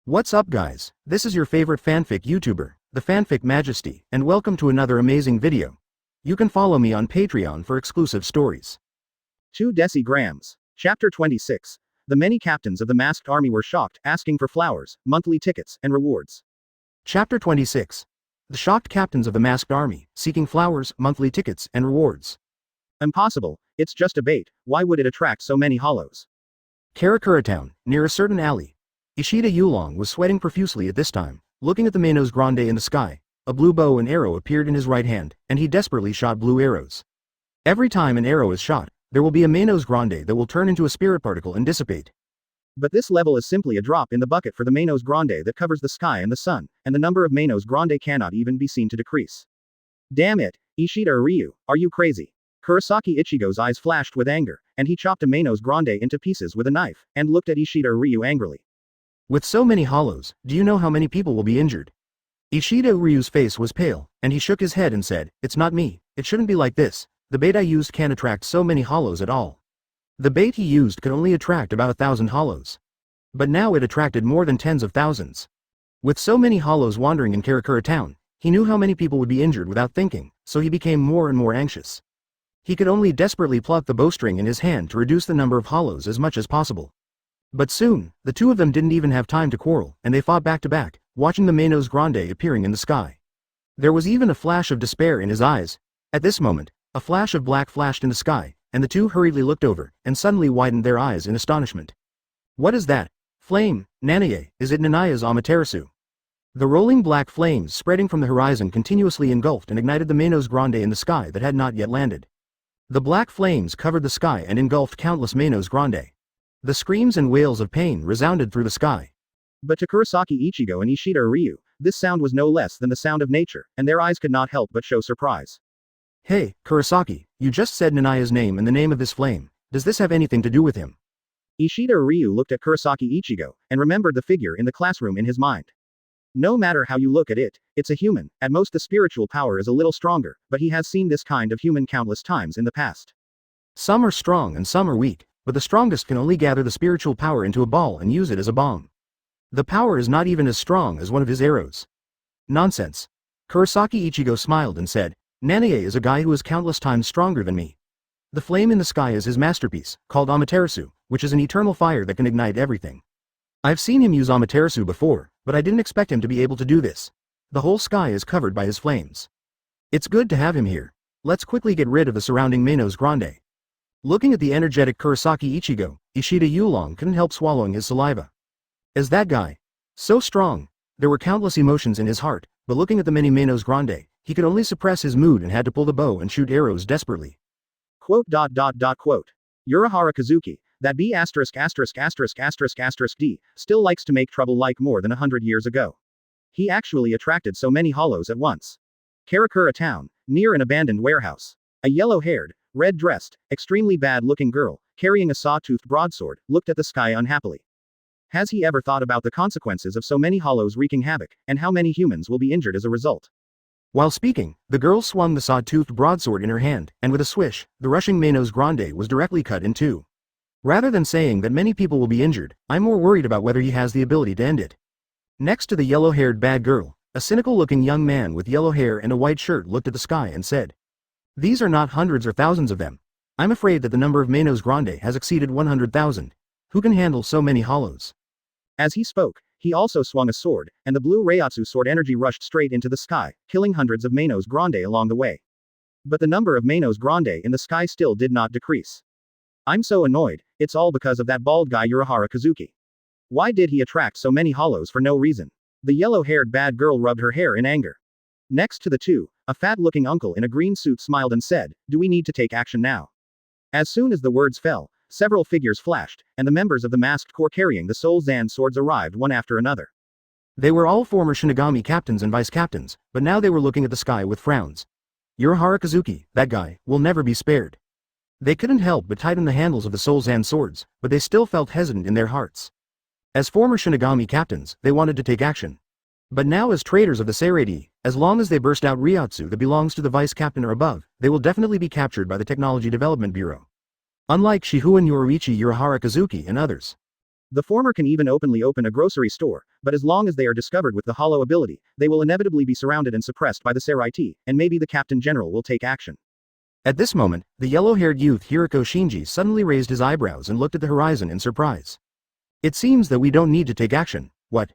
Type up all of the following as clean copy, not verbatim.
What's up guys, this is your favorite fanfic YouTuber, the Fanfic Majesty, and welcome to another amazing video. You can follow me on Patreon for exclusive stories. 2 decigrams. Chapter 26. The many captains of the masked army were shocked, asking for flowers, monthly tickets, and rewards. Chapter 26. The shocked captains of the masked army, seeking flowers, monthly tickets, and rewards. Impossible, it's just a bait, why would it attract so many hollows? Karakura Town, near a certain alley. Ishida Yulong was sweating profusely at this time, looking at the Manos Grande in the sky. A blue bow and arrow appeared in his right hand, and he desperately shot blue arrows. Every time an arrow is shot, there will be a Manos Grande that will turn into a spirit particle and dissipate. But this level is simply a drop in the bucket for the Manos Grande that covers the sky and the sun, and the number of Manos Grande cannot even be seen to decrease. Damn it, Ishida Ryu, are you crazy? Kurosaki Ichigo's eyes flashed with anger, and he chopped a Manos Grande into pieces with a knife, and looked at Ishida Ryu angrily. With so many hollows, do you know how many people will be injured? Ishida Ryu's face was pale, and he shook his head and said, "It's not me, it shouldn't be like this, the bait I used can't attract so many hollows at all. The bait he used could only attract about 1,000 hollows. But now it attracted more than tens of thousands. With so many hollows wandering in Karakura Town, he knew how many people would be injured without thinking, so he became more and more anxious. He could only desperately pluck the bowstring in his hand to reduce the number of hollows as much as possible. But soon, the two of them didn't even have time to quarrel, and they fought back to back, watching the Manos Grande appearing in the sky. There was even a flash of despair in his eyes. At this moment, a flash of black flashed in the sky, and the two hurriedly looked over, and suddenly widened their eyes in astonishment. What is that? Flame, Niah, is it Niah's Amaterasu? The rolling black flames spreading from the horizon continuously engulfed and ignited the Manos Grande in the sky that had not yet landed. The black flames covered the sky and engulfed countless Manos Grande. The screams and wails of pain resounded through the sky. But to Kurosaki Ichigo and Ishida Ryu, this sound was no less than the sound of nature, and their eyes could not help but show surprise. Hey, Kurosaki, you just said Niah's name and the name of this flame. Does this have anything to do with him? Ishida Ryu looked at Kurosaki Ichigo, and remembered the figure in the classroom in his mind. No matter how you look at it, it's a human, at most the spiritual power is a little stronger, but he has seen this kind of human countless times in the past. Some are strong and some are weak, but the strongest can only gather the spiritual power into a ball and use it as a bomb. The power is not even as strong as one of his arrows. Nonsense. Kurosaki Ichigo smiled and said, Niah is a guy who is countless times stronger than me. The flame in the sky is his masterpiece, called Amaterasu, which is an eternal fire that can ignite everything. I've seen him use Amaterasu before, but I didn't expect him to be able to do this. The whole sky is covered by his flames. It's good to have him here. Let's quickly get rid of the surrounding Manos Grande. Looking at the energetic Kurosaki Ichigo, Ishida Yulong couldn't help swallowing his saliva. As that guy. So strong. There were countless emotions in his heart, but looking at the many Manos Grande, he could only suppress his mood and had to pull the bow and shoot arrows desperately. Quote. Urahara Kazuki, that B***************, still likes to make trouble like more than 100 years ago. He actually attracted so many hollows at once. Karakura Town, near an abandoned warehouse. A yellow-haired, red-dressed, extremely bad-looking girl, carrying a saw-toothed broadsword, looked at the sky unhappily. Has he ever thought about the consequences of so many hollows wreaking havoc, and how many humans will be injured as a result? While speaking, the girl swung the saw-toothed broadsword in her hand, and with a swish, the rushing Manos Grande was directly cut in two. Rather than saying that many people will be injured, I'm more worried about whether he has the ability to end it. Next to the yellow-haired bad girl, a cynical-looking young man with yellow hair and a white shirt looked at the sky and said, These are not hundreds or thousands of them. I'm afraid that the number of Manos Grande has exceeded 100,000. Who can handle so many hollows? As he spoke, he also swung a sword, and the blue Reiatsu sword energy rushed straight into the sky, killing hundreds of Manos Grande along the way. But the number of Manos Grande in the sky still did not decrease. I'm so annoyed, it's all because of that bald guy Urahara Kazuki. Why did he attract so many hollows for no reason? The yellow-haired bad girl rubbed her hair in anger. Next to the two, a fat-looking uncle in a green suit smiled and said, Do we need to take action now? As soon as the words fell, several figures flashed, and the members of the masked corps carrying the Soul Zan swords arrived one after another. They were all former Shinigami captains and vice-captains, but now they were looking at the sky with frowns. Urahara Kazuki, that guy, will never be spared. They couldn't help but tighten the handles of the Soul Zan swords, but they still felt hesitant in their hearts. As former Shinigami captains, they wanted to take action. But now as traitors of the Seireitei, as long as they burst out Reiatsu that belongs to the vice-captain or above, they will definitely be captured by the Technology Development Bureau. Unlike Shihuan Yoruichi Urahara Kazuki and others. The former can even openly open a grocery store, but as long as they are discovered with the hollow ability, they will inevitably be surrounded and suppressed by the Seireitei, and maybe the Captain General will take action. At this moment, the yellow-haired youth Hiriko Shinji suddenly raised his eyebrows and looked at the horizon in surprise. It seems that we don't need to take action, what?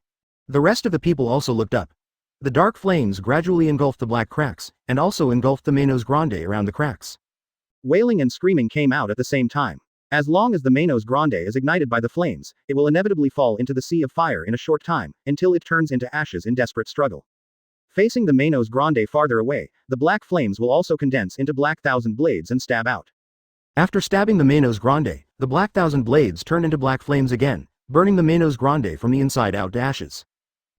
The rest of the people also looked up. The dark flames gradually engulfed the black cracks, and also engulfed the Manos Grande around the cracks. Wailing and screaming came out at the same time. As long as the Manos Grande is ignited by the flames, it will inevitably fall into the sea of fire in a short time, until it turns into ashes in desperate struggle. Facing the Manos Grande farther away, the black flames will also condense into black thousand blades and stab out. After stabbing the Manos Grande, the black thousand blades turn into black flames again, burning the Manos Grande from the inside out to ashes.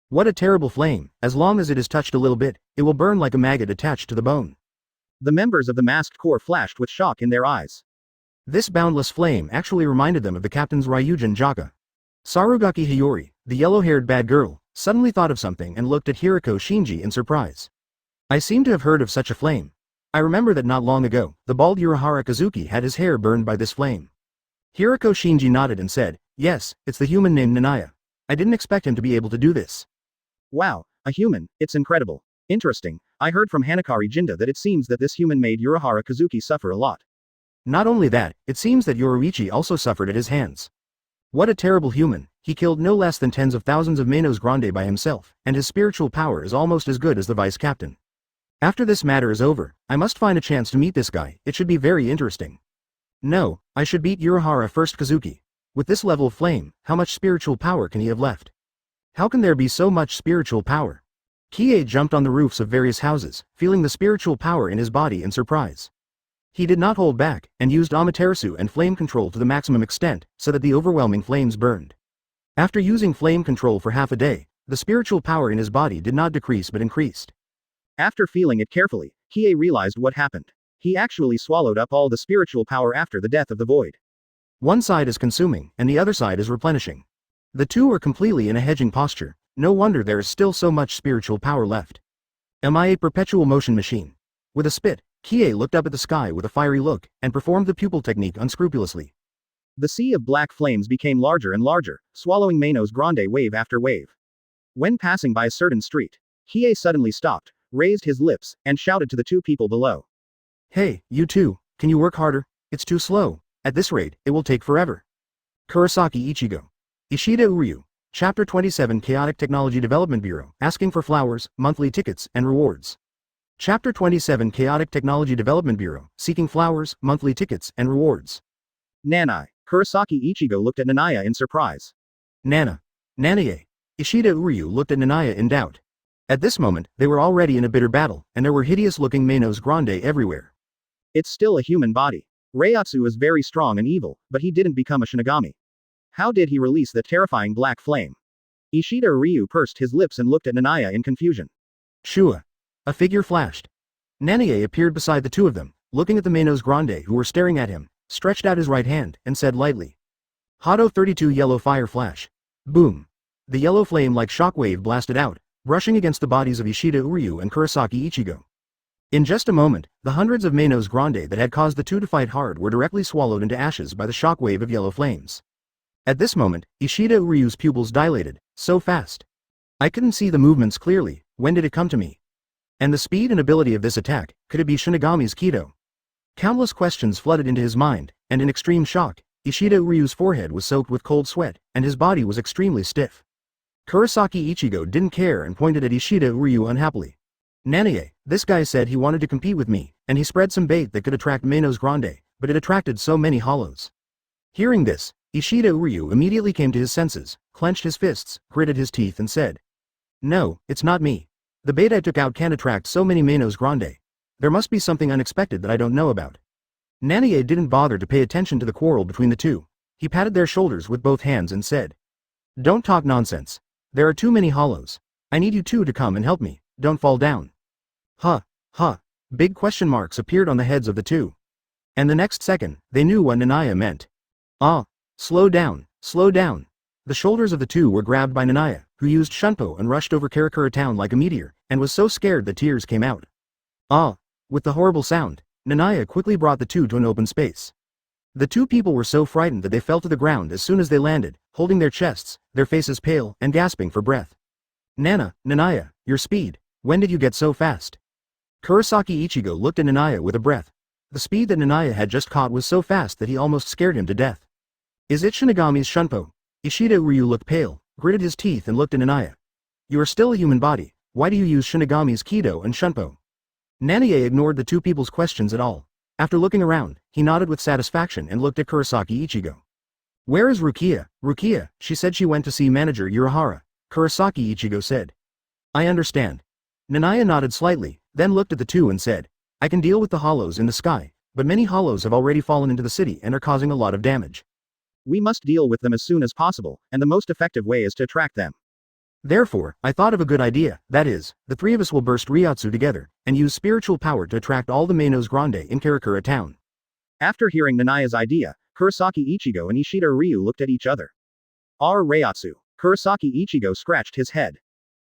What a terrible flame! As long as it is touched a little bit, it will burn like a maggot attached to the bone. The members of the masked corps flashed with shock in their eyes. This boundless flame actually reminded them of the captain's Ryūjin Jakka. Sarugaki Hiyori, the yellow-haired bad girl, suddenly thought of something and looked at Hiriko Shinji in surprise. I seem to have heard of such a flame. I remember that not long ago, the bald Urahara Kazuki had his hair burned by this flame. Hiriko Shinji nodded and said, yes, it's the human named Niah. I didn't expect him to be able to do this. Wow, a human, it's incredible. Interesting, I heard from Hanakari Jinda that it seems that this human made Urahara Kazuki suffer a lot. Not only that, it seems that Yoruichi also suffered at his hands. What a terrible human, he killed no less than tens of thousands of Manos Grande by himself, and his spiritual power is almost as good as the vice captain. After this matter is over, I must find a chance to meet this guy, it should be very interesting. No, I should beat Urahara first Kazuki. With this level of flame, how much spiritual power can he have left? How can there be so much spiritual power? Kie jumped on the roofs of various houses, feeling the spiritual power in his body in surprise. He did not hold back, and used Amaterasu and flame control to the maximum extent, so that the overwhelming flames burned. After using flame control for half a day, the spiritual power in his body did not decrease but increased. After feeling it carefully, Kie realized what happened. He actually swallowed up all the spiritual power after the death of the void. One side is consuming, and the other side is replenishing. The two are completely in a hedging posture, no wonder there is still so much spiritual power left. Am I a perpetual motion machine? With a spit, Kie looked up at the sky with a fiery look, and performed the pupil technique unscrupulously. The sea of black flames became larger and larger, swallowing Manos Grande wave after wave. When passing by a certain street, Kie suddenly stopped, raised his lips, and shouted to the two people below. Hey, you two, can you work harder? It's too slow. At this rate, it will take forever. Kurosaki Ichigo. Ishida Uryu. Chapter 27 Chaotic Technology Development Bureau, asking for flowers, monthly tickets, and rewards. Chapter 27 Chaotic Technology Development Bureau, seeking flowers, monthly tickets, and rewards. Nanai. Kurosaki Ichigo looked at Niah in surprise. Nana. Nanae. Ishida Uryu looked at Niah in doubt. At this moment, they were already in a bitter battle, and there were hideous-looking Manos Grande everywhere. It's still a human body. Reiatsu is very strong and evil, but he didn't become a Shinigami. How did he release that terrifying black flame? Ishida Uryu pursed his lips and looked at Niah in confusion. Shua. A figure flashed. Nanae appeared beside the two of them, looking at the Manos Grande who were staring at him, stretched out his right hand, and said lightly. Hado 32 yellow fire flash. Boom. The yellow flame like shockwave blasted out, brushing against the bodies of Ishida Uryu and Kurosaki Ichigo. In just a moment, the hundreds of Manos Grande that had caused the two to fight hard were directly swallowed into ashes by the shockwave of yellow flames. At this moment, Ishida Uryu's pupils dilated, so fast. I couldn't see the movements clearly, when did it come to me? And the speed and ability of this attack, could it be Shinigami's Kido? Countless questions flooded into his mind, and in extreme shock, Ishida Uryu's forehead was soaked with cold sweat, and his body was extremely stiff. Kurosaki Ichigo didn't care and pointed at Ishida Uryu unhappily. Nanae, this guy said he wanted to compete with me, and he spread some bait that could attract Manos Grande, but it attracted so many hollows. Hearing this, Ishida Uryu immediately came to his senses, clenched his fists, gritted his teeth and said. No, it's not me. The bait I took out can't attract so many Manos Grande. There must be something unexpected that I don't know about. Nanae didn't bother to pay attention to the quarrel between the two. He patted their shoulders with both hands and said. Don't talk nonsense. There are too many hollows. I need you two to come and help me, don't fall down. Huh. Big question marks appeared on the heads of the two. And the next second, they knew what Niah meant. Slow down. The shoulders of the two were grabbed by Niah, who used Shunpo and rushed over Karakura Town like a meteor, and was so scared that tears came out. With the horrible sound, Niah quickly brought the two to an open space. The two people were so frightened that they fell to the ground as soon as they landed, holding their chests, their faces pale and gasping for breath. Niah, your speed. When did you get so fast? Kurosaki Ichigo looked at Niah with a breath. The speed that Niah had just caught was so fast that he almost scared him to death. Is it Shinigami's Shunpo? Ishida Ryu looked pale, gritted his teeth and looked at Niah. You are still a human body, why do you use Shinigami's Kido and Shunpo? Niah ignored the two people's questions at all. After looking around, he nodded with satisfaction and looked at Kurosaki Ichigo. Where is Rukia? Rukia, she said she went to see manager Urahara, Kurosaki Ichigo said. I understand. Niah nodded slightly, then looked at the two and said, I can deal with the hollows in the sky, but many hollows have already fallen into the city and are causing a lot of damage. We must deal with them as soon as possible, and the most effective way is to attract them. Therefore, I thought of a good idea, that is, the three of us will burst Ryūjin together, and use spiritual power to attract all the Mainos Grande in Karakura Town. After hearing Niah's idea, Kurosaki Ichigo and Ishida Ryu looked at each other. Our Ryūjin. Kurosaki Ichigo scratched his head.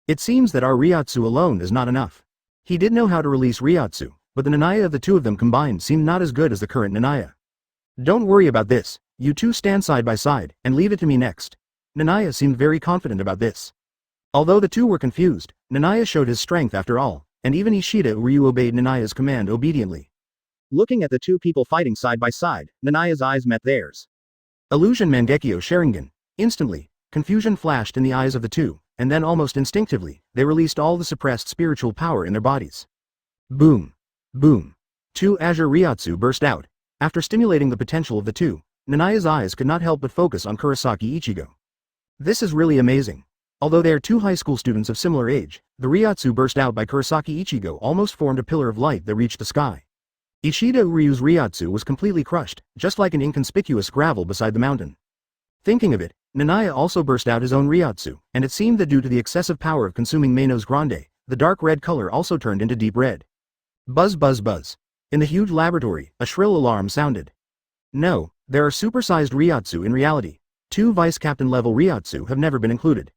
It seems that our Ryūjin alone is not enough. He did know how to release Ryūjin, but the Niah of the two of them combined seemed not as good as the current Niah. Don't worry about this, you two stand side by side, and leave it to me next. Niah seemed very confident about this. Although the two were confused, Niah showed his strength after all, and even Ishida Ryu obeyed Niah's command obediently. Looking at the two people fighting side by side, Niah's eyes met theirs. Illusion Mangekyo Sharingan. Instantly, confusion flashed in the eyes of the two, and then almost instinctively, they released all the suppressed spiritual power in their bodies. Boom. Boom. Two Azure Ryūjin burst out. After stimulating the potential of the two, Niah's eyes could not help but focus on Kurosaki Ichigo. This is really amazing. Although they are two high school students of similar age, the Ryūjin burst out by Kurosaki Ichigo almost formed a pillar of light that reached the sky. Ishida Ryu's Ryūjin was completely crushed, just like an inconspicuous gravel beside the mountain. Thinking of it, Niah also burst out his own Ryūjin, and it seemed that due to the excessive power of consuming Mainos Grande, the dark red color also turned into deep red. Buzz buzz buzz. In the huge laboratory, a shrill alarm sounded. No, there are supersized Ryūjin in reality. Two vice-captain level Ryūjin have never been included.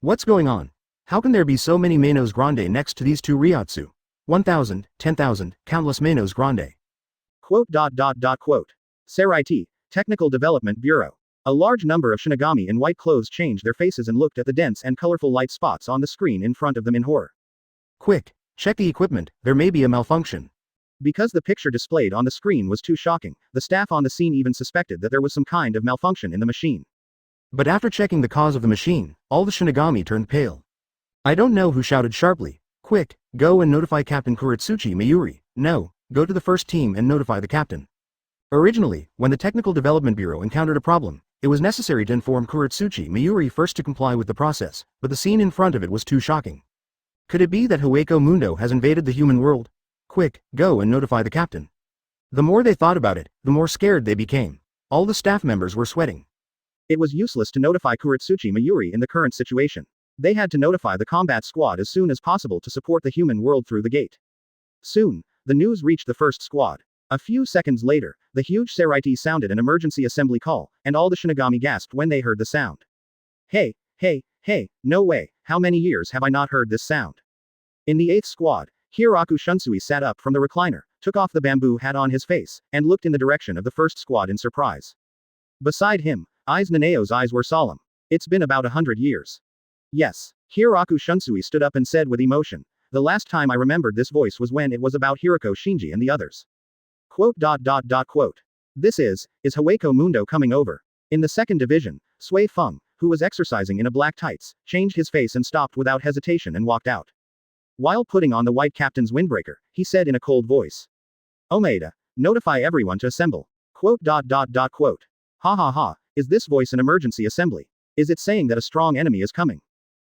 What's going on? How can there be so many Mainos Grande next to these two Ryūjin? 1,000, 10,000, countless Mainos Grande. Quote. Seireitei, Technical Development Bureau. A large number of Shinigami in white clothes changed their faces and looked at the dense and colorful light spots on the screen in front of them in horror. Quick, check the equipment, there may be a malfunction. Because the picture displayed on the screen was too shocking, the staff on the scene even suspected that there was some kind of malfunction in the machine. But after checking the cause of the machine, all the Shinigami turned pale. I don't know who shouted sharply, quick, go and notify Captain Kuretsuchi Mayuri. No, go to the first team and notify the captain. Originally, when the Technical Development Bureau encountered a problem, it was necessary to inform Kuretsuchi Mayuri first to comply with the process, but the scene in front of it was too shocking. Could it be that Hōgyoku Mundo has invaded the human world? Quick, go and notify the captain. The more they thought about it, the more scared they became. All the staff members were sweating. It was useless to notify Kuretsuchi Mayuri in the current situation. They had to notify the combat squad as soon as possible to support the human world through the gate. Soon, the news reached the first squad. A few seconds later, the huge Seireitei sounded an emergency assembly call, and all the Shinigami gasped when they heard the sound. Hey, no way, how many years have I not heard this sound? In the 8th squad, Hiroku Shunsui sat up from the recliner, took off the bamboo hat on his face, and looked in the direction of the first squad in surprise. Beside him, Naneo's eyes were solemn. It's been about 100 years. Yes. Hiroku Shunsui stood up and said with emotion, the last time I remembered this voice was when it was about Hiroko Shinji and the others. Quote. This is Hōgyoku Mundo coming over? In the 2nd division, Sui Feng, who was exercising in a black tights, changed his face and stopped without hesitation and walked out. While putting on the white captain's windbreaker, he said in a cold voice. Omaeda, notify everyone to assemble. Quote. Ha ha ha, is this voice an emergency assembly? Is it saying that a strong enemy is coming?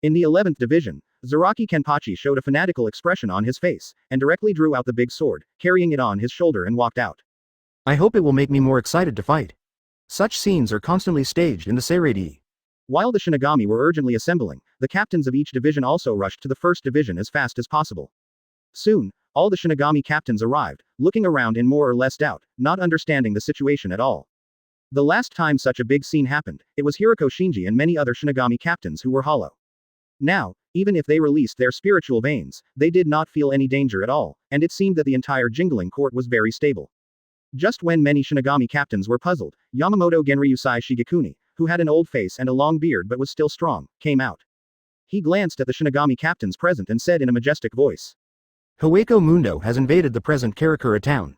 In the 11th division, Zaraki Kenpachi showed a fanatical expression on his face, and directly drew out the big sword, carrying it on his shoulder and walked out. I hope it will make me more excited to fight. Such scenes are constantly staged in the Seireitei. While the Shinigami were urgently assembling, the captains of each division also rushed to the first division as fast as possible. Soon, all the Shinigami captains arrived, looking around in more or less doubt, not understanding the situation at all. The last time such a big scene happened, it was Hiroko Shinji and many other Shinigami captains who were hollow. Now, even if they released their spiritual veins, they did not feel any danger at all, and it seemed that the entire jingling court was very stable. Just when many Shinigami captains were puzzled, Yamamoto Genryusai Shigekuni, who had an old face and a long beard but was still strong, came out. He glanced at the Shinigami captains present and said in a majestic voice. Hōgyoku Mundo has invaded the present Karakura Town.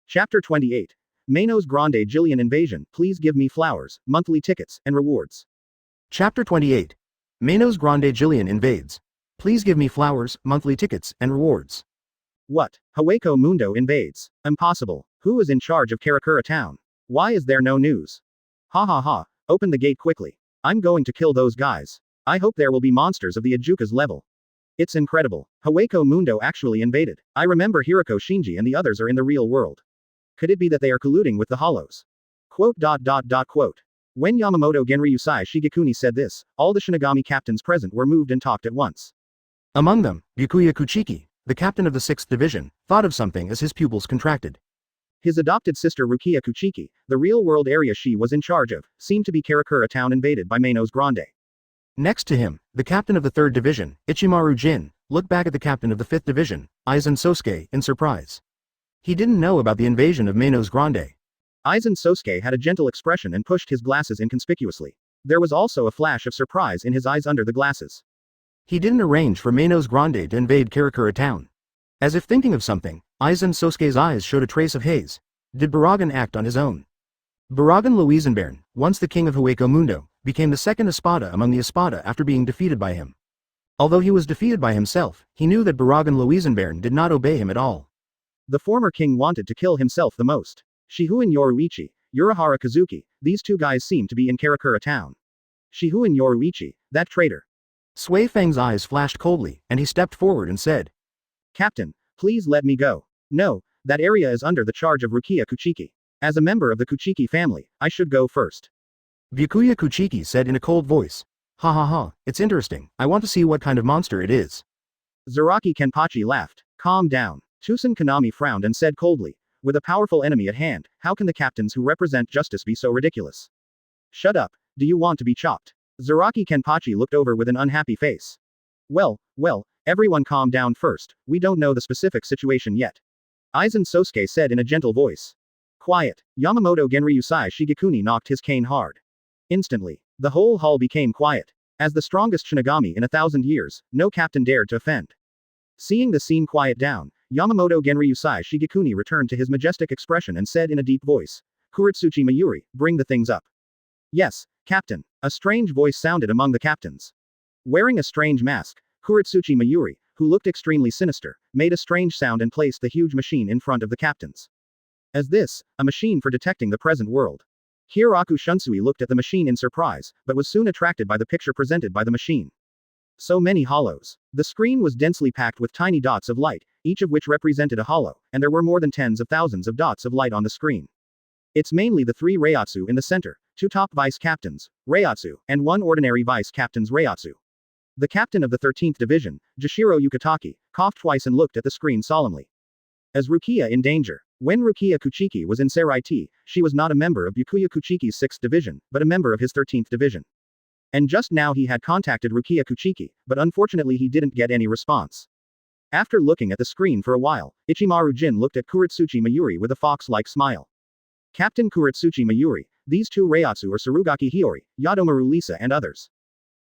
Chapter 28. Manos Grande Jillian Invasion, please give me flowers, monthly tickets, and rewards. Chapter 28. Manos Grande Jillian invades. Please give me flowers, monthly tickets, and rewards. What? Hōgyoku Mundo invades? Impossible. Who is in charge of Karakura Town? Why is there no news? Ha ha ha, open the gate quickly. I'm going to kill those guys. I hope there will be monsters of the Ajuka's level. It's incredible. Hōgyoku Mundo actually invaded. I remember Hiroko Shinji and the others are in the real world. Could it be that they are colluding with the Hollows? Quote. When Yamamoto Genryusai Shigekuni said this, all the Shinigami captains present were moved and talked at once. Among them, Byakuya Kuchiki, the captain of the 6th Division, thought of something as his pupils contracted. His adopted sister Rukia Kuchiki, the real-world area she was in charge of, seemed to be Karakura Town invaded by Manos Grande. Next to him, the captain of the 3rd Division, Ichimaru Jin, looked back at the captain of the 5th Division, Aizen Sōsuke, in surprise. He didn't know about the invasion of Manos Grande. Aizen Sōsuke had a gentle expression and pushed his glasses inconspicuously. There was also a flash of surprise in his eyes under the glasses. He didn't arrange for Manos Grande to invade Karakura Town. As if thinking of something, Aizen Sōsuke's eyes showed a trace of haze. Did Baragan act on his own? Baragan Louisenbairn, once the king of Hōgyoku Mundo, became the second Espada among the Espada after being defeated by him. Although he was defeated by himself, he knew that Baragan Louisenbairn did not obey him at all. The former king wanted to kill himself the most. Shihu and Yoruichi, Urahara Kazuki, these two guys seem to be in Karakura Town. Shihu and Yoruichi, that traitor. Sui Feng's eyes flashed coldly, and he stepped forward and said, Captain, please let me go. No, that area is under the charge of Rukia Kuchiki. As a member of the Kuchiki family, I should go first. Byakuya Kuchiki said in a cold voice. Ha ha ha, it's interesting, I want to see what kind of monster it is. Zaraki Kenpachi laughed. Calm down. Tusen Kanami frowned and said coldly, with a powerful enemy at hand, how can the captains who represent justice be so ridiculous? Shut up, do you want to be chopped? Zaraki Kenpachi looked over with an unhappy face. Well, everyone calm down first, we don't know the specific situation yet. Aizen Sōsuke said in a gentle voice. Quiet. Yamamoto Genryusai Shigekuni knocked his cane hard. Instantly, the whole hall became quiet. As the strongest Shinigami in 1,000 years, no captain dared to offend. Seeing the scene quiet down, Yamamoto Genryusai Shigekuni returned to his majestic expression and said in a deep voice, Kuretsuchi Mayuri, bring the things up. Yes, Captain. A strange voice sounded among the captains. Wearing a strange mask, Kuretsuchi Mayuri, who looked extremely sinister, made a strange sound and placed the huge machine in front of the captains. As this, a machine for detecting the present world. Hiroku Shunsui looked at the machine in surprise, but was soon attracted by the picture presented by the machine. So many hollows. The screen was densely packed with tiny dots of light, each of which represented a hollow, and there were more than tens of thousands of dots of light on the screen. It's mainly the 3 Reiatsu in the center, 2 top vice captains, Reiatsu, and 1 ordinary vice captain's Reiatsu. The captain of the 13th Division, Jashiro Yukitaki, coughed twice and looked at the screen solemnly. As Rukia in danger. When Rukia Kuchiki was in Seireitei, she was not a member of Byakuya Kuchiki's 6th Division, but a member of his 13th Division. And just now he had contacted Rukia Kuchiki, but unfortunately he didn't get any response. After looking at the screen for a while, Ichimaru Jin looked at Kuretsuchi Mayuri with a fox-like smile. Captain Kuretsuchi Mayuri, these 2 Reiatsu are Surugaki Hiyori, Yadomaru Lisa and others.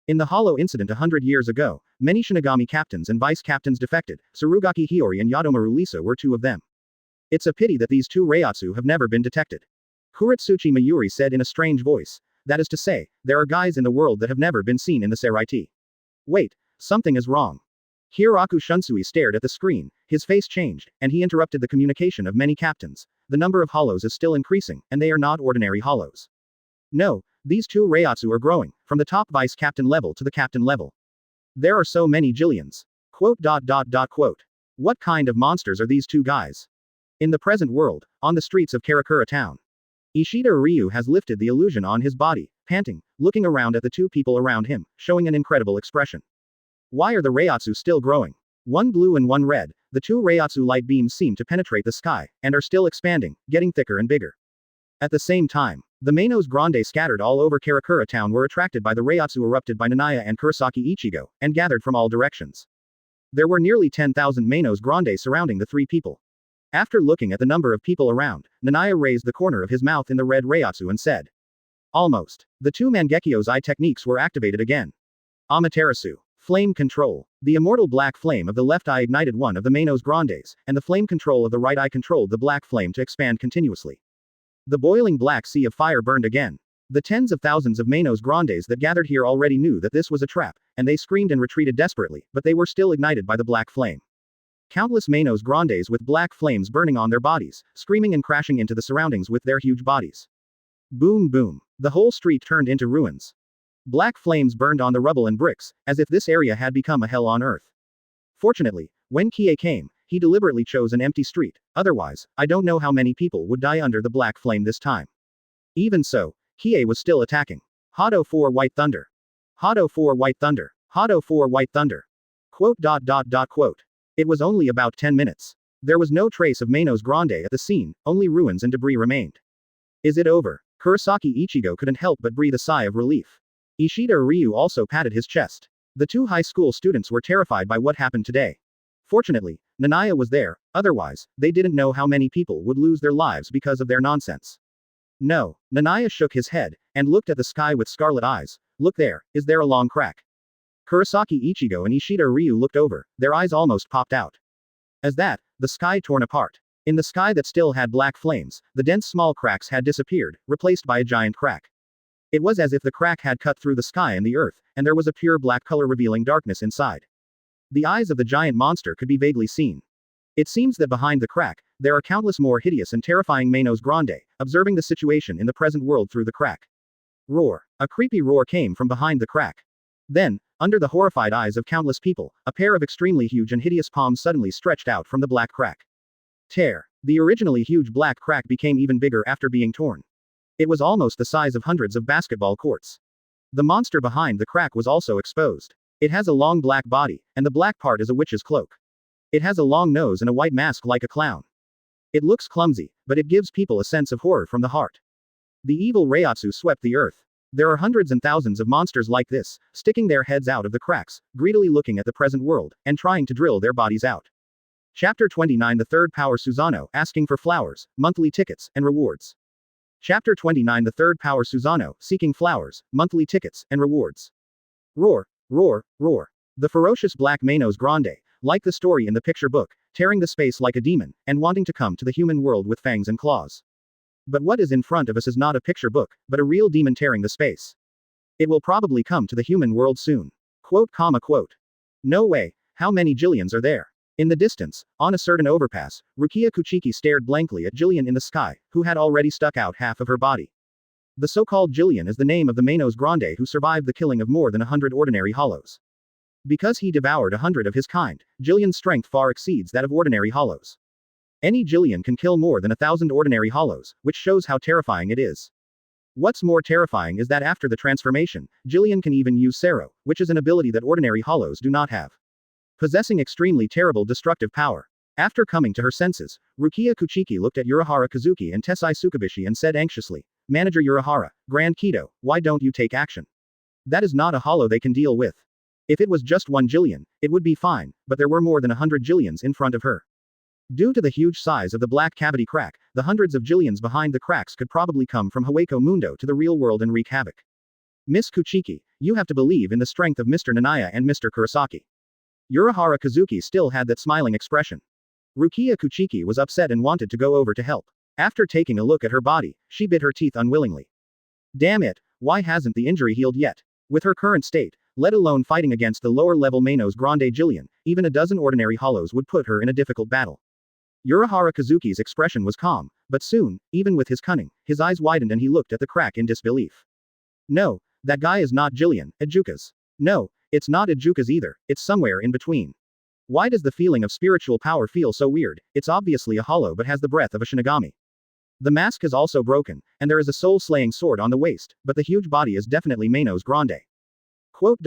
In the Hollow incident 100 years ago, many Shinigami captains and vice-captains defected, Surugaki Hiyori and Yadomaru Lisa were 2 of them. It's a pity that these 2 Reiatsu have never been detected. Kuretsuchi Mayuri said in a strange voice. That is to say, there are guys in the world that have never been seen in the Seireitei. Wait, something is wrong. Hiroku Shunsui stared at the screen, his face changed, and he interrupted the communication of many captains. The number of hollows is still increasing, and they are not ordinary hollows. No, these 2 Reiatsu are growing, from the top vice captain level to the captain level. There are so many Jillians. Quote. What kind of monsters are these 2 guys? In the present world, on the streets of Karakura Town. Ishida Ryu has lifted the illusion on his body, panting, looking around at the 2 people around him, showing an incredible expression. Why are the Reiatsu still growing? 1 blue and 1 red, the 2 Reiatsu light beams seem to penetrate the sky, and are still expanding, getting thicker and bigger. At the same time, the Manos Grande scattered all over Karakura Town were attracted by the Reiatsu erupted by Niah and Kurosaki Ichigo, and gathered from all directions. There were nearly 10,000 Manos Grande surrounding the 3 people. After looking at the number of people around, Niah raised the corner of his mouth in the red Reiatsu and said. Almost. The two Mangekyou's eye techniques were activated again. Amaterasu. Flame control. The immortal black flame of the left eye ignited one of the Manos Grandes, and the flame control of the right eye controlled the black flame to expand continuously. The boiling black sea of fire burned again. The tens of thousands of Manos Grandes that gathered here already knew that this was a trap, and they screamed and retreated desperately, but they were still ignited by the black flame. Countless Manos Grandes with black flames burning on their bodies, screaming and crashing into the surroundings with their huge bodies. Boom boom. The whole street turned into ruins. Black flames burned on the rubble and bricks, as if this area had become a hell on earth. Fortunately, when Kie came, he deliberately chose an empty street, otherwise, I don't know how many people would die under the black flame this time. Even so, Kie was still attacking. Hado 4 White Thunder. Hado 4 White Thunder. Hado 4 White Thunder. Quote. It was only about 10 minutes. There was no trace of Manos Grande at the scene, only ruins and debris remained. Is it over? Kurosaki Ichigo couldn't help but breathe a sigh of relief. Ishida Ryu also patted his chest. The two high school students were terrified by what happened today. Fortunately, Niah was there, otherwise, they didn't know how many people would lose their lives because of their nonsense. No, Niah shook his head, and looked at the sky with scarlet eyes. Look there, is there a long crack? Kurosaki Ichigo and Ishida Ryu looked over, their eyes almost popped out. As that, the sky torn apart. In the sky that still had black flames, the dense small cracks had disappeared, replaced by a giant crack. It was as if the crack had cut through the sky and the earth, and there was a pure black color revealing darkness inside. The eyes of the giant monster could be vaguely seen. It seems that behind the crack, there are countless more hideous and terrifying Manos Grande, observing the situation in the present world through the crack. Roar. A creepy roar came from behind the crack. Then, under the horrified eyes of countless people, a pair of extremely huge and hideous palms suddenly stretched out from the black crack. Tear. The originally huge black crack became even bigger after being torn. It was almost the size of hundreds of basketball courts. The monster behind the crack was also exposed. It has a long black body, and the black part is a witch's cloak. It has a long nose and a white mask like a clown. It looks clumsy, but it gives people a sense of horror from the heart. The evil Reiatsu swept the earth. There are hundreds and thousands of monsters like this, sticking their heads out of the cracks, greedily looking at the present world, and trying to drill their bodies out. Chapter 29 The Third Power Susanoo, asking for flowers, monthly tickets, and rewards. Chapter 29 The Third Power Susanoo, seeking flowers, monthly tickets, and rewards. Roar, roar, roar. The ferocious black Manos Grande, like the story in the picture book, tearing the space like a demon, and wanting to come to the human world with fangs and claws. But what is in front of us is not a picture book, but a real demon tearing the space. It will probably come to the human world soon. Quote. No way, how many Jillians are there? In the distance, on a certain overpass, Rukia Kuchiki stared blankly at Jillian in the sky, who had already stuck out half of her body. The so-called Jillian is the name of the Manos Grande who survived the killing of more than 100 ordinary hollows. Because he devoured 100 of his kind, Jillian's strength far exceeds that of ordinary hollows. Any Jillian can kill more than 1,000 ordinary hollows, which shows how terrifying it is. What's more terrifying is that after the transformation, Jillian can even use Sero, which is an ability that ordinary hollows do not have. Possessing extremely terrible destructive power. After coming to her senses, Rukia Kuchiki looked at Urahara Kazuki and Tessai Tsukubishi and said anxiously, Manager Urahara, Grand Kido, why don't you take action? That is not a hollow they can deal with. If it was just one Jillian, it would be fine, but there were more than 100 Jillians in front of her. Due to the huge size of the black cavity crack, the hundreds of Jillians behind the cracks could probably come from Hōgyoku Mundo to the real world and wreak havoc. Miss Kuchiki, you have to believe in the strength of Mr. Niah and Mr. Kurosaki. Urahara Kazuki still had that smiling expression. Rukia Kuchiki was upset and wanted to go over to help. After taking a look at her body, she bit her teeth unwillingly. Damn it, why hasn't the injury healed yet? With her current state, let alone fighting against the lower-level Manos Grande Jillian, even a dozen ordinary hollows would put her in a difficult battle. Urahara Kazuki's expression was calm, but soon, even with his cunning, his eyes widened and he looked at the crack in disbelief. No, that guy is not Jillian, Ijuka's. No, it's not Ijuka's either, it's somewhere in between. Why does the feeling of spiritual power feel so weird? It's obviously a hollow but has the breath of a Shinigami. The mask is also broken, and there is a soul-slaying sword on the waist, but the huge body is definitely Manos Grande. Quote.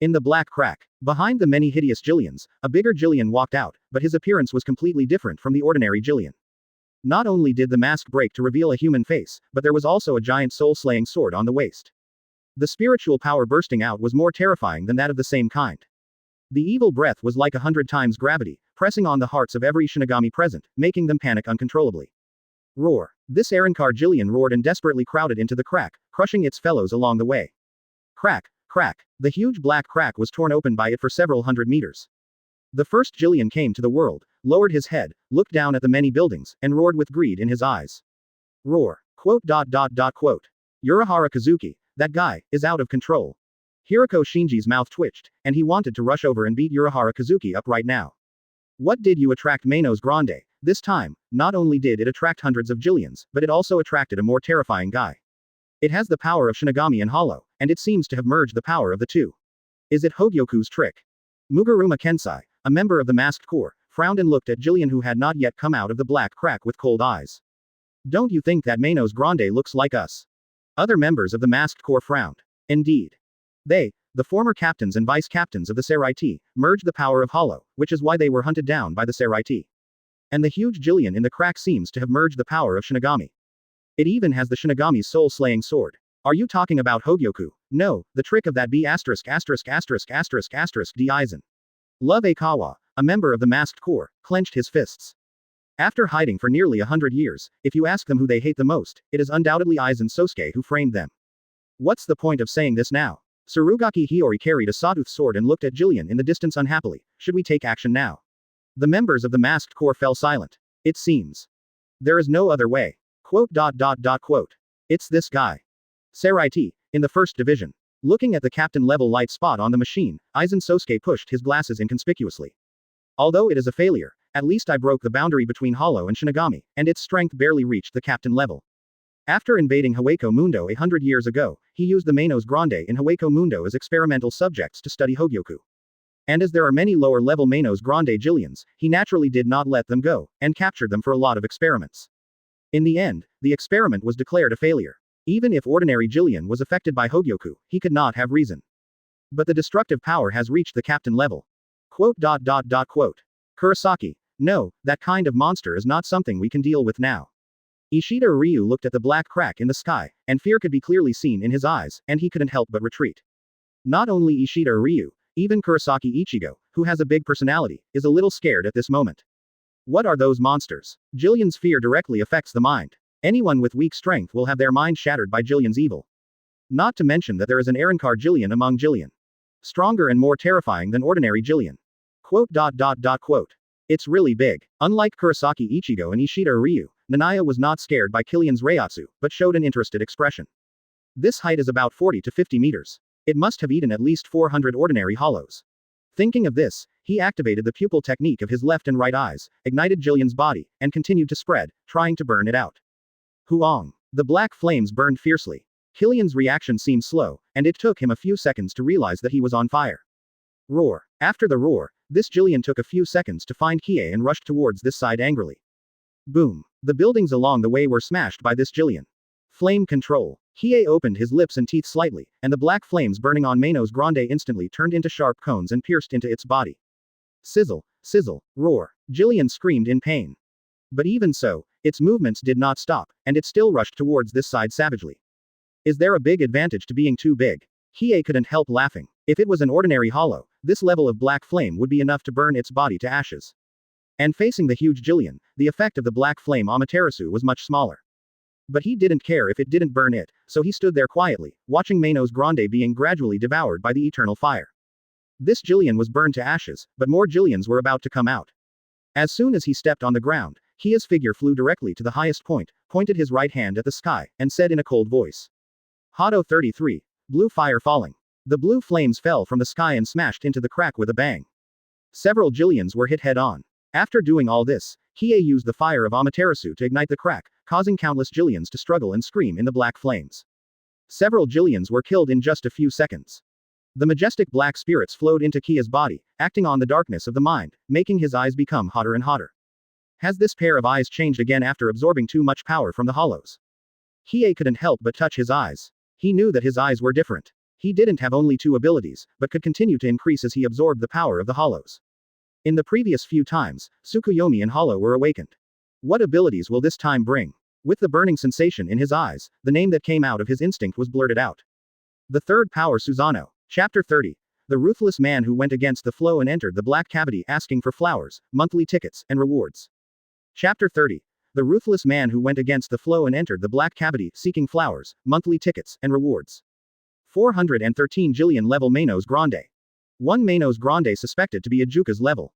In the black crack, behind the many hideous Jillians, a bigger Jillian walked out, but his appearance was completely different from the ordinary Jillian. Not only did the mask break to reveal a human face, but there was also a giant soul-slaying sword on the waist. The spiritual power bursting out was more terrifying than that of the same kind. The evil breath was like 100 times gravity, pressing on the hearts of every Shinigami present, making them panic uncontrollably. Roar. This Arrancar Jillian roared and desperately crowded into the crack, crushing its fellows along the way. Crack, crack. The huge black crack was torn open by it for several hundred meters. The first Jillian came to the world, lowered his head, looked down at the many buildings, and roared with greed in his eyes. Roar. Quote. Urahara Kazuki, that guy, is out of control. Hirako Shinji's mouth twitched, and he wanted to rush over and beat Urahara Kazuki up right now. What did you attract Manos Grande? This time, not only did it attract hundreds of Jillians, but it also attracted a more terrifying guy. It has the power of Shinigami and Hollow, and it seems to have merged the power of the two. Is it Hōgyoku's trick? Mugaruma Kensai, a member of the masked corps, frowned and looked at Jillian who had not yet come out of the black crack with cold eyes. Don't you think that Manos Grande looks like us? Other members of the masked corps frowned. Indeed. They, the former captains and vice-captains of the Seireitei, merged the power of Hollow, which is why they were hunted down by the Seireitei. And the huge Jillian in the crack seems to have merged the power of Shinigami. It even has the Shinigami's soul-slaying sword. Are you talking about Hōgyoku? No, the trick of that B************ D. Aizen. Love Aikawa, a member of the masked corps, clenched his fists. After hiding for nearly 100 years, if you ask them who they hate the most, it is undoubtedly Aizen Sōsuke who framed them. What's the point of saying this now? Tsurugaki Hiyori carried a sawtooth sword and looked at Jillian in the distance unhappily. Should we take action now? The members of the masked corps fell silent. It seems. There is no other way. Quote. It's this guy. Seireitei, in the first division. Looking at the captain-level light spot on the machine, Aizen Sōsuke pushed his glasses inconspicuously. Although it is a failure, at least I broke the boundary between Hollow and Shinigami, and its strength barely reached the captain level. After invading Hueco Mundo 100 years ago, he used the Manos Grande in Hueco Mundo as experimental subjects to study Hōgyoku. And as there are many lower-level Manos Grande Jillians, he naturally did not let them go, and captured them for a lot of experiments. In the end, the experiment was declared a failure. Even if ordinary Jillian was affected by Hōgyoku, he could not have reason. But the destructive power has reached the captain level. Quote. Kurosaki. No, that kind of monster is not something we can deal with now. Ishida Ryu looked at the black crack in the sky, and fear could be clearly seen in his eyes, and he couldn't help but retreat. Not only Ishida Ryu, even Kurosaki Ichigo, who has a big personality, is a little scared at this moment. What are those monsters? Jillian's fear directly affects the mind. Anyone with weak strength will have their mind shattered by Jillian's evil. Not to mention that there is an Arrancar Jillian among Jillian. Stronger and more terrifying than ordinary Jillian. Quote. It's really big. Unlike Kurosaki Ichigo and Ishida Ryu, Niah was not scared by Killian's Reiatsu, but showed an interested expression. This height is about 40 to 50 meters. It must have eaten at least 400 ordinary hollows. Thinking of this, he activated the pupil technique of his left and right eyes, ignited Jillian's body, and continued to spread, trying to burn it out. Huang. The black flames burned fiercely. Killian's reaction seemed slow, and it took him a few seconds to realize that he was on fire. Roar. After the roar, this Jillian took a few seconds to find Kie and rushed towards this side angrily. Boom. The buildings along the way were smashed by this Jillian. Flame control. Kie opened his lips and teeth slightly, and the black flames burning on Manos Grande instantly turned into sharp cones and pierced into its body. Sizzle, sizzle, roar. Jillian screamed in pain. But even so, its movements did not stop, and it still rushed towards this side savagely. Is there a big advantage to being too big? Kie couldn't help laughing. If it was an ordinary hollow, this level of black flame would be enough to burn its body to ashes. And facing the huge Jillian, the effect of the black flame Amaterasu was much smaller. But he didn't care if it didn't burn it, so he stood there quietly, watching Manos Grande being gradually devoured by the eternal fire. This Jillian was burned to ashes, but more Jillians were about to come out. As soon as he stepped on the ground, Kie's figure flew directly to the highest point, pointed his right hand at the sky, and said in a cold voice. Hado 33. Blue fire falling. The blue flames fell from the sky and smashed into the crack with a bang. Several Jillians were hit head-on. After doing all this, Kie used the fire of Amaterasu to ignite the crack, causing countless Jillians to struggle and scream in the black flames. Several Jillians were killed in just a few seconds. The majestic black spirits flowed into Kie's body, acting on the darkness of the mind, making his eyes become hotter and hotter. Has this pair of eyes changed again after absorbing too much power from the hollows? Kie couldn't help but touch his eyes. He knew that his eyes were different. He didn't have only two abilities, but could continue to increase as he absorbed the power of the hollows. In the previous few times, Tsukuyomi and Hollow were awakened. What abilities will this time bring? With the burning sensation in his eyes, the name that came out of his instinct was blurted out. The third power Susanoo. Chapter 30. The ruthless man who went against the flow and entered the black cavity asking for flowers, monthly tickets, and rewards. Chapter 30. the ruthless man who went against the flow and entered the black cavity, seeking flowers, monthly tickets, and rewards. 413 Jillian level Manos Grande. 1 Manos Grande suspected to be Ajuka's level.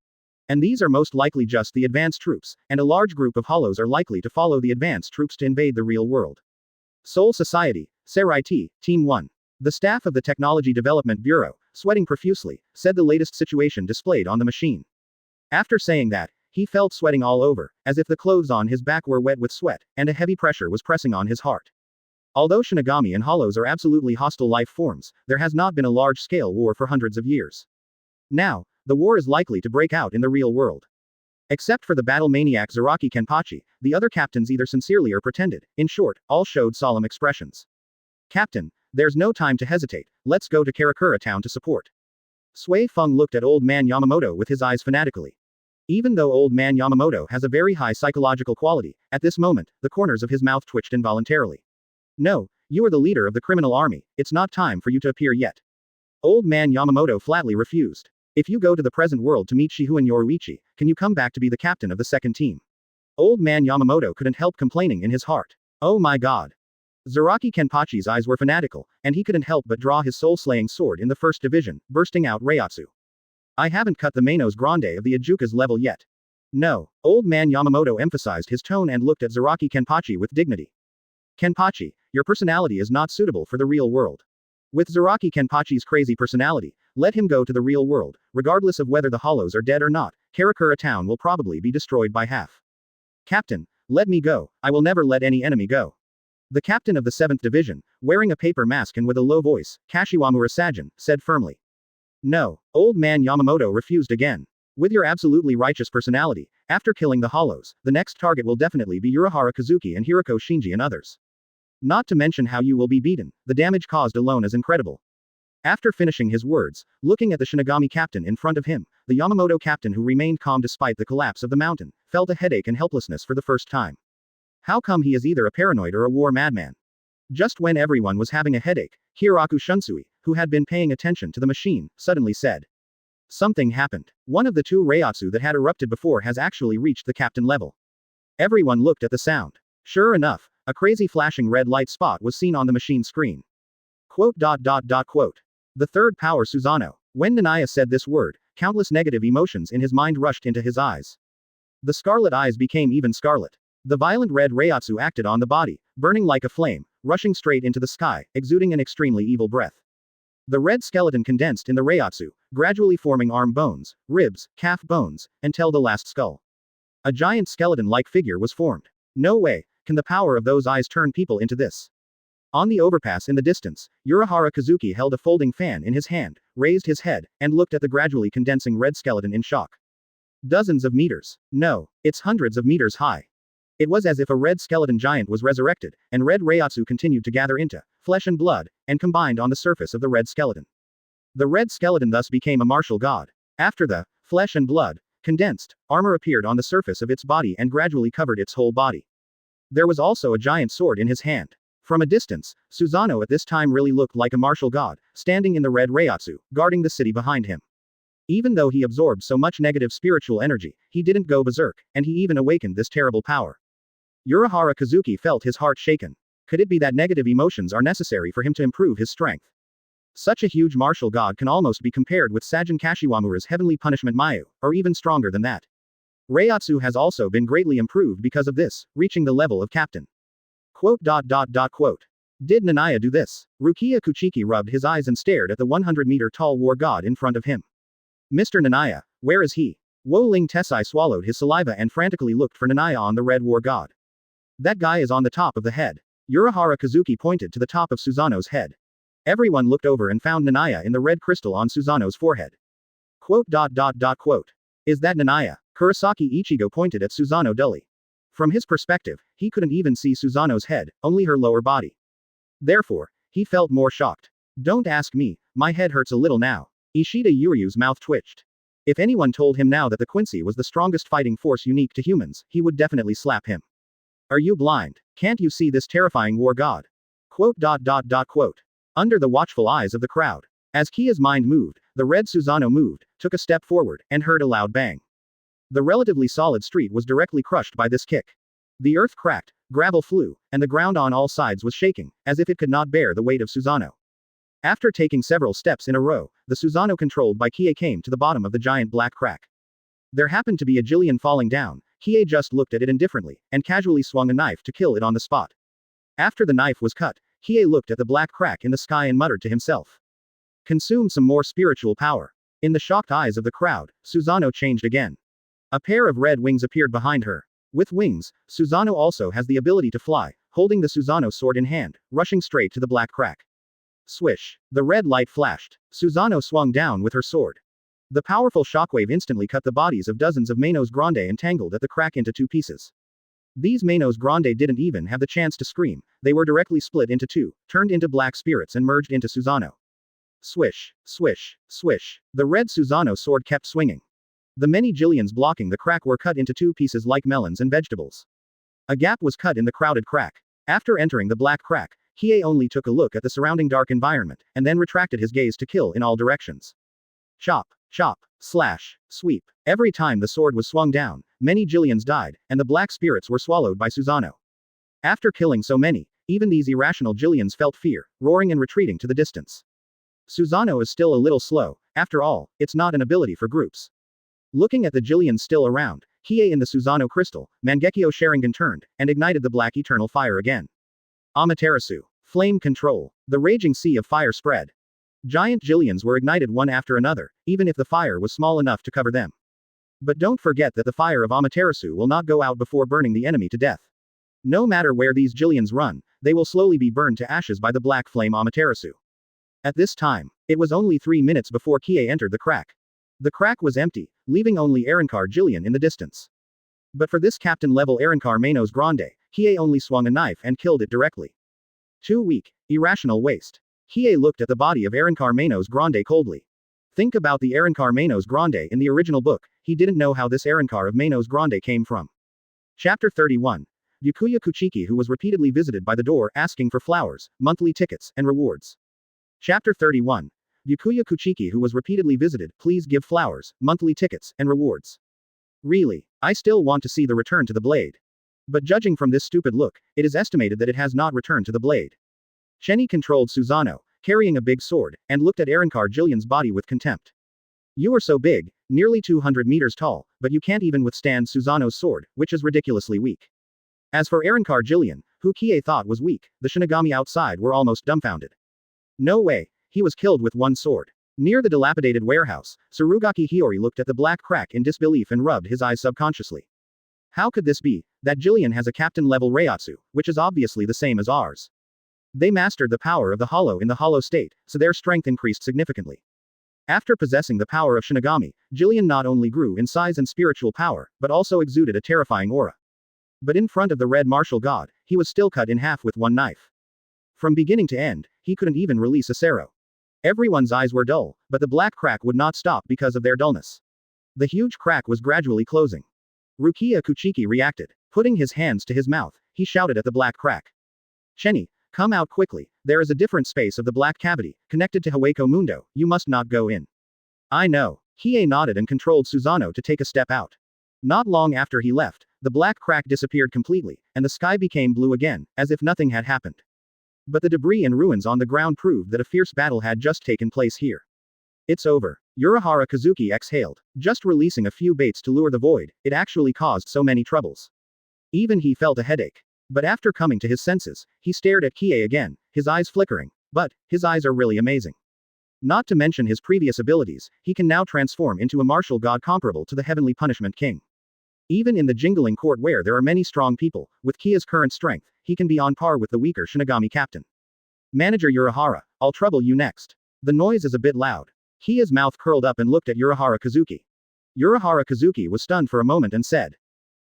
And these are most likely just the advanced troops, and a large group of hollows are likely to follow the advanced troops to invade the real world. Soul Society, Seireitei, Team 1. The staff of the Technology Development Bureau, sweating profusely, said the latest situation displayed on the machine. After saying that, he felt sweating all over, as if the clothes on his back were wet with sweat, and a heavy pressure was pressing on his heart. Although Shinigami and hollows are absolutely hostile life forms, there has not been a large-scale war for hundreds of years. Now, the war is likely to break out in the real world. Except for the battle maniac Zaraki Kenpachi, the other captains either sincerely or pretended, in short, all showed solemn expressions. Captain, there's no time to hesitate, let's go to Karakura Town to support. Sui Feng looked at old man Yamamoto with his eyes fanatically. Even though old man Yamamoto has a very high psychological quality, at this moment, the corners of his mouth twitched involuntarily. No, you are the leader of the criminal army, it's not time for you to appear yet. Old man Yamamoto flatly refused. If you go to the present world to meet Shihu and Yoruichi, can you come back to be the captain of the second team? Old man Yamamoto couldn't help complaining in his heart. Oh my god. Zaraki Kenpachi's eyes were fanatical, and he couldn't help but draw his soul-slaying sword in the first division, bursting out Reiatsu. I haven't cut the Manos Grande of the Ajuka's level yet. No, old man Yamamoto emphasized his tone and looked at Zaraki Kenpachi with dignity. Kenpachi, your personality is not suitable for the real world. With Zaraki Kenpachi's crazy personality, let him go to the real world, regardless of whether the hollows are dead or not, Karakura Town will probably be destroyed by half. Captain, let me go, I will never let any enemy go. The captain of the 7th Division, wearing a paper mask and with a low voice, Kashiwamura Sajin, said firmly. No, old man Yamamoto refused again. With your absolutely righteous personality, after killing the hollows, the next target will definitely be Urahara Kazuki and Hiroko Shinji and others. Not to mention how you will be beaten, the damage caused alone is incredible. After finishing his words, looking at the Shinigami captain in front of him, the Yamamoto captain who remained calm despite the collapse of the mountain, felt a headache and helplessness for the first time. How come he is either a paranoid or a war madman? Just when everyone was having a headache, Hiraku Shunsui, who had been paying attention to the machine, suddenly said. Something happened. One of the 2 Reiatsu that had erupted before has actually reached the captain level. Everyone looked at the sound. Sure enough, a crazy flashing red light spot was seen on the machine screen. Quote. The third power Susanoo. When Niah said this word, countless negative emotions in his mind rushed into his eyes. The scarlet eyes became even scarlet. The violent red Reiatsu acted on the body, burning like a flame, rushing straight into the sky, exuding an extremely evil breath. The red skeleton condensed in the Reiatsu, gradually forming arm bones, ribs, calf bones, until the last skull. A giant skeleton-like figure was formed. No way can the power of those eyes turn people into this. On the overpass in the distance, Urahara Kazuki held a folding fan in his hand, raised his head, and looked at the gradually condensing red skeleton in shock. Dozens of meters. No, it's hundreds of meters high. It was as if a red skeleton giant was resurrected, and red Reiatsu continued to gather into flesh and blood, and combined on the surface of the red skeleton. The red skeleton thus became a martial god. After the flesh and blood condensed, armor appeared on the surface of its body and gradually covered its whole body. There was also a giant sword in his hand. From a distance, Susanoo at this time really looked like a martial god, standing in the red Reiatsu, guarding the city behind him. Even though he absorbed so much negative spiritual energy, he didn't go berserk, and he even awakened this terrible power. Urahara Kazuki felt his heart shaken. Could it be that negative emotions are necessary for him to improve his strength? Such a huge martial god can almost be compared with Sajin Kashiwamura's heavenly punishment Mayu, or even stronger than that. Reiatsu has also been greatly improved because of this, reaching the level of captain. Quote. Did Niah do this? Rukia Kuchiki rubbed his eyes and stared at the 100-meter tall war god in front of him. Mr. Niah, where is he? Wo-Ling Tessai swallowed his saliva and frantically looked for Niah on the red war god. That guy is on the top of the head. Urahara Kazuki pointed to the top of Susanoo's head. Everyone looked over and found Niah in the red crystal on Susanoo's forehead. Quote. Is that Niah? Kurosaki Ichigo pointed at Susanoo dully. From his perspective, he couldn't even see Susanoo's head, only her lower body. Therefore, he felt more shocked. Don't ask me, my head hurts a little now. Ishida Yuryu's mouth twitched. If anyone told him now that the Quincy was the strongest fighting force unique to humans, he would definitely slap him. Are you blind? Can't you see this terrifying war god? Quote. Under the watchful eyes of the crowd. As Kia's mind moved, the red Susanoo moved, took a step forward, and heard a loud bang. The relatively solid street was directly crushed by this kick. The earth cracked, gravel flew, and the ground on all sides was shaking, as if it could not bear the weight of Susanoo. After taking several steps in a row, the Susanoo controlled by Kie came to the bottom of the giant black crack. There happened to be a Jillian falling down. Kie just looked at it indifferently, and casually swung a knife to kill it on the spot. After the knife was cut, Kie looked at the black crack in the sky and muttered to himself. Consume some more spiritual power. In the shocked eyes of the crowd, Susanoo changed again. A pair of red wings appeared behind her. With wings, Susanoo also has the ability to fly, holding the Susanoo sword in hand, rushing straight to the black crack. Swish. The red light flashed. Susanoo swung down with her sword. The powerful shockwave instantly cut the bodies of dozens of Manos Grande and tangled at the crack into two pieces. These Manos Grande didn't even have the chance to scream, they were directly split into two, turned into black spirits and merged into Susanoo. Swish, swish, swish. The red Susanoo sword kept swinging. The many Jillians blocking the crack were cut into two pieces like melons and vegetables. A gap was cut in the crowded crack. After entering the black crack, Kie only took a look at the surrounding dark environment, and then retracted his gaze to kill in all directions. Chop, chop, slash, sweep. Every time the sword was swung down, many Jillians died, and the black spirits were swallowed by Susanoo. After killing so many, even these irrational Jillians felt fear, roaring and retreating to the distance. Susanoo is still a little slow, after all, it's not an ability for groups. Looking at the Jillians still around, Kie in the Susanoo crystal, Mangekyo Sharingan turned, and ignited the black eternal fire again. Amaterasu. Flame control. The raging sea of fire spread. Giant Jillians were ignited one after another, even if the fire was small enough to cover them. But don't forget that the fire of Amaterasu will not go out before burning the enemy to death. No matter where these Jillians run, they will slowly be burned to ashes by the black flame Amaterasu. At this time, it was only 3 minutes before Kie entered the crack. The crack was empty, leaving only Arrancar Jillian in the distance. But for this captain-level Arrancar Manos Grande, Kie only swung a knife and killed it directly. Too weak, irrational waste. Kie looked at the body of Arrancar Manos Grande coldly. Think about the Arrancar Manos Grande in the original book, he didn't know how this Arrancar of Manos Grande came from. Chapter 31. Byakuya Kuchiki, who was repeatedly visited by the door asking for flowers, monthly tickets, and rewards. Chapter 31. Byakuya Kuchiki, who was repeatedly visited, please give flowers, monthly tickets, and rewards. Really, I still want to see the return to the blade. But judging from this stupid look, it is estimated that it has not returned to the blade. Shenny controlled Susanoo, carrying a big sword, and looked at Arrancar Jillian's body with contempt. You are so big, nearly 200 meters tall, but you can't even withstand Susanoo's sword, which is ridiculously weak. As for Arrancar Jillian, who Kie thought was weak, the Shinigami outside were almost dumbfounded. No way, he was killed with one sword. Near the dilapidated warehouse, Surugaki Hiyori looked at the black crack in disbelief and rubbed his eyes subconsciously. How could this be? That Jillian has a captain-level Reiatsu, which is obviously the same as ours. They mastered the power of the hollow in the hollow state, so their strength increased significantly. After possessing the power of Shinigami, Jillian not only grew in size and spiritual power, but also exuded a terrifying aura. But in front of the red martial god, he was still cut in half with one knife. From beginning to end, he couldn't even release a Sero. Everyone's eyes were dull, but the black crack would not stop because of their dullness. The huge crack was gradually closing. Rukia Kuchiki reacted. Putting his hands to his mouth, he shouted at the black crack. Shenny, come out quickly, there is a different space of the black cavity, connected to Hawako Mundo, you must not go in. I know. Hiei nodded and controlled Susanoo to take a step out. Not long after he left, the black crack disappeared completely, and the sky became blue again, as if nothing had happened. But the debris and ruins on the ground proved that a fierce battle had just taken place here. It's over. Urahara Kazuki exhaled. Just releasing a few baits to lure the void, it actually caused so many troubles. Even he felt a headache. But after coming to his senses, he stared at Kie again, his eyes flickering. But, his eyes are really amazing. Not to mention his previous abilities, he can now transform into a martial god comparable to the Heavenly Punishment King. Even in the jingling court where there are many strong people, with Kie's current strength, he can be on par with the weaker Shinigami captain. Manager Urahara, I'll trouble you next. The noise is a bit loud. Kie's mouth curled up and looked at Urahara Kazuki. Urahara Kazuki was stunned for a moment and said.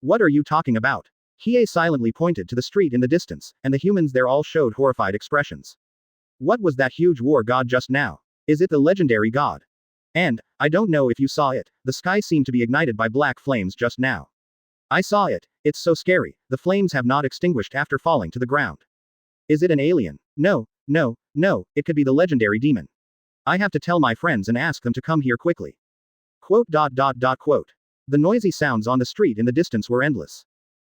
What are you talking about? Kie silently pointed to the street in the distance, and the humans there all showed horrified expressions. What was that huge war god just now? Is it the legendary god? And, I don't know if you saw it, the sky seemed to be ignited by black flames just now. I saw it, it's so scary, the flames have not extinguished after falling to the ground. Is it an alien? No, it could be the legendary demon. I have to tell my friends and ask them to come here quickly. Quote. The noisy sounds on the street in the distance were endless.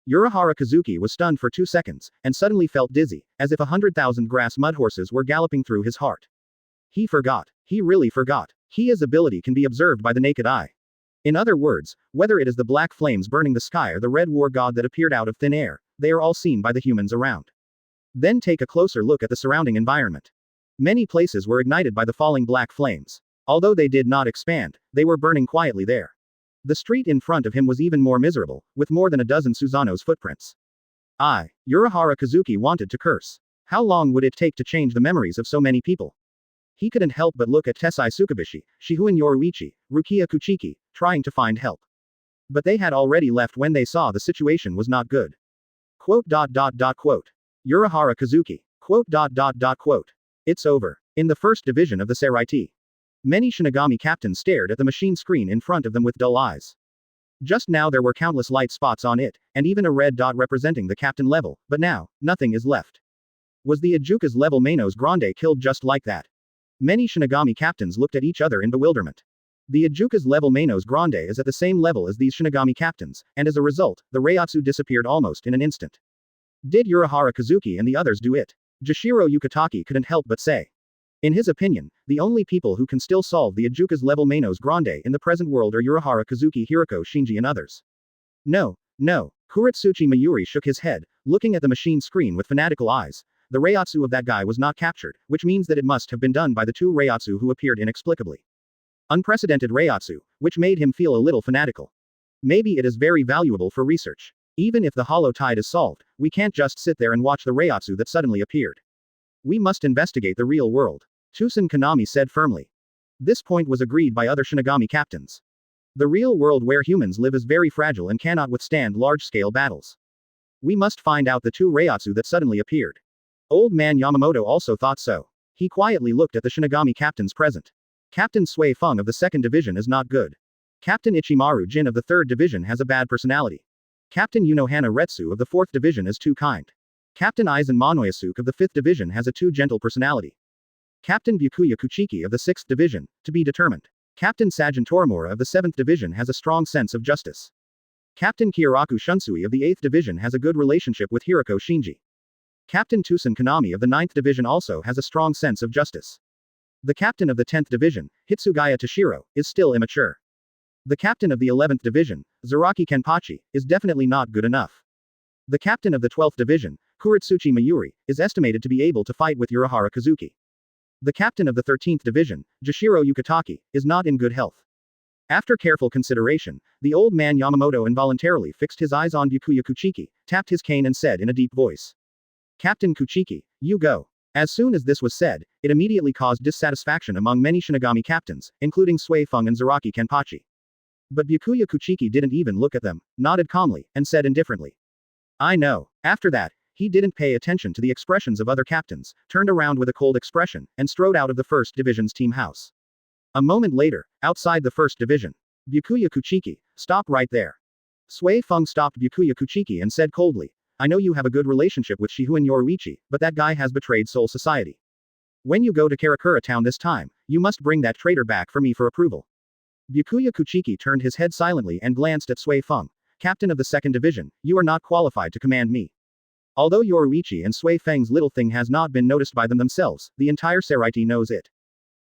Urahara Kazuki was stunned for 2 seconds, and suddenly felt dizzy, as if 100,000 grass mud horses were galloping through his heart. He forgot. He really forgot. His ability can be observed by the naked eye. In other words, whether it is the black flames burning the sky or the red war god that appeared out of thin air, they are all seen by the humans around. Then take a closer look at the surrounding environment. Many places were ignited by the falling black flames. Although they did not expand, they were burning quietly there. The street in front of him was even more miserable, with more than a dozen Susanoo's footprints. Urahara Kazuki wanted to curse. How long would it take to change the memories of so many people? He couldn't help but look at Tessai Tsukubishi, Shihuin Yoruichi, Rukia Kuchiki, trying to find help. But they had already left when they saw the situation was not good. Quote. Urahara Kazuki. Quote. It's over. In the first division of the Seireitei. Many Shinigami captains stared at the machine screen in front of them with dull eyes. Just now there were countless light spots on it, and even a red dot representing the captain level, but now, nothing is left. Was the Ijuka's level Manos Grande killed just like that? Many Shinigami captains looked at each other in bewilderment. The Ijuka's level Manos Grande is at the same level as these Shinigami captains, and as a result, the Reiatsu disappeared almost in an instant. Did Urahara Kazuki and the others do it? Jashiro Yukitaki couldn't help but say. In his opinion, the only people who can still solve the Ijuka's level Manos Grande in the present world are Urahara Kazuki, Hiroko Shinji and others. No. Kuretsuchi Mayuri shook his head, looking at the machine screen with fanatical eyes. The Reiatsu of that guy was not captured, which means that it must have been done by the 2 Reiatsu who appeared inexplicably. Unprecedented Reiatsu, which made him feel a little fanatical. Maybe it is very valuable for research. Even if the hollow tide is solved, we can't just sit there and watch the Reiatsu that suddenly appeared. We must investigate the real world. Tusen Kanami said firmly. This point was agreed by other Shinigami captains. The real world where humans live is very fragile and cannot withstand large-scale battles. We must find out the 2 Reiatsu that suddenly appeared. Old man Yamamoto also thought so. He quietly looked at the Shinigami captains present. Captain Sui Feng of the 2nd Division is not good. Captain Ichimaru Jin of the 3rd Division has a bad personality. Captain Unohana Retsu of the 4th Division is too kind. Captain Aizen Monoyasuke of the 5th Division has a too gentle personality. Captain Byakuya Kuchiki of the 6th Division, to be determined. Captain Sajin Torimura of the 7th Division has a strong sense of justice. Captain Kyoraku Shunsui of the 8th Division has a good relationship with Hiroko Shinji. Captain Tusen Kanami of the 9th Division also has a strong sense of justice. The captain of the 10th Division, Hitsugaya Toshiro, is still immature. The captain of the 11th Division, Zaraki Kenpachi, is definitely not good enough. The captain of the 12th Division, Kuretsuchi Mayuri, is estimated to be able to fight with Urahara Kazuki. The captain of the 13th Division, Jashiro Yukitaki, is not in good health. After careful consideration, the old man Yamamoto involuntarily fixed his eyes on Byakuya Kuchiki, tapped his cane and said in a deep voice. Captain Kuchiki, you go. As soon as this was said, it immediately caused dissatisfaction among many Shinigami captains, including Sui Feng and Zaraki Kenpachi. But Byakuya Kuchiki didn't even look at them, nodded calmly, and said indifferently. I know. After that, he didn't pay attention to the expressions of other captains, turned around with a cold expression, and strode out of the 1st Division's team house. A moment later, outside the 1st Division. Byakuya Kuchiki, stop right there. Sui Feng stopped Byakuya Kuchiki and said coldly. I know you have a good relationship with Shihuin Yoruichi, but that guy has betrayed Soul Society. When you go to Karakura Town this time, you must bring that traitor back for me for approval. Byakuya Kuchiki turned his head silently and glanced at Sui Feng. Captain of the 2nd Division, you are not qualified to command me. Although Yoruichi and Sui Feng's little thing has not been noticed by them themselves, the entire Seireitei knows it.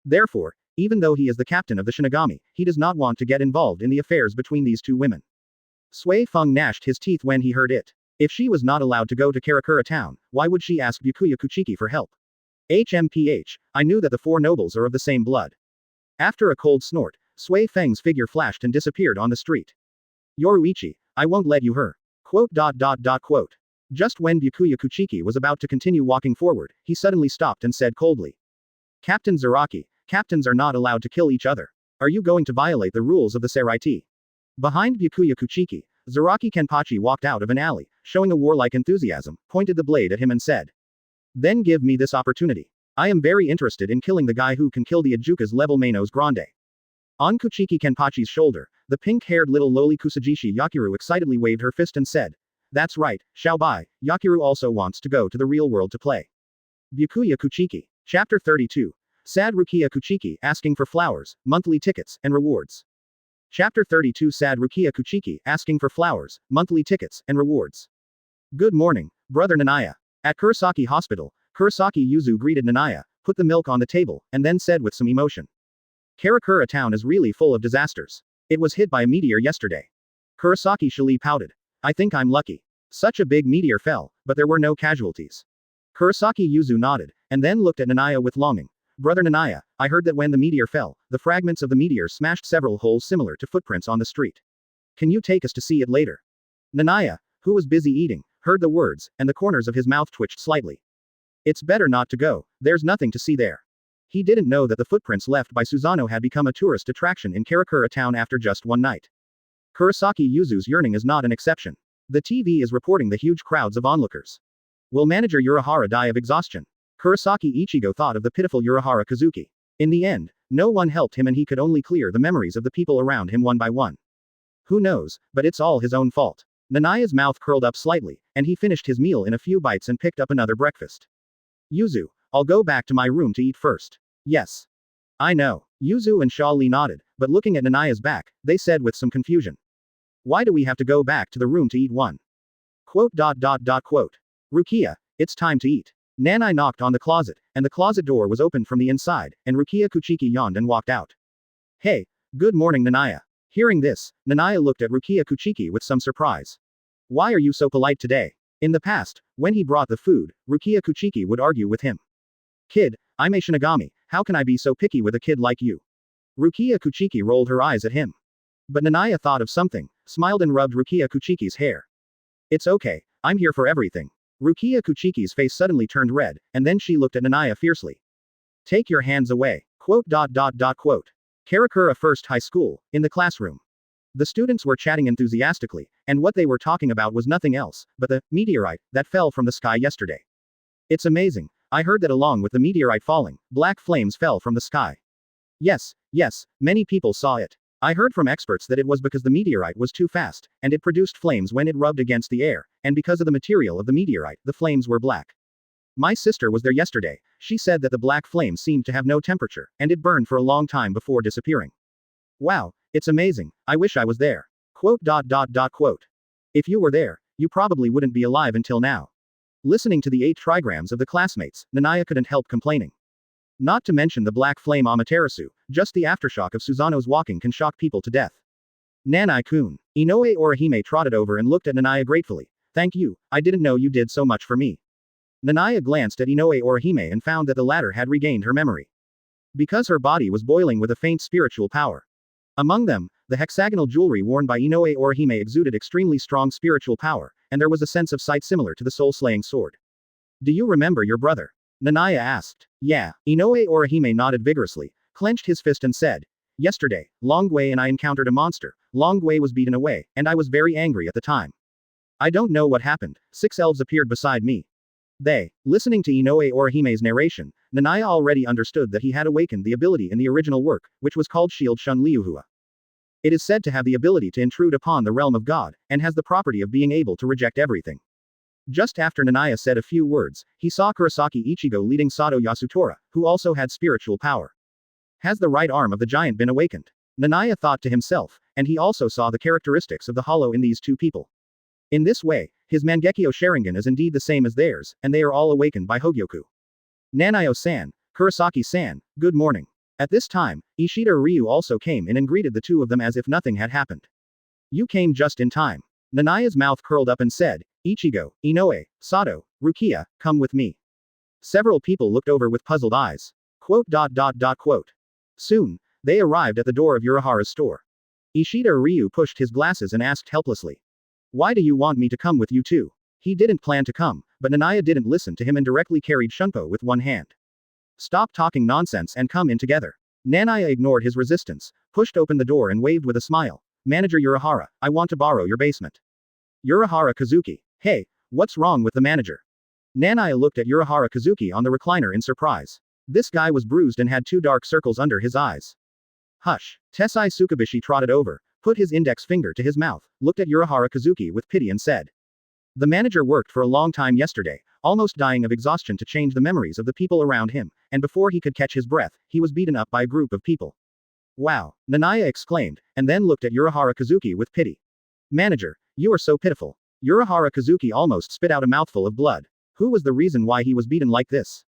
Therefore, even though he is the captain of the Shinigami, he does not want to get involved in the affairs between these 2 women. Sui Feng gnashed his teeth when he heard it. If she was not allowed to go to Karakura Town, why would she ask Byakuya Kuchiki for help? HMPH, I knew that the 4 nobles are of the same blood. After a cold snort, Sui Feng's figure flashed and disappeared on the street. Yoruichi, I won't let you her. Quote. Just when Byakuya Kuchiki was about to continue walking forward, he suddenly stopped and said coldly. Captain Zaraki, captains are not allowed to kill each other. Are you going to violate the rules of the Seireitei? Behind Byakuya Kuchiki, Zaraki Kenpachi walked out of an alley, showing a warlike enthusiasm, pointed the blade at him and said. Then give me this opportunity. I am very interested in killing the guy who can kill the Ijuka's level Manos Grande. On Kuchiki Kenpachi's shoulder, the pink-haired little lowly Kusajishi Yakiru excitedly waved her fist and said. That's right, Xiaobai, Yakiru also wants to go to the real world to play. Byakuya Kuchiki. Chapter 32. Sad Rukia Kuchiki asking for flowers, monthly tickets, and rewards. Chapter 32 Sad Rukia Kuchiki, asking for flowers, monthly tickets, and rewards. Good morning, Brother Niah. At Kurosaki Hospital, Kurosaki Yuzu greeted Niah, put the milk on the table, and then said with some emotion. Karakura Town is really full of disasters. It was hit by a meteor yesterday. Kurosaki Shili pouted. I think I'm lucky. Such a big meteor fell, but there were no casualties. Kurosaki Yuzu nodded, and then looked at Niah with longing. Brother Niah, I heard that when the meteor fell, the fragments of the meteor smashed several holes similar to footprints on the street. Can you take us to see it later? Niah, who was busy eating, heard the words, and the corners of his mouth twitched slightly. It's better not to go, there's nothing to see there. He didn't know that the footprints left by Susanoo had become a tourist attraction in Karakura Town after just one night. Kurosaki Yuzu's yearning is not an exception. The TV is reporting the huge crowds of onlookers. Will manager Unohana die of exhaustion? Kurosaki Ichigo thought of the pitiful Unohana Kazuki. In the end, no one helped him and he could only clear the memories of the people around him one by one. Who knows, but it's all his own fault. Niah's mouth curled up slightly, and he finished his meal in a few bites and picked up another breakfast. Yuzu, I'll go back to my room to eat first. Yes. I know. Yuzu and Sha Li nodded, but looking at Niah's back, they said with some confusion. Why do we have to go back to the room to eat one? Quote. Rukia, it's time to eat. Nanai knocked on the closet, and the closet door was opened from the inside, and Rukia Kuchiki yawned and walked out. Hey, good morning Niah. Hearing this, Niah looked at Rukia Kuchiki with some surprise. Why are you so polite today? In the past, when he brought the food, Rukia Kuchiki would argue with him. Kid, I'm a Shinigami, how can I be so picky with a kid like you? Rukia Kuchiki rolled her eyes at him. But Niah thought of something, smiled and rubbed Rukia Kuchiki's hair. It's okay, I'm here for everything. Rukia Kuchiki's face suddenly turned red, and then she looked at Niah fiercely. Take your hands away. Quote. Karakura First High School, in the classroom. The students were chatting enthusiastically, and what they were talking about was nothing else but the meteorite that fell from the sky yesterday. It's amazing, I heard that along with the meteorite falling, black flames fell from the sky. Yes, many people saw it. I heard from experts that it was because the meteorite was too fast, and it produced flames when it rubbed against the air, and because of the material of the meteorite, the flames were black. My sister was there yesterday, she said that the black flame seemed to have no temperature, and it burned for a long time before disappearing. Wow, it's amazing, I wish I was there. Quote. If you were there, you probably wouldn't be alive until now. Listening to the 8 trigrams of the classmates, Niah couldn't help complaining. Not to mention the black flame Amaterasu, just the aftershock of Susanoo's walking can shock people to death. Nanai-kun. Inoue Orihime trotted over and looked at Niah gratefully. Thank you, I didn't know you did so much for me. Niah glanced at Inoue Orihime and found that the latter had regained her memory. Because her body was boiling with a faint spiritual power. Among them, the hexagonal jewelry worn by Inoue Orihime exuded extremely strong spiritual power, and there was a sense of sight similar to the soul-slaying sword. Do you remember your brother? Niah asked. Yeah, Inoue Orihime nodded vigorously, clenched his fist and said. Yesterday, Longwei and I encountered a monster, Longwei was beaten away, and I was very angry at the time. I don't know what happened, 6 elves appeared beside me. Listening to Inoue Orihime's narration, Niah already understood that he had awakened the ability in the original work, which was called Shield Shun Liuhua. It is said to have the ability to intrude upon the realm of God, and has the property of being able to reject everything. Just after Niah said a few words, he saw Kurosaki Ichigo leading Sato Yasutora, who also had spiritual power. Has the right arm of the giant been awakened? Niah thought to himself, and he also saw the characteristics of the hollow in these two people. In this way, his Mangekyo Sharingan is indeed the same as theirs, and they are all awakened by Hōgyoku. Nanayo-san, Kurosaki-san, good morning. At this time, Ishida Ryu also came in and greeted the two of them as if nothing had happened. You came just in time. Nanaya's mouth curled up and said, Ichigo, Inoue, Sato, Rukia, come with me. Several people looked over with puzzled eyes. Quote. Soon, they arrived at the door of Unohana's store. Ishida Ryu pushed his glasses and asked helplessly. Why do you want me to come with you too? He didn't plan to come, but Niah didn't listen to him and directly carried Shunpo with one hand. Stop talking nonsense and come in together. Nanaya ignored his resistance, pushed open the door and waved with a smile. Manager Unohana, I want to borrow your basement. Unohana Kazuki. Hey, what's wrong with the manager? Nanaya looked at Unohana Kazuki on the recliner in surprise. This guy was bruised and had 2 dark circles under his eyes. Hush. Tessai Tsukubishi trotted over, put his index finger to his mouth, looked at Unohana Kazuki with pity and said. The manager worked for a long time yesterday, almost dying of exhaustion to change the memories of the people around him, and before he could catch his breath, he was beaten up by a group of people. Wow, Niah exclaimed, and then looked at Urahara Kazuki with pity. Manager, you are so pitiful. Urahara Kazuki almost spit out a mouthful of blood. Who was the reason why he was beaten like this?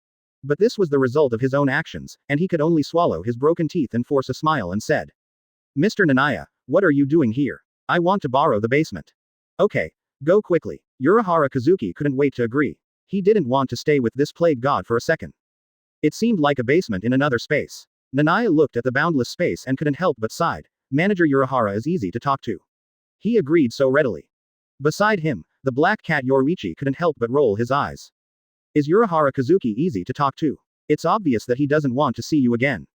But this was the result of his own actions, and he could only swallow his broken teeth and force a smile and said, Mr. Niah, what are you doing here? I want to borrow the basement. Okay, go quickly. Urahara Kazuki couldn't wait to agree. He didn't want to stay with this plague god for a second. It seemed like a basement in another space. Niah looked at the boundless space and couldn't help but sighed. Manager Urahara is easy to talk to. He agreed so readily. Beside him, the black cat Yoruichi couldn't help but roll his eyes. Is Urahara Kazuki easy to talk to? It's obvious that he doesn't want to see you again.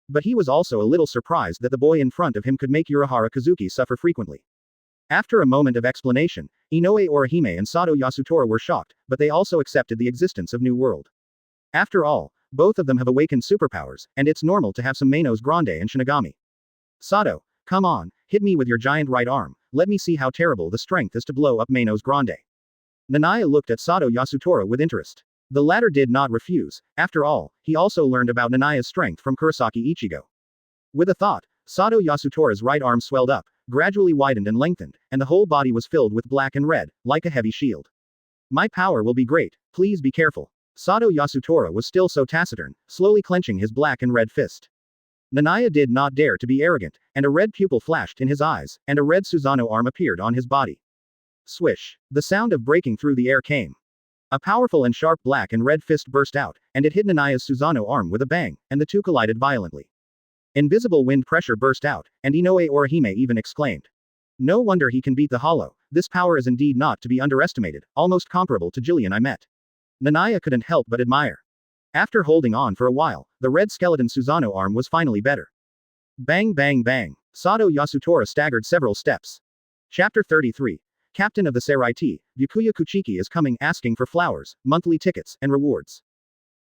But he was also a little surprised that the boy in front of him could make Urahara Kazuki suffer frequently. After a moment of explanation, Inoue Orihime and Sato Yasutora were shocked, but they also accepted the existence of New World. After all, both of them have awakened superpowers, and it's normal to have some Manos Grande and Shinigami. Sato, come on, hit me with your giant right arm, let me see how terrible the strength is to blow up Manos Grande. Niah looked at Sato Yasutora with interest. The latter did not refuse, after all, he also learned about Niah's strength from Kurosaki Ichigo. With a thought, Sato Yasutora's right arm swelled up, gradually widened and lengthened, and the whole body was filled with black and red, like a heavy shield. My power will be great, please be careful. Sato Yasutora was still so taciturn, slowly clenching his black and red fist. Niah did not dare to be arrogant, and a red pupil flashed in his eyes, and a red Susanoo arm appeared on his body. Swish. The sound of breaking through the air came. A powerful and sharp black and red fist burst out, and it hit Niah's Susanoo arm with a bang, and the two collided violently. Invisible wind pressure burst out, and Inoue Orihime even exclaimed. No wonder he can beat the hollow, this power is indeed not to be underestimated, almost comparable to Jillian I met. Niah couldn't help but admire. After holding on for a while, the red skeleton Susanoo arm was finally better. Bang bang bang. Sato Yasutora staggered several steps. Chapter 33. Captain of the Seireitei, Byakuya Kuchiki is coming asking for flowers, monthly tickets, and rewards.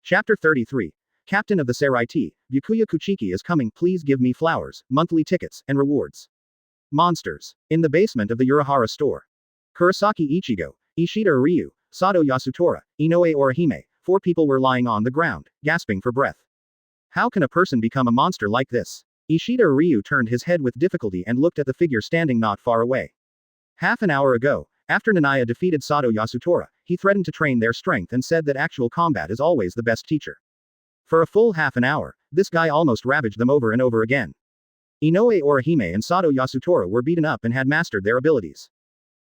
Chapter 33. Captain of the Seireitei, Byakuya Kuchiki is coming, please give me flowers, monthly tickets, and rewards. Monsters. In the basement of the Urahara store. Kurosaki Ichigo, Ishida Ryu, Sato Yasutora, Inoue Orihime, 4 people were lying on the ground, gasping for breath. How can a person become a monster like this? Ishida Ryu turned his head with difficulty and looked at the figure standing not far away. Half an hour ago, after Niah defeated Sato Yasutora, he threatened to train their strength and said that actual combat is always the best teacher. For a full half an hour, this guy almost ravaged them over and over again. Inoue Orihime and Sato Yasutora were beaten up and had mastered their abilities.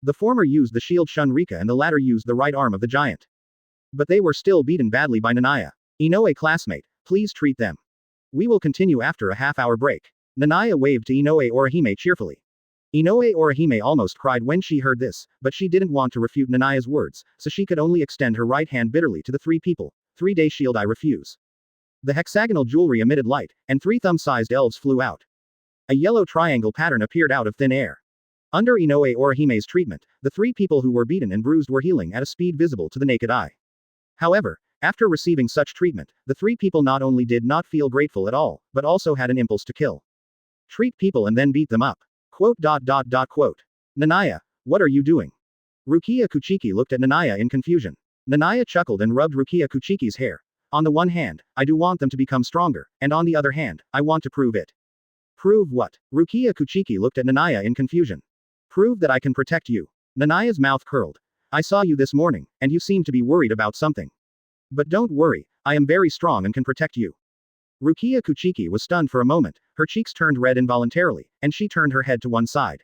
The former used the shield Shunrika and the latter used the right arm of the giant. But they were still beaten badly by Niah. Inoue classmate, please treat them. We will continue after a half-hour break. Niah waved to Inoue Orihime cheerfully. Inoue Orihime almost cried when she heard this, but she didn't want to refute Niah's words, so she could only extend her right hand bitterly to the 3 people. 3-day shield I refuse. The hexagonal jewelry emitted light, and 3 thumb-sized elves flew out. A yellow triangle pattern appeared out of thin air. Under Inoue Orihime's treatment, the 3 people who were beaten and bruised were healing at a speed visible to the naked eye. However, after receiving such treatment, the 3 people not only did not feel grateful at all, but also had an impulse to kill. Treat people and then beat them up. Quote. Niah, what are you doing? Rukia Kuchiki looked at Niah in confusion. Niah chuckled and rubbed Rukia Kuchiki's hair. On the one hand, I do want them to become stronger, and on the other hand, I want to prove it. Prove what? Rukia Kuchiki looked at Niah in confusion. Prove that I can protect you. Niah's mouth curled. I saw you this morning, and you seem to be worried about something. But don't worry, I am very strong and can protect you. Rukia Kuchiki was stunned for a moment, her cheeks turned red involuntarily, and she turned her head to one side.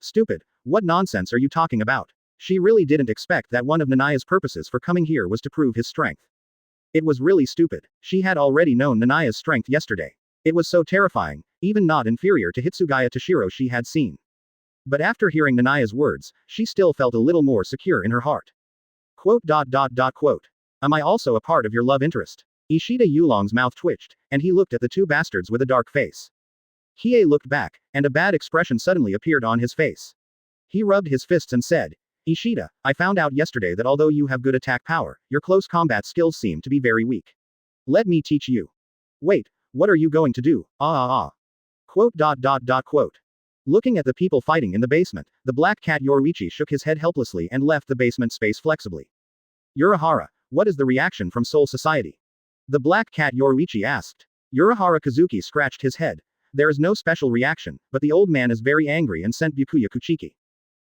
Stupid, what nonsense are you talking about? She really didn't expect that one of Niah's purposes for coming here was to prove his strength. It was really stupid. She had already known Niah's strength yesterday. It was so terrifying, even not inferior to Hitsugaya Toshiro she had seen. But after hearing Niah's words, she still felt a little more secure in her heart. Quote. Am I also a part of your love interest? Ishida Yulong's mouth twitched, and he looked at the 2 bastards with a dark face. Hiei looked back, and a bad expression suddenly appeared on his face. He rubbed his fists and said, Ishida, I found out yesterday that although you have good attack power, your close combat skills seem to be very weak. Let me teach you. Wait, what are you going to do? Quote. Looking at the people fighting in the basement, the black cat Yoruichi shook his head helplessly and left the basement space flexibly. Urahara, what is the reaction from Soul Society? The black cat Yoruichi asked. Urahara Kazuki scratched his head. There is no special reaction, but the old man is very angry and sent Byakuya Kuchiki.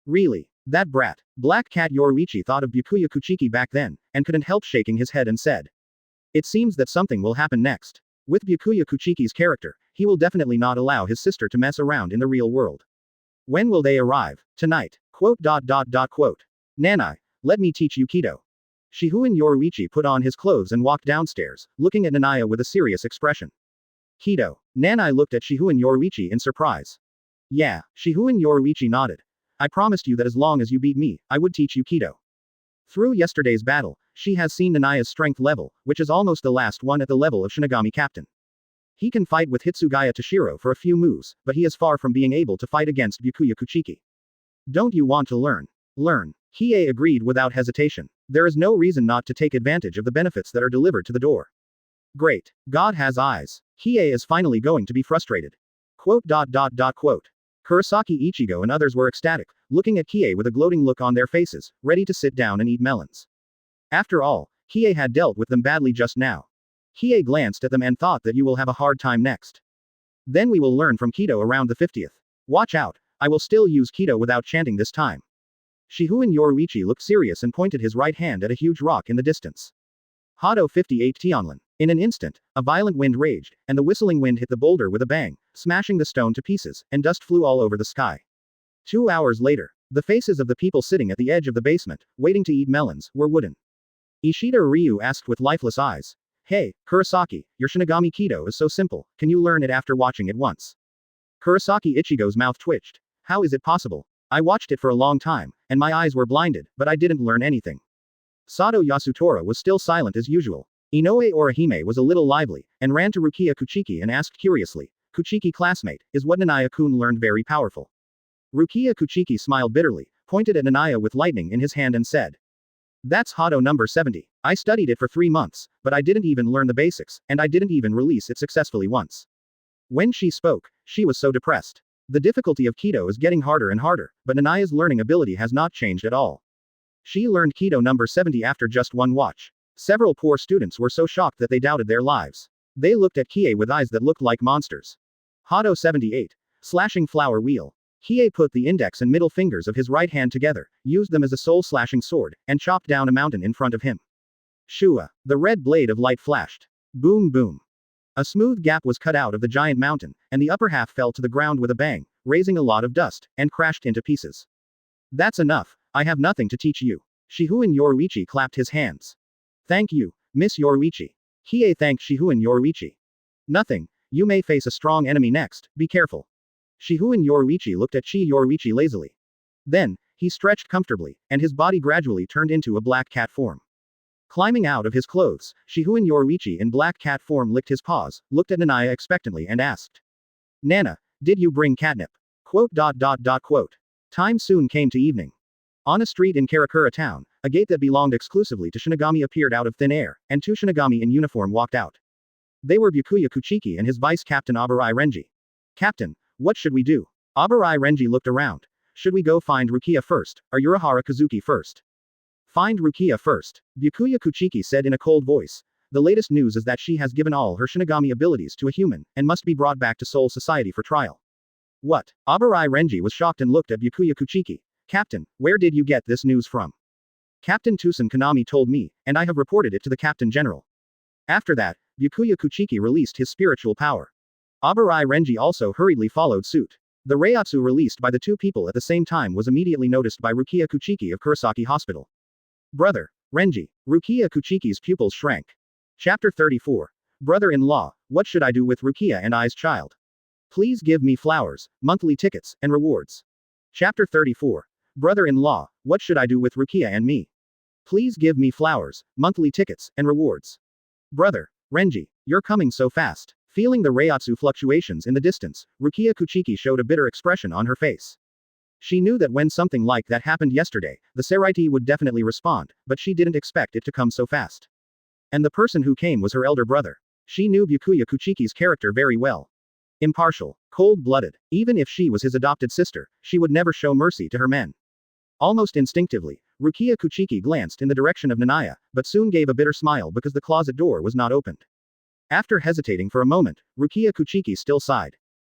Really? That brat. Black Cat Yoruichi thought of Byakuya Kuchiki back then, and couldn't help shaking his head and said. It seems that something will happen next. With Byakuya Kuchiki's character, he will definitely not allow his sister to mess around in the real world. When will they arrive? Tonight. Quote. Nanai, let me teach you Kido. Shihoin Yoruichi put on his clothes and walked downstairs, looking at Niah with a serious expression. Kido. Nanai looked at Shihoin Yoruichi in surprise. Yeah, Shihoin Yoruichi nodded. I promised you that as long as you beat me, I would teach you Kido. Through yesterday's battle, she has seen Nanaya's strength level, which is almost the last one at the level of Shinigami captain. He can fight with Hitsugaya Toshiro for a few moves, but he is far from being able to fight against Byakuya Kuchiki. Don't you want to learn? Learn. Hiei agreed without hesitation. There is no reason not to take advantage of the benefits that are delivered to the door. Great. God has eyes. Hiei is finally going to be frustrated. Quote. Kurosaki Ichigo and others were ecstatic, looking at Hiei with a gloating look on their faces, ready to sit down and eat melons. After all, Hiei had dealt with them badly just now. Hiei glanced at them and thought that you will have a hard time next. Then we will learn from Kido around the 50th. Watch out, I will still use Kido without chanting this time. Shihoin Yoruichi looked serious and pointed his right hand at a huge rock in the distance. Hado 58 Tianlin. In an instant, a violent wind raged, and the whistling wind hit the boulder with a bang, smashing the stone to pieces, and dust flew all over the sky. 2 hours later, the faces of the people sitting at the edge of the basement, waiting to eat melons, were wooden. Ishida Ryu asked with lifeless eyes. Hey, Kurosaki, your Shinigami Kido is so simple, can you learn it after watching it once? Kurosaki Ichigo's mouth twitched. How is it possible? I watched it for a long time, and my eyes were blinded, but I didn't learn anything. Sato Yasutora was still silent as usual. Inoue Orihime was a little lively, and ran to Rukia Kuchiki and asked curiously, Kuchiki classmate, is what Nanaia-kun learned very powerful? Rukia Kuchiki smiled bitterly, pointed at Nanaia with lightning in his hand and said. That's Hado number 70. I studied it for 3 months, but I didn't even learn the basics, and I didn't even release it successfully once. When she spoke, she was so depressed. The difficulty of Kido is getting harder and harder, but Nanaia's learning ability has not changed at all. She learned Kido number 70 after just one watch. Several poor students were so shocked that they doubted their lives. They looked at Hiei with eyes that looked like monsters. Hado 78. Slashing flower wheel. Hiei put the index and middle fingers of his right hand together, used them as a soul-slashing sword, and chopped down a mountain in front of him. Shua. The red blade of light flashed. Boom boom. A smooth gap was cut out of the giant mountain, and the upper half fell to the ground with a bang, raising a lot of dust, and crashed into pieces. That's enough, I have nothing to teach you. Shihoin Yoruichi clapped his hands. Thank you, Miss Yoruichi. Hiei thanked Shihoin Yoruichi. Nothing, you may face a strong enemy next, be careful. Shihoin Yoruichi looked at Chi Yoruichi lazily. Then, he stretched comfortably, and his body gradually turned into a black cat form. Climbing out of his clothes, Shihoin Yoruichi in black cat form licked his paws, looked at Nanaia expectantly and asked. Nana, did you bring catnip? Quote. Time soon came to evening. On a street in Karakura Town, a gate that belonged exclusively to Shinigami appeared out of thin air, and 2 Shinigami in uniform walked out. They were Byakuya Kuchiki and his vice-captain Abarai Renji. Captain, what should we do? Abarai Renji looked around. Should we go find Rukia first, or Urahara Kazuki first? Find Rukia first, Byakuya Kuchiki said in a cold voice. The latest news is that she has given all her Shinigami abilities to a human, and must be brought back to Soul Society for trial. What? Abarai Renji was shocked and looked at Byakuya Kuchiki. Captain, where did you get this news from? Captain Tusen Kanami told me, and I have reported it to the Captain General. After that, Byakuya Kuchiki released his spiritual power. Abarai Renji also hurriedly followed suit. The Reiatsu released by the 2 people at the same time was immediately noticed by Rukia Kuchiki of Kurosaki Hospital. Brother, Renji. Rukia Kuchiki's pupils shrank. Chapter 34. Brother-in-law, what should I do with Rukia and I's child? Please give me flowers, monthly tickets, and rewards. Chapter 34. Brother-in-law, what should I do with Rukia and me? Please give me flowers, monthly tickets, and rewards. Brother, Renji, you're coming so fast. Feeling the Reiatsu fluctuations in the distance, Rukia Kuchiki showed a bitter expression on her face. She knew that when something like that happened yesterday, the Seireitei would definitely respond, but she didn't expect it to come so fast. And the person who came was her elder brother. She knew Byakuya Kuchiki's character very well. Impartial, cold-blooded, even if she was his adopted sister, she would never show mercy to her men. Almost instinctively, Rukia Kuchiki glanced in the direction of Nanaia, but soon gave a bitter smile because the closet door was not opened. After hesitating for a moment, Rukia Kuchiki still sighed.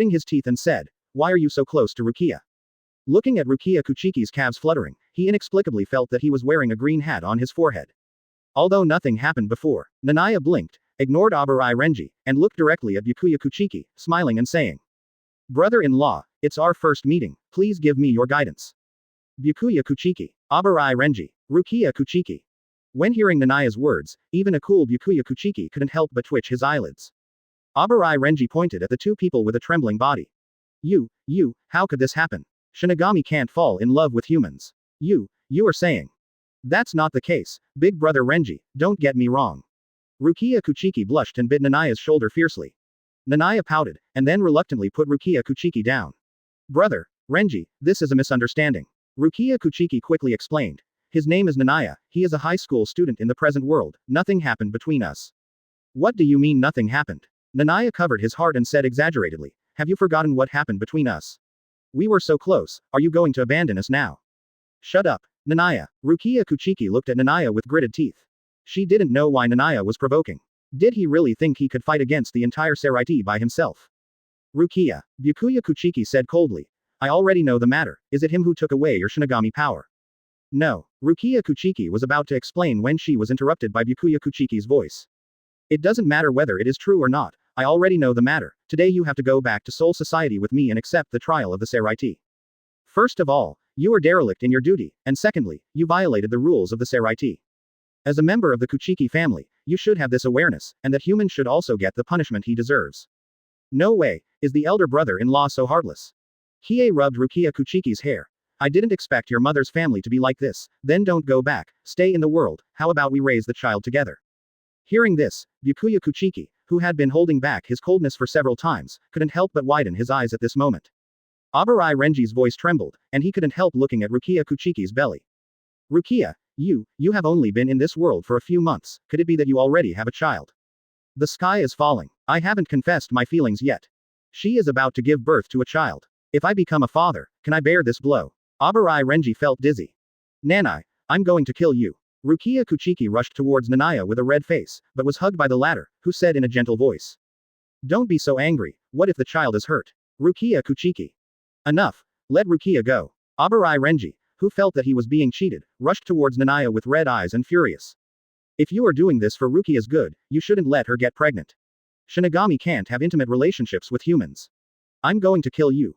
gritting his teeth and said, "Why are you so close to Rukia?" Looking at Rukia Kuchiki's calves fluttering, he inexplicably felt that he was wearing a green hat on his forehead. Although nothing happened before, Niah blinked, ignored Abarai Renji, and looked directly at Byakuya Kuchiki, smiling and saying, "Brother-in-law, it's our first meeting, please give me your guidance." Byakuya Kuchiki, Abarai Renji, Rukia Kuchiki. When hearing Niah's words, even a cool Byakuya Kuchiki couldn't help but twitch his eyelids. Abarai Renji pointed at the two people with a trembling body. You, how could this happen? Shinigami can't fall in love with humans. You are saying. That's not the case, big brother Renji, don't get me wrong. Rukia Kuchiki blushed and bit Niah's shoulder fiercely. Niah pouted, and then reluctantly put Rukia Kuchiki down. Brother, Renji, this is a misunderstanding. Rukia Kuchiki quickly explained. His name is Niah, he is a high school student in the present world, nothing happened between us. What do you mean nothing happened? Niah covered his heart and said exaggeratedly, have you forgotten what happened between us? We were so close, are you going to abandon us now? Shut up, Niah. Rukia Kuchiki looked at Niah with gritted teeth. She didn't know why Niah was provoking. Did he really think he could fight against the entire Seireitei by himself? Rukia, Byakuya Kuchiki said coldly. I already know the matter, is it him who took away your Shinigami power? No, Rukia Kuchiki was about to explain when she was interrupted by Byakuya Kuchiki's voice. It doesn't matter whether it is true or not, I already know the matter, today you have to go back to Soul Society with me and accept the trial of the Seireitei. First of all, you are derelict in your duty, and secondly, you violated the rules of the Seireitei. As a member of the Kuchiki family, you should have this awareness, and that human should also get the punishment he deserves. No way, is the elder brother-in-law so heartless? Hiei rubbed Rukia Kuchiki's hair. I didn't expect your mother's family to be like this, then don't go back, stay in the world, how about we raise the child together? Hearing this, Byakuya Kuchiki, who had been holding back his coldness for several times, couldn't help but widen his eyes at this moment. Abarai Renji's voice trembled, and he couldn't help looking at Rukia Kuchiki's belly. Rukia, you have only been in this world for a few months, could it be that you already have a child? The sky is falling. I haven't confessed my feelings yet. She is about to give birth to a child. If I become a father, can I bear this blow? Abarai Renji felt dizzy. Nanai, I'm going to kill you. Rukia Kuchiki rushed towards Niah with a red face, but was hugged by the latter, who said in a gentle voice. Don't be so angry, what if the child is hurt? Rukia Kuchiki. Enough, let Rukia go. Abarai Renji, who felt that he was being cheated, rushed towards Niah with red eyes and furious. If you are doing this for Rukia's good, you shouldn't let her get pregnant. Shinigami can't have intimate relationships with humans. I'm going to kill you,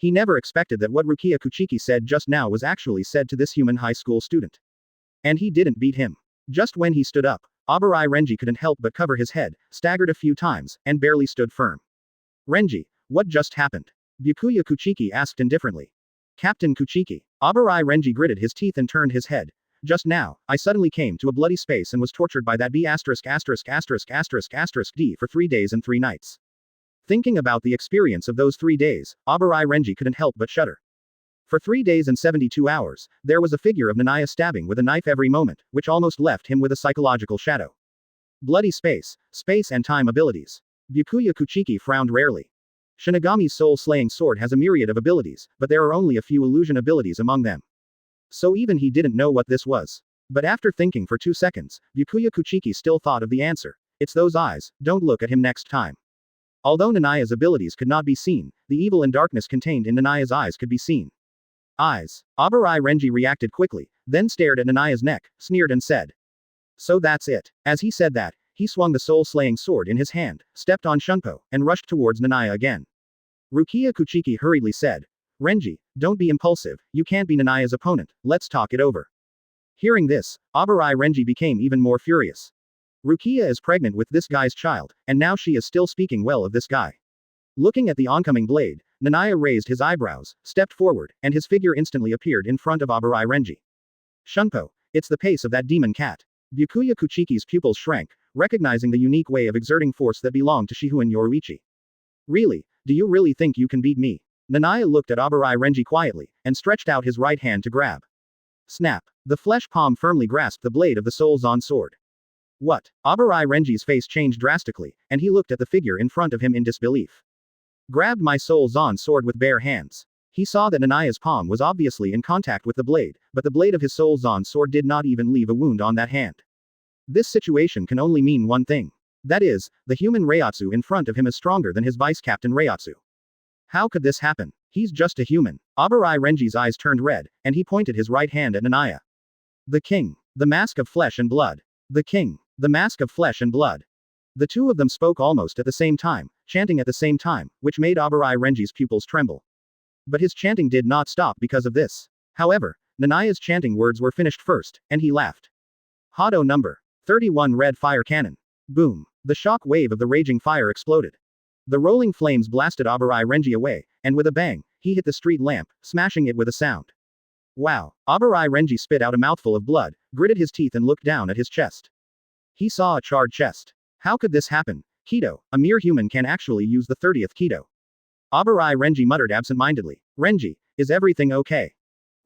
He never expected that what Rukia Kuchiki said just now was actually said to this human high school student. And he didn't beat him. Just when he stood up, Abarai Renji couldn't help but cover his head, staggered a few times, and barely stood firm. Renji, what just happened? Byakuya Kuchiki asked indifferently. Captain Kuchiki. Abarai Renji gritted his teeth and turned his head. Just now, I suddenly came to a bloody space and was tortured by that B**************** D for 3 days and 3 nights. Thinking about the experience of those 3 days, Abarai Renji couldn't help but shudder. For 3 days and 72 hours, there was a figure of Niah stabbing with a knife every moment, which almost left him with a psychological shadow. Bloody space and time abilities. Byakuya Kuchiki frowned rarely. Shinigami's soul-slaying sword has a myriad of abilities, but there are only a few illusion abilities among them. So even he didn't know what this was. But after thinking for 2 seconds, Byakuya Kuchiki still thought of the answer. It's those eyes, don't look at him next time. Although Niah's abilities could not be seen, the evil and darkness contained in Niah's eyes could be seen. Eyes. Abarai Renji reacted quickly, then stared at Niah's neck, sneered and said. So that's it. As he said that, he swung the soul-slaying sword in his hand, stepped on Shunpo, and rushed towards Niah again. Rukia Kuchiki hurriedly said. Renji, don't be impulsive, you can't be Niah's opponent, let's talk it over. Hearing this, Abarai Renji became even more furious. Rukia is pregnant with this guy's child, and now she is still speaking well of this guy. Looking at the oncoming blade, Niah raised his eyebrows, stepped forward, and his figure instantly appeared in front of Abarai Renji. Shunpo, it's the pace of that demon cat. Byakuya Kuchiki's pupils shrank, recognizing the unique way of exerting force that belonged to Shihoin Yoruichi. Really, do you really think you can beat me? Niah looked at Abarai Renji quietly, and stretched out his right hand to grab. Snap. The flesh palm firmly grasped the blade of the Soul Zon sword. What? Abarai Renji's face changed drastically, and he looked at the figure in front of him in disbelief. Grabbed my Soul Zon sword with bare hands. He saw that Niah's palm was obviously in contact with the blade, but the blade of his Soul Zon sword did not even leave a wound on that hand. This situation can only mean one thing. That is, the human Reiatsu in front of him is stronger than his vice-captain Reiatsu. How could this happen? He's just a human. Abarai Renji's eyes turned red, and he pointed his right hand at Niah. The king. The mask of flesh and blood. The king. The mask of flesh and blood. The two of them spoke almost at the same time, chanting at the same time, which made Abarai Renji's pupils tremble. But his chanting did not stop because of this. However, Niah's chanting words were finished first, and he laughed. Hado number 31 red fire cannon. Boom. The shock wave of the raging fire exploded. The rolling flames blasted Abarai Renji away, and with a bang, he hit the street lamp, smashing it with a sound. Wow. Abarai Renji spit out a mouthful of blood, gritted his teeth and looked down at his chest. He saw a charred chest. How could this happen? Kido, a mere human can actually use the 30th Kido. Abarai Renji muttered absent-mindedly. Renji, is everything okay?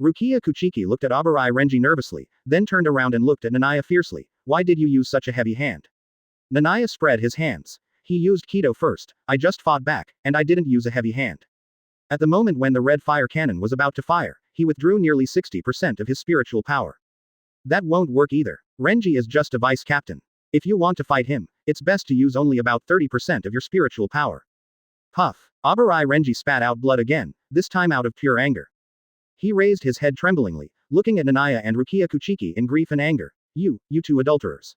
Rukia Kuchiki looked at Abarai Renji nervously, then turned around and looked at Niah fiercely. Why did you use such a heavy hand? Niah spread his hands. He used Kido first, I just fought back, and I didn't use a heavy hand. At the moment when the red fire cannon was about to fire, he withdrew nearly 60% of his spiritual power. That won't work either. Renji is just a vice captain. If you want to fight him, it's best to use only about 30% of your spiritual power. Puff. Abarai Renji spat out blood again, this time out of pure anger. He raised his head tremblingly, looking at Niah and Rukia Kuchiki in grief and anger. You two adulterers.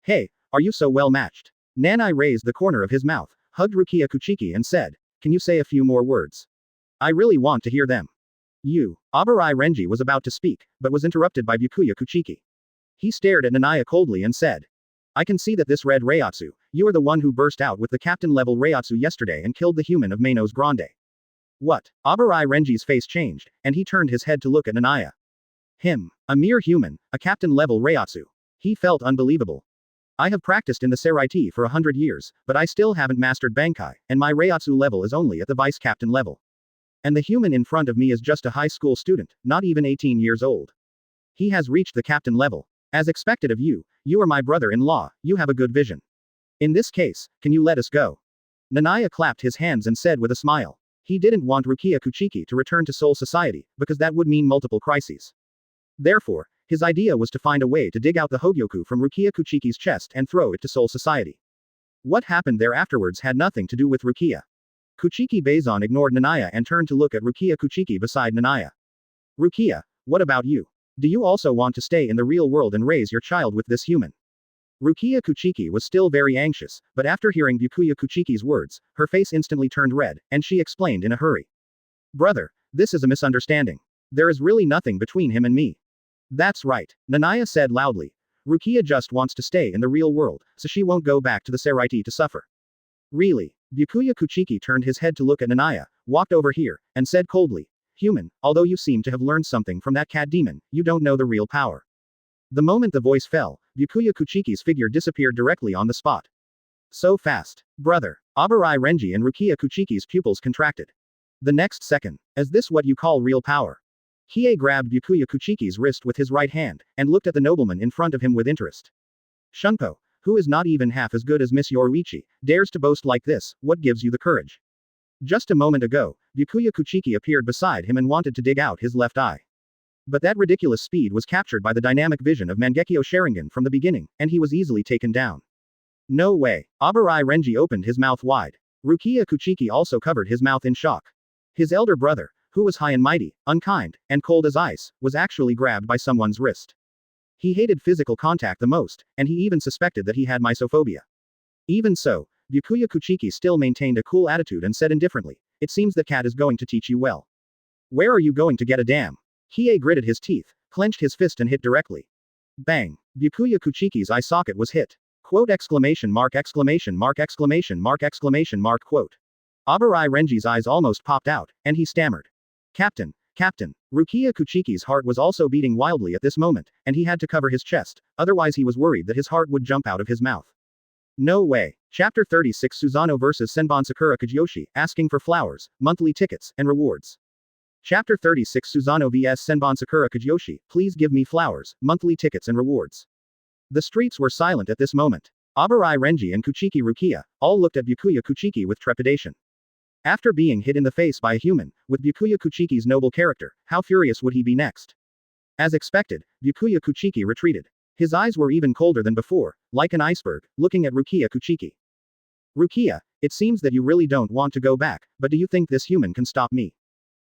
Hey, are you so well matched? Nanai raised the corner of his mouth, hugged Rukia Kuchiki and said, "Can you say a few more words? I really want to hear them." Abarai Renji was about to speak, but was interrupted by Byakuya Kuchiki. He stared at Nanaya coldly and said, "I can see that this red Reiatsu, you are the one who burst out with the captain-level Reiatsu yesterday and killed the human of Manos Grande." What? Abarai Renji's face changed, and he turned his head to look at Nanaya. Him. A mere human, a captain-level Reiatsu. He felt unbelievable. "I have practiced in the Seireitei for 100 years, but I still haven't mastered Bankai, and my Reiatsu level is only at the vice-captain level. And the human in front of me is just a high school student, not even 18 years old. He has reached the captain level. As expected of you, you are my brother-in-law, you have a good vision. In this case, can you let us go?" Nanaya clapped his hands and said with a smile. He didn't want Rukia Kuchiki to return to Soul Society, because that would mean multiple crises. Therefore, his idea was to find a way to dig out the Hōgyoku from Rukia Kuchiki's chest and throw it to Soul Society. What happened there afterwards had nothing to do with Rukia. Kuchiki Bazan ignored Nanaya and turned to look at Rukia Kuchiki beside Nanaya. "Rukia, what about you? Do you also want to stay in the real world and raise your child with this human?" Rukia Kuchiki was still very anxious, but after hearing Byakuya Kuchiki's words, her face instantly turned red, and she explained in a hurry. "Brother, this is a misunderstanding. There is really nothing between him and me." "That's right," Nanaya said loudly. "Rukia just wants to stay in the real world, so she won't go back to the Seireitei to suffer." "Really?" Byakuya Kuchiki turned his head to look at Nanaya, walked over here, and said coldly, "Human, although you seem to have learned something from that cat demon, you don't know the real power." The moment the voice fell, Byakuya Kuchiki's figure disappeared directly on the spot. "So fast. Brother." Abarai Renji and Rukia Kuchiki's pupils contracted. The next second. "Is this what you call real power?" Hiei grabbed Byakuya Kuchiki's wrist with his right hand, and looked at the nobleman in front of him with interest. "Shunpo, who is not even half as good as Miss Yoruichi, dares to boast like this, what gives you the courage?" Just a moment ago, Byakuya Kuchiki appeared beside him and wanted to dig out his left eye. But that ridiculous speed was captured by the dynamic vision of Mangekyo Sharingan from the beginning, and he was easily taken down. "No way." Abarai Renji opened his mouth wide. Rukia Kuchiki also covered his mouth in shock. His elder brother, who was high and mighty, unkind, and cold as ice, was actually grabbed by someone's wrist. He hated physical contact the most, and he even suspected that he had mysophobia. Even so, Byakuya Kuchiki still maintained a cool attitude and said indifferently, "It seems that cat is going to teach you well. Where are you going to get a damn?" Hiei gritted his teeth, clenched his fist and hit directly. Bang! Byakuya Kuchiki's eye socket was hit. Quote exclamation mark exclamation mark exclamation mark exclamation mark quote. Abarai Renji's eyes almost popped out, and he stammered. "Captain, Captain." Rukia Kuchiki's heart was also beating wildly at this moment, and he had to cover his chest, otherwise he was worried that his heart would jump out of his mouth. No way. Chapter 36 Susanoo vs Senbon Sakura Kageyoshi, asking for flowers, monthly tickets, and rewards. Chapter 36 Susanoo vs Senbon Sakura Kageyoshi, please give me flowers, monthly tickets and rewards. The streets were silent at this moment. Abarai Renji and Kuchiki Rukia all looked at Byakuya Kuchiki with trepidation. After being hit in the face by a human, with Byakuya Kuchiki's noble character, how furious would he be next? As expected, Byakuya Kuchiki retreated. His eyes were even colder than before, like an iceberg, looking at Rukia Kuchiki. "Rukia, it seems that you really don't want to go back, but do you think this human can stop me?"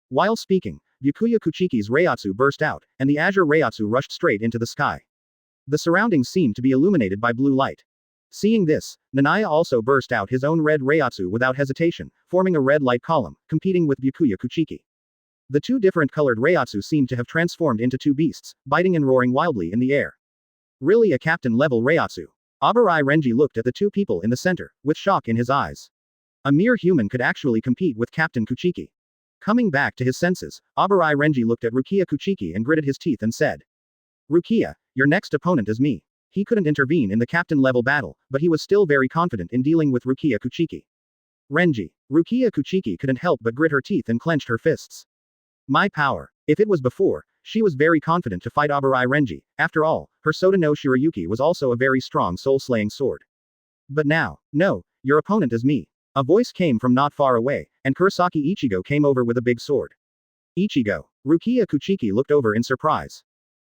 While speaking, Byakuya Kuchiki's Reiatsu burst out, and the azure Reiatsu rushed straight into the sky. The surroundings seemed to be illuminated by blue light. Seeing this, Nanaya also burst out his own red Reiatsu without hesitation, forming a red light column, competing with Byakuya Kuchiki. The two different colored Reiatsu seemed to have transformed into two beasts, biting and roaring wildly in the air. Really a captain-level Reiatsu. Abarai Renji looked at the two people in the center, with shock in his eyes. A mere human could actually compete with Captain Kuchiki. Coming back to his senses, Abarai Renji looked at Rukia Kuchiki and gritted his teeth and said, "Rukia, your next opponent is me." He couldn't intervene in the captain-level battle, but he was still very confident in dealing with Rukia Kuchiki. Renji. Rukia Kuchiki couldn't help but grit her teeth and clenched her fists. My power. If it was before, she was very confident to fight Abarai Renji. After all, her Soda no Shirayuki was also a very strong soul-slaying sword. But now, no, your opponent is me. A voice came from not far away, and Kurosaki Ichigo came over with a big sword. Ichigo. Rukia Kuchiki looked over in surprise.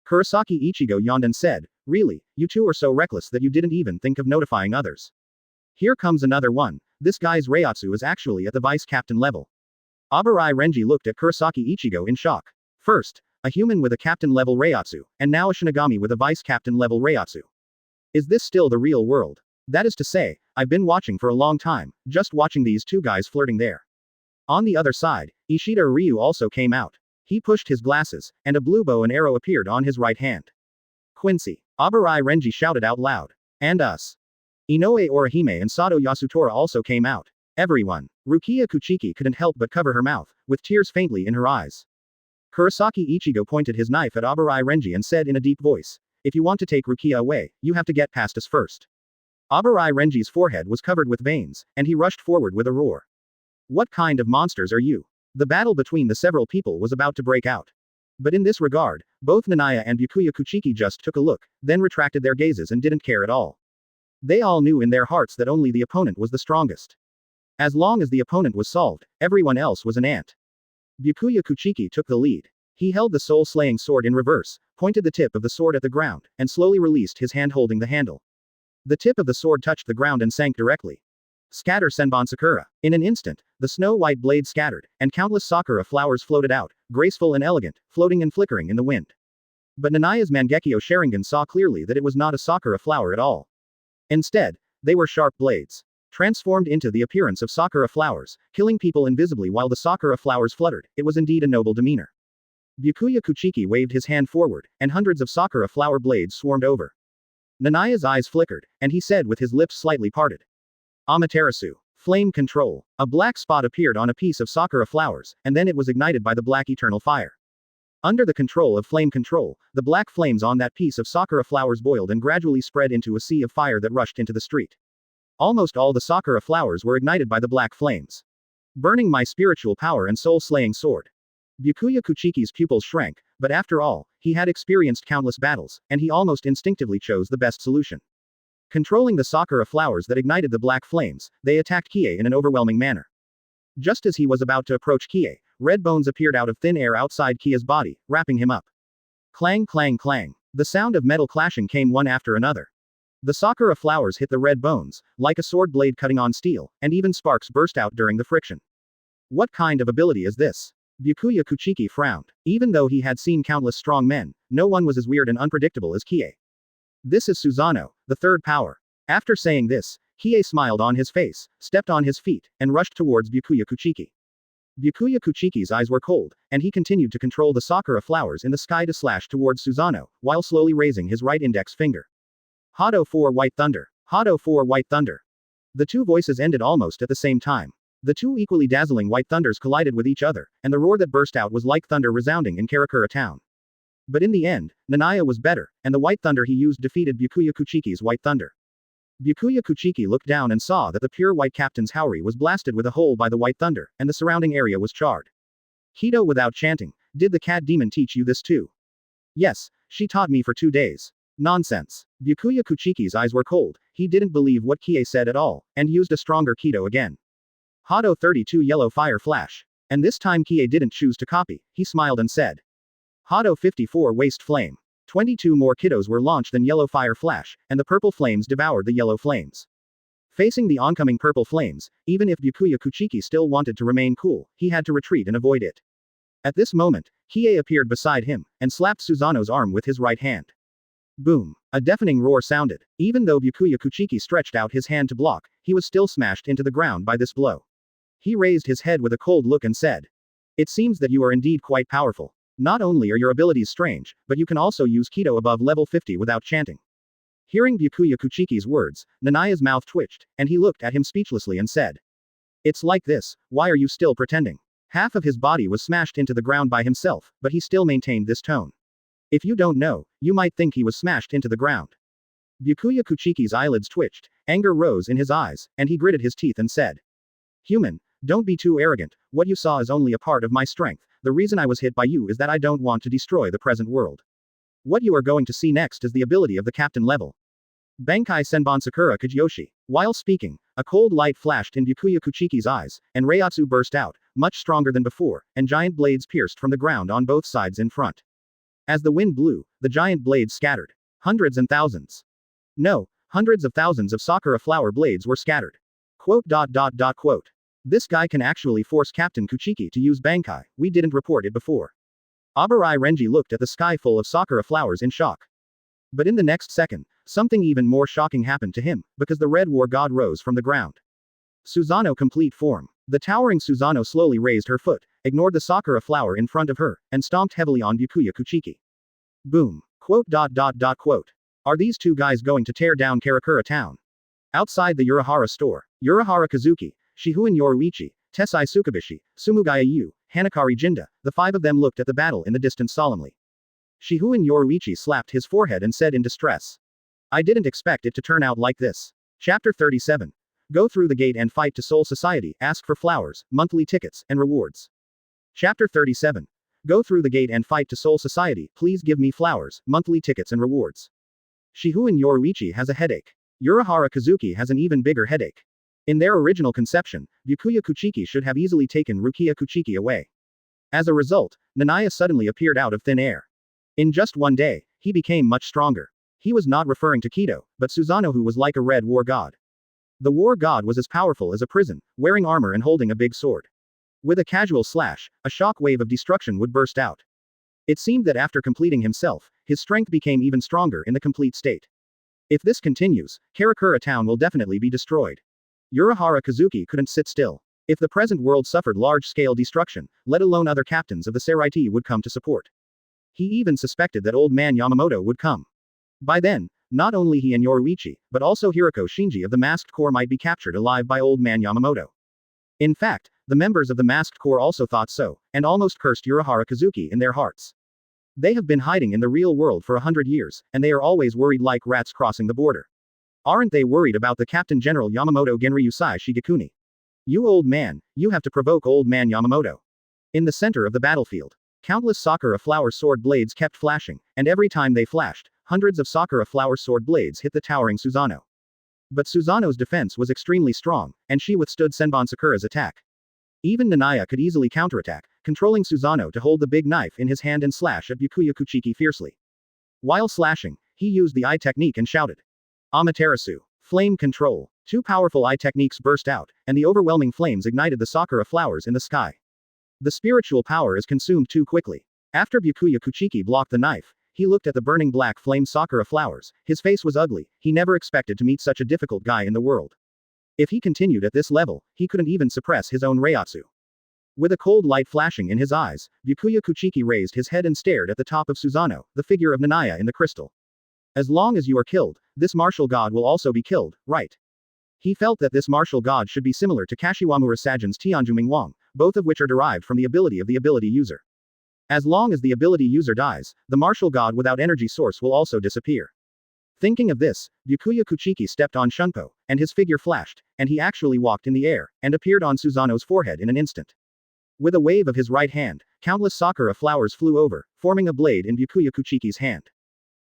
Kurosaki Ichigo yawned and said, "Really, you two are so reckless that you didn't even think of notifying others. Here comes another one. This guy's Reiatsu is actually at the vice-captain level." Abarai Renji looked at Kurosaki Ichigo in shock. First, a human with a captain-level Reiatsu, and now a Shinigami with a vice-captain level Reiatsu. Is this still the real world? That is to say, I've been watching for a long time, just watching these two guys flirting there. On the other side, Ishida Ryu also came out. He pushed his glasses, and a blue bow and arrow appeared on his right hand. Quincy. Abarai Renji shouted out loud. And us. Inoue Orihime and Sato Yasutora also came out. Everyone. Rukia Kuchiki couldn't help but cover her mouth, with tears faintly in her eyes. Kurosaki Ichigo pointed his knife at Abarai Renji and said in a deep voice, if you want to take Rukia away, you have to get past us first. Abarai Renji's forehead was covered with veins, and he rushed forward with a roar. What kind of monsters are you? The battle between the several people was about to break out. But in this regard, both Niah and Byakuya Kuchiki just took a look, then retracted their gazes and didn't care at all. They all knew in their hearts that only the opponent was the strongest. As long as the opponent was solved, everyone else was an ant. Byakuya Kuchiki took the lead. He held the soul-slaying sword in reverse, pointed the tip of the sword at the ground, and slowly released his hand holding the handle. The tip of the sword touched the ground and sank directly. Scatter Senbon Sakura. In an instant, the snow-white blade scattered, and countless sakura flowers floated out, graceful and elegant, floating and flickering in the wind. But Nanaya's Mangekyo Sharingan saw clearly that it was not a sakura flower at all. Instead, they were sharp blades. Transformed into the appearance of sakura flowers, killing people invisibly while the sakura flowers fluttered, it was indeed a noble demeanor. Byakuya Kuchiki waved his hand forward, and hundreds of sakura flower blades swarmed over. Nanaya's eyes flickered, and he said with his lips slightly parted. Amaterasu. Flame control. A black spot appeared on a piece of sakura flowers, and then it was ignited by the black eternal fire. Under the control of flame control, the black flames on that piece of sakura flowers boiled and gradually spread into a sea of fire that rushed into the street. Almost all the sakura flowers were ignited by the black flames. Burning my spiritual power and soul-slaying sword. Byakuya Kuchiki's pupils shrank, but after all, he had experienced countless battles, and he almost instinctively chose the best solution. Controlling the sakura flowers that ignited the black flames, they attacked Kie in an overwhelming manner. Just as he was about to approach Kie, red bones appeared out of thin air outside Kie's body, wrapping him up. Clang clang clang. The sound of metal clashing came one after another. The sakura flowers hit the red bones, like a sword blade cutting on steel, and even sparks burst out during the friction. What kind of ability is this? Byakuya Kuchiki frowned. Even though he had seen countless strong men, no one was as weird and unpredictable as Kie. This is Susanoo, the third power. After saying this, Kie smiled on his face, stepped on his feet, and rushed towards Byakuya Kuchiki. Byakuya Kuchiki's eyes were cold, and he continued to control the sakura flowers in the sky to slash towards Susanoo, while slowly raising his right index finger. Hado 4 White Thunder. Hado 4 White Thunder. The two voices ended almost at the same time. The two equally dazzling white thunders collided with each other, and the roar that burst out was like thunder resounding in Karakura Town. But in the end, Niah was better, and the white thunder he used defeated Byakuya Kuchiki's white thunder. Byakuya Kuchiki looked down and saw that the pure white captain's Haori was blasted with a hole by the white thunder, and the surrounding area was charred. Hito without chanting, did the cat demon teach you this too? Yes, she taught me for 2 days. Nonsense. Byakuya Kuchiki's eyes were cold, he didn't believe what Kie said at all, and used a stronger Kito again. Hado 32 Yellow Fire Flash. And this time Kie didn't choose to copy, he smiled and said. Hado 54 Waste Flame. 22 more Kitos were launched than Yellow Fire Flash, and the purple flames devoured the yellow flames. Facing the oncoming purple flames, even if Byakuya Kuchiki still wanted to remain cool, he had to retreat and avoid it. At this moment, Kie appeared beside him, and slapped Susanoo's arm with his right hand. Boom. A deafening roar sounded. Even though Byakuya Kuchiki stretched out his hand to block, he was still smashed into the ground by this blow. He raised his head with a cold look and said. It seems that you are indeed quite powerful. Not only are your abilities strange, but you can also use Kito above level 50 without chanting. Hearing Byakuya Kuchiki's words, Nanaya's mouth twitched, and he looked at him speechlessly and said. It's like this, why are you still pretending? Half of his body was smashed into the ground by himself, but he still maintained this tone. If you don't know, you might think he was smashed into the ground. Byakuya Kuchiki's eyelids twitched, anger rose in his eyes, and he gritted his teeth and said. Human, don't be too arrogant, what you saw is only a part of my strength, the reason I was hit by you is that I don't want to destroy the present world. What you are going to see next is the ability of the captain level. Bankai Senbon Sakura Kageyoshi. While speaking, a cold light flashed in Byakuya Kuchiki's eyes, and Reiatsu burst out, much stronger than before, and giant blades pierced from the ground on both sides in front. As the wind blew, the giant blades scattered. Hundreds and thousands. No, hundreds of thousands of sakura flower blades were scattered. Quote. This guy can actually force Captain Kuchiki to use Bankai, we didn't report it before. Abarai Renji looked at the sky full of sakura flowers in shock. But in the next second, Something even more shocking happened to him, because the Red War God rose from the ground. Susanoo complete form. The towering Susanoo slowly raised her foot, ignored the sakura flower in front of her, and stomped heavily on Byakuya Kuchiki. Boom. Quote. Are these two guys going to tear down Karakura Town? Outside the Urahara store, Urahara Kazuki, Shihoin Yoruichi, Tessai Tsukubishi, Sumugaya Yu, Hanakari Jinda, the five of them looked at the battle in the distance solemnly. Shihoin Yoruichi slapped his forehead and said in distress. I didn't expect it to turn out like this. Chapter 37. Go through the gate and fight to Soul Society, ask for flowers, monthly tickets, and rewards. Chapter 37. Go through the gate and fight to Soul Society, please give me flowers, monthly tickets and rewards. Shihoin Yoruichi has a headache. Urahara Kazuki has an even bigger headache. In their original conception, Byakuya Kuchiki should have easily taken Rukia Kuchiki away. As a result, Niah suddenly appeared out of thin air. In just one day, he became much stronger. He was not referring to Kido, but Susanoo, who was like a red war god. The war god was as powerful as a prison, wearing armor and holding a big sword. With a casual slash, a shock wave of destruction would burst out. It seemed that after completing himself, his strength became even stronger in the complete state. If this continues, Karakura Town will definitely be destroyed. Urahara Kazuki couldn't sit still. If the present world suffered large-scale destruction, let alone other captains of the Seireitei would come to support. He even suspected that old man Yamamoto would come. By then, not only he and Yoruichi, but also Hiroko Shinji of the Masked Corps might be captured alive by old man Yamamoto. In fact, the members of the Masked Corps also thought so, and almost cursed Urahara Kazuki in their hearts. They have been hiding in the real world for 100 years, and they are always worried like rats crossing the border. Aren't they worried about the Captain General Yamamoto Genryusai Shigekuni? You old man, you have to provoke old man Yamamoto. In the center of the battlefield, countless sakura flower sword blades kept flashing, and every time they flashed, hundreds of sakura flower sword blades hit the towering Susanoo. But Susanoo's defense was extremely strong, and she withstood Senbon Sakura's attack. Even Niah could easily counterattack, controlling Susanoo to hold the big knife in his hand and slash at Byakuya Kuchiki fiercely. While slashing, he used the eye technique and shouted. Amaterasu. Flame control. Two powerful eye techniques burst out, and the overwhelming flames ignited the sakura flowers in the sky. The spiritual power is consumed too quickly. After Byakuya Kuchiki blocked the knife, he looked at the burning black flame sakura flowers. His face was ugly. He never expected to meet such a difficult guy in the world. If he continued at this level, he couldn't even suppress his own Reiatsu. With a cold light flashing in his eyes, Byakuya Kuchiki raised his head and stared at the top of Susanoo, the figure of Niah in the crystal. As long as you are killed, this martial god will also be killed, right? He felt that this martial god should be similar to Kashiwamura Sajin's Tianjuming Wang, both of which are derived from the ability of the ability user. As long as the ability user dies, the martial god without energy source will also disappear. Thinking of this, Byakuya Kuchiki stepped on Shunpo, and his figure flashed, and he actually walked in the air, and appeared on Susanoo's forehead in an instant. With a wave of his right hand, countless sakura flowers flew over, forming a blade in Byakuya Kuchiki's hand.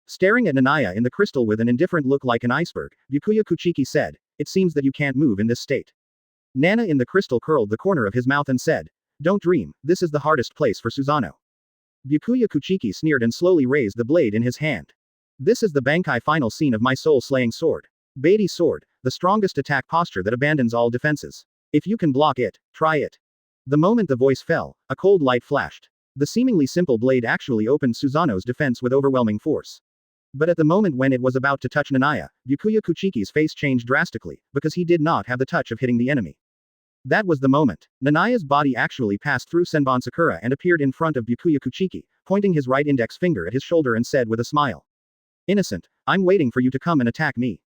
Staring at Niah in the crystal with an indifferent look like an iceberg, Byakuya Kuchiki said, it seems that you can't move in this state. Nana in the crystal curled the corner of his mouth and said, don't dream, this is the hardest place for Susanoo. Byakuya Kuchiki sneered and slowly raised the blade in his hand. This is the Bankai final scene of my soul-slaying sword. Beiti sword, the strongest attack posture that abandons all defenses. If you can block it, try it. The moment the voice fell, a cold light flashed. The seemingly simple blade actually opened Susanoo's defense with overwhelming force. But at the moment when it was about to touch Niah, Byakuya Kuchiki's face changed drastically, because he did not have the touch of hitting the enemy. That was the moment. Niah's body actually passed through Senbon Sakura and appeared in front of Byakuya Kuchiki, pointing his right index finger at his shoulder and said with a smile. Innocent, I'm waiting for you to come and attack me.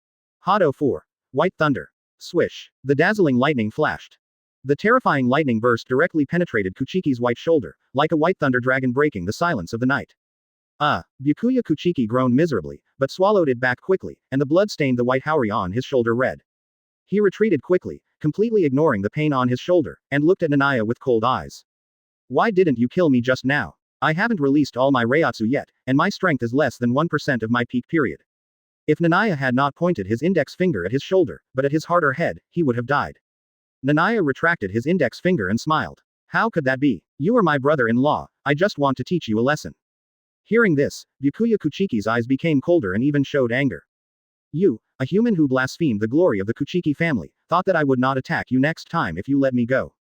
Hado 4. White Thunder. Swish. The dazzling lightning flashed. The terrifying lightning burst directly penetrated Kuchiki's white shoulder, like a white thunder dragon breaking the silence of the night. Byakuya Kuchiki groaned miserably, but swallowed it back quickly, and the blood stained the white haori on his shoulder red. He retreated quickly, completely ignoring the pain on his shoulder, and looked at Niah with cold eyes. Why didn't you kill me just now? I haven't released all my Reiatsu yet, and my strength is less than 1% of my peak period. If Niah had not pointed his index finger at his shoulder, but at his heart or head, he would have died. Niah retracted his index finger and smiled. How could that be? You are my brother-in-law, I just want to teach you a lesson. Hearing this, Byakuya Kuchiki's eyes became colder and even showed anger. You, a human who blasphemed the glory of the Kuchiki family, thought that I would not attack you next time if you let me go.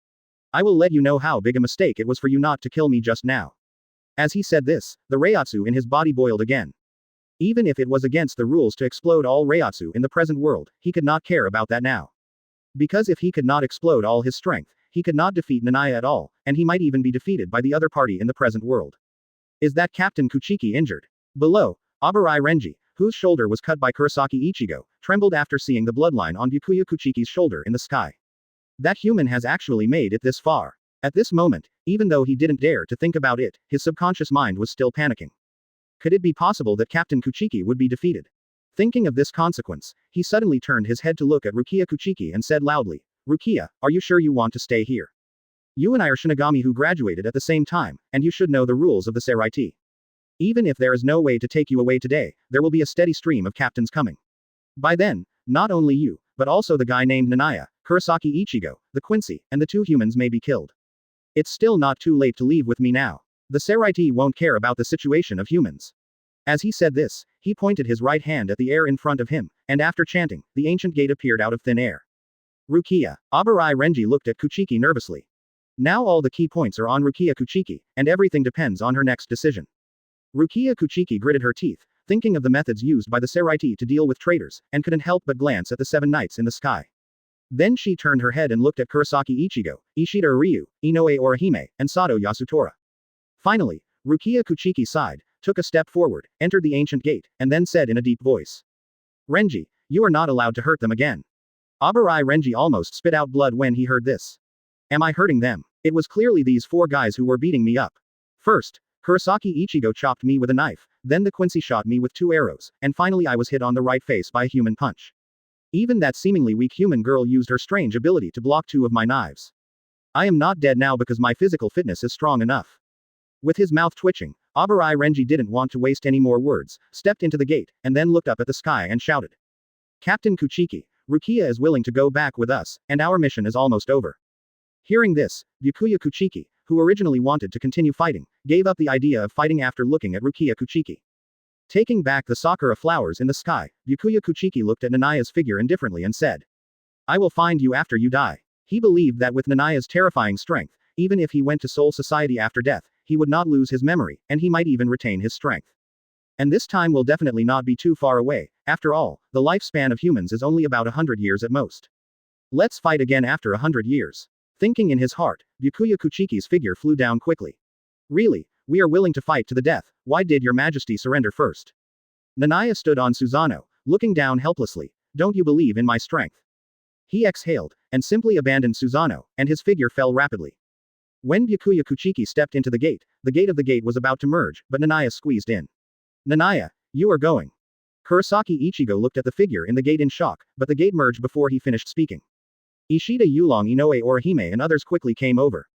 I will let you know how big a mistake it was for you not to kill me just now. As he said this, the Reiatsu in his body boiled again. Even if it was against the rules to explode all Reiatsu in the present world, he could not care about that now. Because if he could not explode all his strength, he could not defeat Niah at all, and he might even be defeated by the other party in the present world. Is that Captain Kuchiki injured? Below, Abarai Renji, whose shoulder was cut by Kurosaki Ichigo, trembled after seeing the bloodline on Byakuya Kuchiki's shoulder in the sky. That human has actually made it this far. At this moment, even though he didn't dare to think about it, his subconscious mind was still panicking. Could it be possible that Captain Kuchiki would be defeated? Thinking of this consequence, he suddenly turned his head to look at Rukia Kuchiki and said loudly, "Rukia, are you sure you want to stay here? You and I are Shinigami who graduated at the same time, and you should know the rules of the Seireitei. Even if there is no way to take you away today, there will be a steady stream of captains coming. By then, not only you, but also the guy named Niah, Kurosaki Ichigo, the Quincy, and the 2 humans may be killed. It's still not too late to leave with me now. The Seireitei won't care about the situation of humans." As he said this, he pointed his right hand at the air in front of him, and after chanting, the ancient gate appeared out of thin air. Rukia. Abarai Renji looked at Kuchiki nervously. Now all the key points are on Rukia Kuchiki, and everything depends on her next decision. Rukia Kuchiki gritted her teeth, thinking of the methods used by the Seireitei to deal with traitors, and couldn't help but glance at the 7 knights in the sky. Then she turned her head and looked at Kurosaki Ichigo, Ishida Ryu, Inoue Orihime, and Sato Yasutora. Finally, Rukia Kuchiki sighed, took a step forward, entered the ancient gate, and then said in a deep voice. "Renji, you are not allowed to hurt them again." Abarai Renji almost spit out blood when he heard this. Am I hurting them? It was clearly these 4 guys who were beating me up. First, Kurosaki Ichigo chopped me with a knife, then the Quincy shot me with 2 arrows, and finally I was hit on the right face by a human punch. Even that seemingly weak human girl used her strange ability to block 2 of my knives. I am not dead now because my physical fitness is strong enough. With his mouth twitching, Abarai Renji didn't want to waste any more words, stepped into the gate, and then looked up at the sky and shouted. "Captain Kuchiki, Rukia is willing to go back with us, and our mission is almost over." Hearing this, Byakuya Kuchiki, who originally wanted to continue fighting, gave up the idea of fighting after looking at Rukia Kuchiki. Taking back the sakura flowers in the sky, Byakuya Kuchiki looked at Nanaya's figure indifferently and said, "I will find you after you die." He believed that with Nanaya's terrifying strength, even if he went to Soul Society after death, he would not lose his memory, and he might even retain his strength. And this time will definitely not be too far away. After all, the lifespan of humans is only about 100 years at most. Let's fight again after 100 years. Thinking in his heart, Byakuya Kuchiki's figure flew down quickly. Really, we are willing to fight to the death, why did your majesty surrender first? Niah stood on Susanoo, looking down helplessly. Don't you believe in my strength? He exhaled, and simply abandoned Susanoo, and his figure fell rapidly. When Byakuya Kuchiki stepped into the gate of the gate was about to merge, but Niah squeezed in. "Niah, you are going." Kurosaki Ichigo looked at the figure in the gate in shock, but the gate merged before he finished speaking. Ishida Yulong Inoue Orihime and others quickly came over.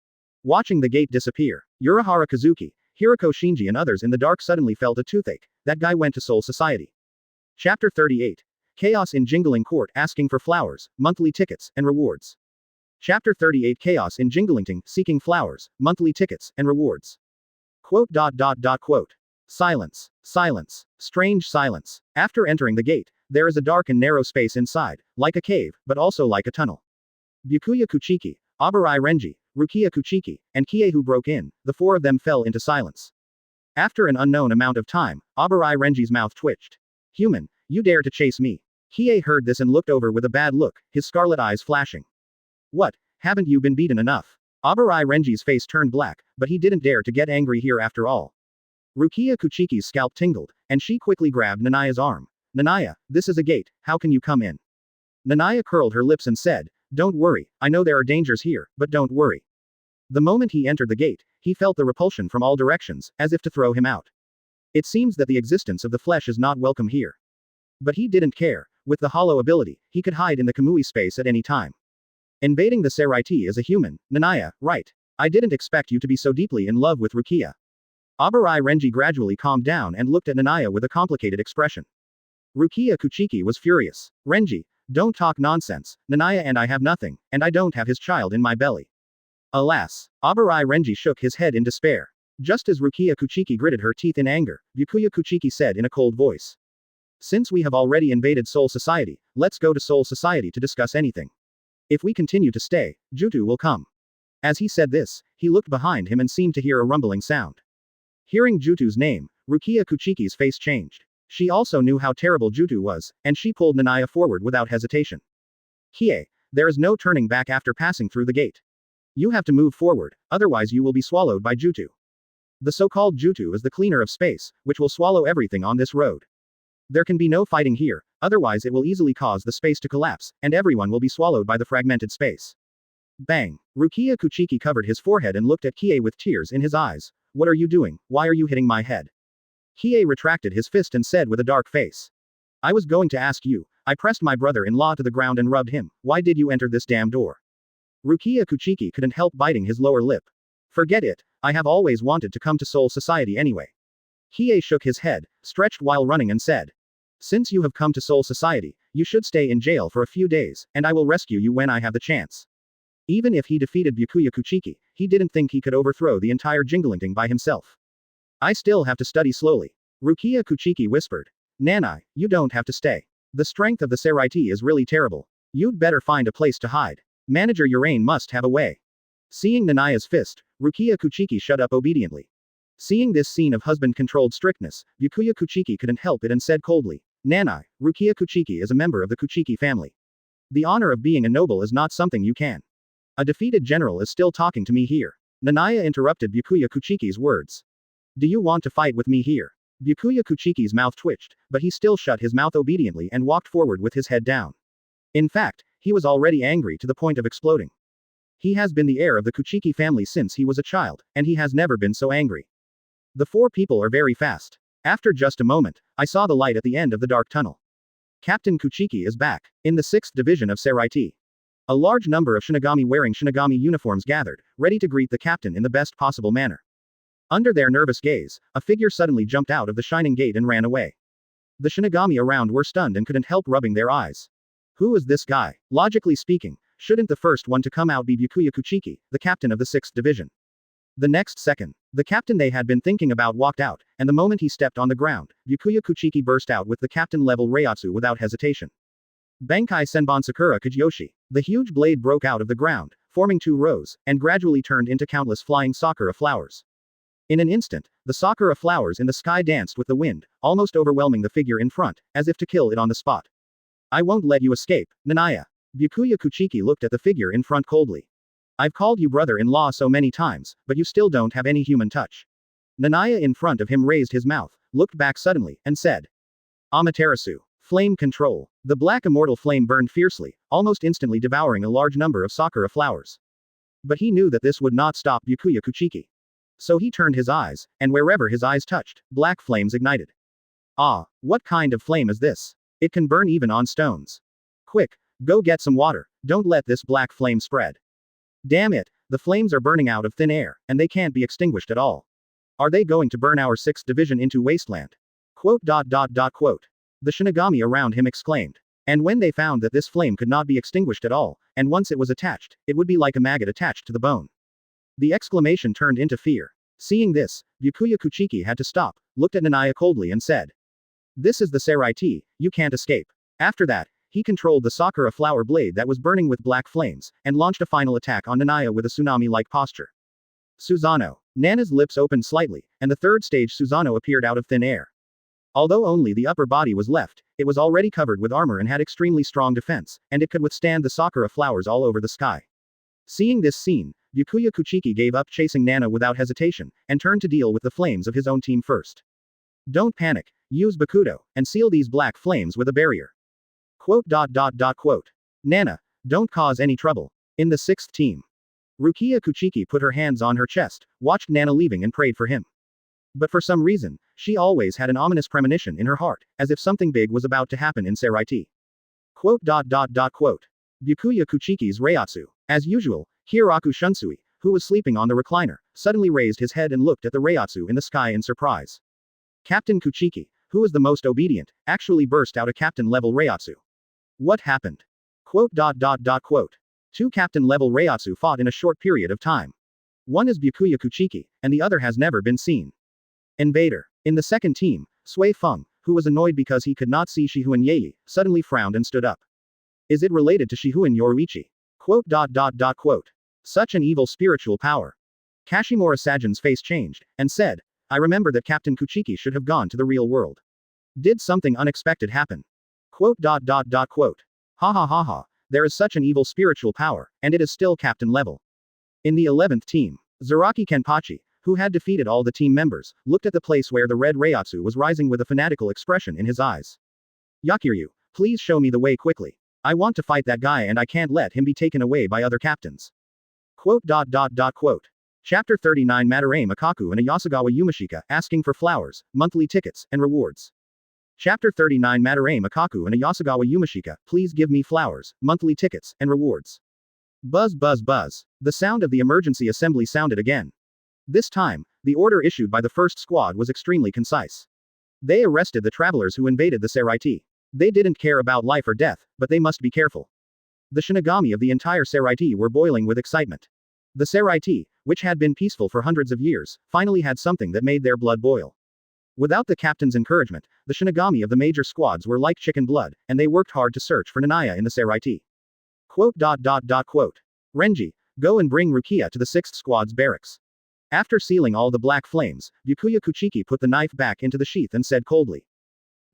Watching the gate disappear, Urahara Kazuki, Hiroko Shinji and others in the dark suddenly felt a toothache. That guy went to Soul Society. Chapter 38. Chaos in Jingling Court asking for flowers, monthly tickets, and rewards. Chapter 38 Chaos in Jinglingting, seeking flowers, monthly tickets, and rewards. Quote. Silence. Silence. Strange silence. After entering the gate, there is a dark and narrow space inside, like a cave, but also like a tunnel. Byakuya Kuchiki, Abarai Renji, Rukia Kuchiki, and Kie who broke in, the 4 of them fell into silence. After an unknown amount of time, Abarai Renji's mouth twitched. "Human, you dare to chase me." Kie heard this and looked over with a bad look, his scarlet eyes flashing. "What, haven't you been beaten enough?" Abarai Renji's face turned black, but he didn't dare to get angry here after all. Rukia Kuchiki's scalp tingled, and she quickly grabbed Nanaya's arm. "Niah, this is a gate, how can you come in?" Niah curled her lips and said, "Don't worry, I know there are dangers here, but don't worry." The moment he entered the gate, he felt the repulsion from all directions, as if to throw him out. It seems that the existence of the flesh is not welcome here. But he didn't care. With the hollow ability, he could hide in the Kamui space at any time. Invading the Seireitei as a human, Niah, right. I didn't expect you to be so deeply in love with Rukia. Abarai Renji gradually calmed down and looked at Niah with a complicated expression. Rukia Kuchiki was furious. "Renji, don't talk nonsense, Niah and I have nothing, and I don't have his child in my belly." Alas, Abarai Renji shook his head in despair. Just as Rukia Kuchiki gritted her teeth in anger, Byakuya Kuchiki said in a cold voice. "Since we have already invaded Soul Society, let's go to Soul Society to discuss anything. If we continue to stay, Jutu will come." As he said this, he looked behind him and seemed to hear a rumbling sound. Hearing Jutu's name, Rukia Kuchiki's face changed. She also knew how terrible Jutsu was, and she pulled Niah forward without hesitation. Kie, there is no turning back after passing through the gate. You have to move forward, otherwise you will be swallowed by Jutsu. The so-called Jutsu is the cleaner of space, which will swallow everything on this road. There can be no fighting here, otherwise it will easily cause the space to collapse, and everyone will be swallowed by the fragmented space. Bang! Rukia Kuchiki covered his forehead and looked at Kie with tears in his eyes. What are you doing? Why are you hitting my head? Kie retracted his fist and said with a dark face. I was going to ask you. I pressed my brother-in-law to the ground and rubbed him. Why did you enter this damn door? Rukia Kuchiki couldn't help biting his lower lip. Forget it. I have always wanted to come to Soul Society anyway. Kie shook his head, stretched while running and said. Since you have come to Soul Society, you should stay in jail for a few days, and I will rescue you when I have the chance. Even if he defeated Byakuya Kuchiki, he didn't think he could overthrow the entire Jinglingting by himself. I still have to study slowly. Rukia Kuchiki whispered. Nanai, you don't have to stay. The strength of the Seireitei is really terrible. You'd better find a place to hide. Manager Urain must have a way. Seeing Nanaya's fist, Rukia Kuchiki shut up obediently. Seeing this scene of husband-controlled strictness, Byakuya Kuchiki couldn't help it and said coldly, Nanai, Rukia Kuchiki is a member of the Kuchiki family. The honor of being a noble is not something you can. A defeated general is still talking to me here. Nanaya interrupted Byakuya Kuchiki's words. Do you want to fight with me here? Byakuya Kuchiki's mouth twitched, but he still shut his mouth obediently and walked forward with his head down. In fact, he was already angry to the point of exploding. He has been the heir of the Kuchiki family since he was a child, and he has never been so angry. The four people are very fast. After just a moment, I saw the light at the end of the dark tunnel. Captain Kuchiki is back. In the 6th division of Seireitei. A large number of Shinigami wearing Shinigami uniforms gathered, ready to greet the captain in the best possible manner. Under their nervous gaze, a figure suddenly jumped out of the shining gate and ran away. The Shinigami around were stunned and couldn't help rubbing their eyes. Who is this guy? Logically speaking, shouldn't the first one to come out be Byakuya Kuchiki, the captain of the 6th division? The next second, the captain they had been thinking about walked out, and the moment he stepped on the ground, Byakuya Kuchiki burst out with the captain-level Reiatsu without hesitation. Bankai Senbon Sakura Kageyoshi. The huge blade broke out of the ground, forming 2 rows, and gradually turned into countless flying sakura flowers. In an instant, the sakura flowers in the sky danced with the wind, almost overwhelming the figure in front, as if to kill it on the spot. I won't let you escape, Nanaya. Byakuya Kuchiki looked at the figure in front coldly. I've called you brother-in-law so many times, but you still don't have any human touch. Nanaya in front of him raised his mouth, looked back suddenly, and said. Amaterasu. Flame control. The black immortal flame burned fiercely, almost instantly devouring a large number of sakura flowers. But he knew that this would not stop Byakuya Kuchiki. So he turned his eyes, and wherever his eyes touched, black flames ignited. Ah, what kind of flame is this? It can burn even on stones. Quick, go get some water, don't let this black flame spread. Damn it, the flames are burning out of thin air, and they can't be extinguished at all. Are they going to burn our 6th division into wasteland? Quote. The Shinigami around him exclaimed. And when they found that this flame could not be extinguished at all, and once it was attached, it would be like a maggot attached to the bone. The exclamation turned into fear. Seeing this, Byakuya Kuchiki had to stop, looked at Nanaya coldly and said. This is the Seireitei, you can't escape. After that, he controlled the sakura flower blade that was burning with black flames, and launched a final attack on Nanaya with a tsunami-like posture. Susanoo. Nana's lips opened slightly, and the 3rd stage Susanoo appeared out of thin air. Although only the upper body was left, it was already covered with armor and had extremely strong defense, and it could withstand the sakura flowers all over the sky. Seeing this scene, Byakuya Kuchiki gave up chasing Nana without hesitation, and turned to deal with the flames of his own team first. Don't panic, use Bakudo, and seal these black flames with a barrier. Quote. Nana, don't cause any trouble. In the 6th team. Rukia Kuchiki put her hands on her chest, watched Nana leaving and prayed for him. But for some reason, she always had an ominous premonition in her heart, as if something big was about to happen in Seireitei. Quote. Byakuya Kuchiki's Reiatsu. As usual, Hiroku Shunsui, who was sleeping on the recliner, suddenly raised his head and looked at the Reiatsu in the sky in surprise. Captain Kuchiki, who was the most obedient, actually burst out a captain-level Reiatsu. What happened? Quote. 2 captain-level Reiatsu fought in a short period of time. One is Byakuya Kuchiki, and the other has never been seen. Invader. In the 2nd team, Sui Feng, who was annoyed because he could not see Shihuen Yei, suddenly frowned and stood up. Is it related to Shihuen Yoruichi? Quote. Such an evil spiritual power. Kashimura Sagen's face changed, and said, I remember that Captain Kuchiki should have gone to the real world. Did something unexpected happen? Quote. Ha ha ha ha. There is such an evil spiritual power, and it is still captain level. In the 11th team, Zaraki Kenpachi, who had defeated all the team members, looked at the place where the red Reiatsu was rising with a fanatical expression in his eyes. Yakiryu, please show me the way quickly. I want to fight that guy and I can't let him be taken away by other captains. Quote. Chapter 39 Madarame Akaku and a Yasugawa Yumashika, asking for flowers, monthly tickets, and rewards. Chapter 39 Madarame Akaku and a Yasugawa Yumashika, please give me flowers, monthly tickets, and rewards. Buzz buzz buzz. The sound of the emergency assembly sounded again. This time, the order issued by the first squad was extremely concise. They arrested the travelers who invaded the Seireitei. They didn't care about life or death, but they must be careful. The Shinigami of the entire Seireitei were boiling with excitement. The Seireitei, which had been peaceful for hundreds of years, finally had something that made their blood boil. Without the captain's encouragement, the Shinigami of the major squads were like chicken blood, and they worked hard to search for Niah in the Seireitei. Quote. Renji, go and bring Rukia to the 6th squad's barracks. After sealing all the black flames, Byakuya Kuchiki put the knife back into the sheath and said coldly.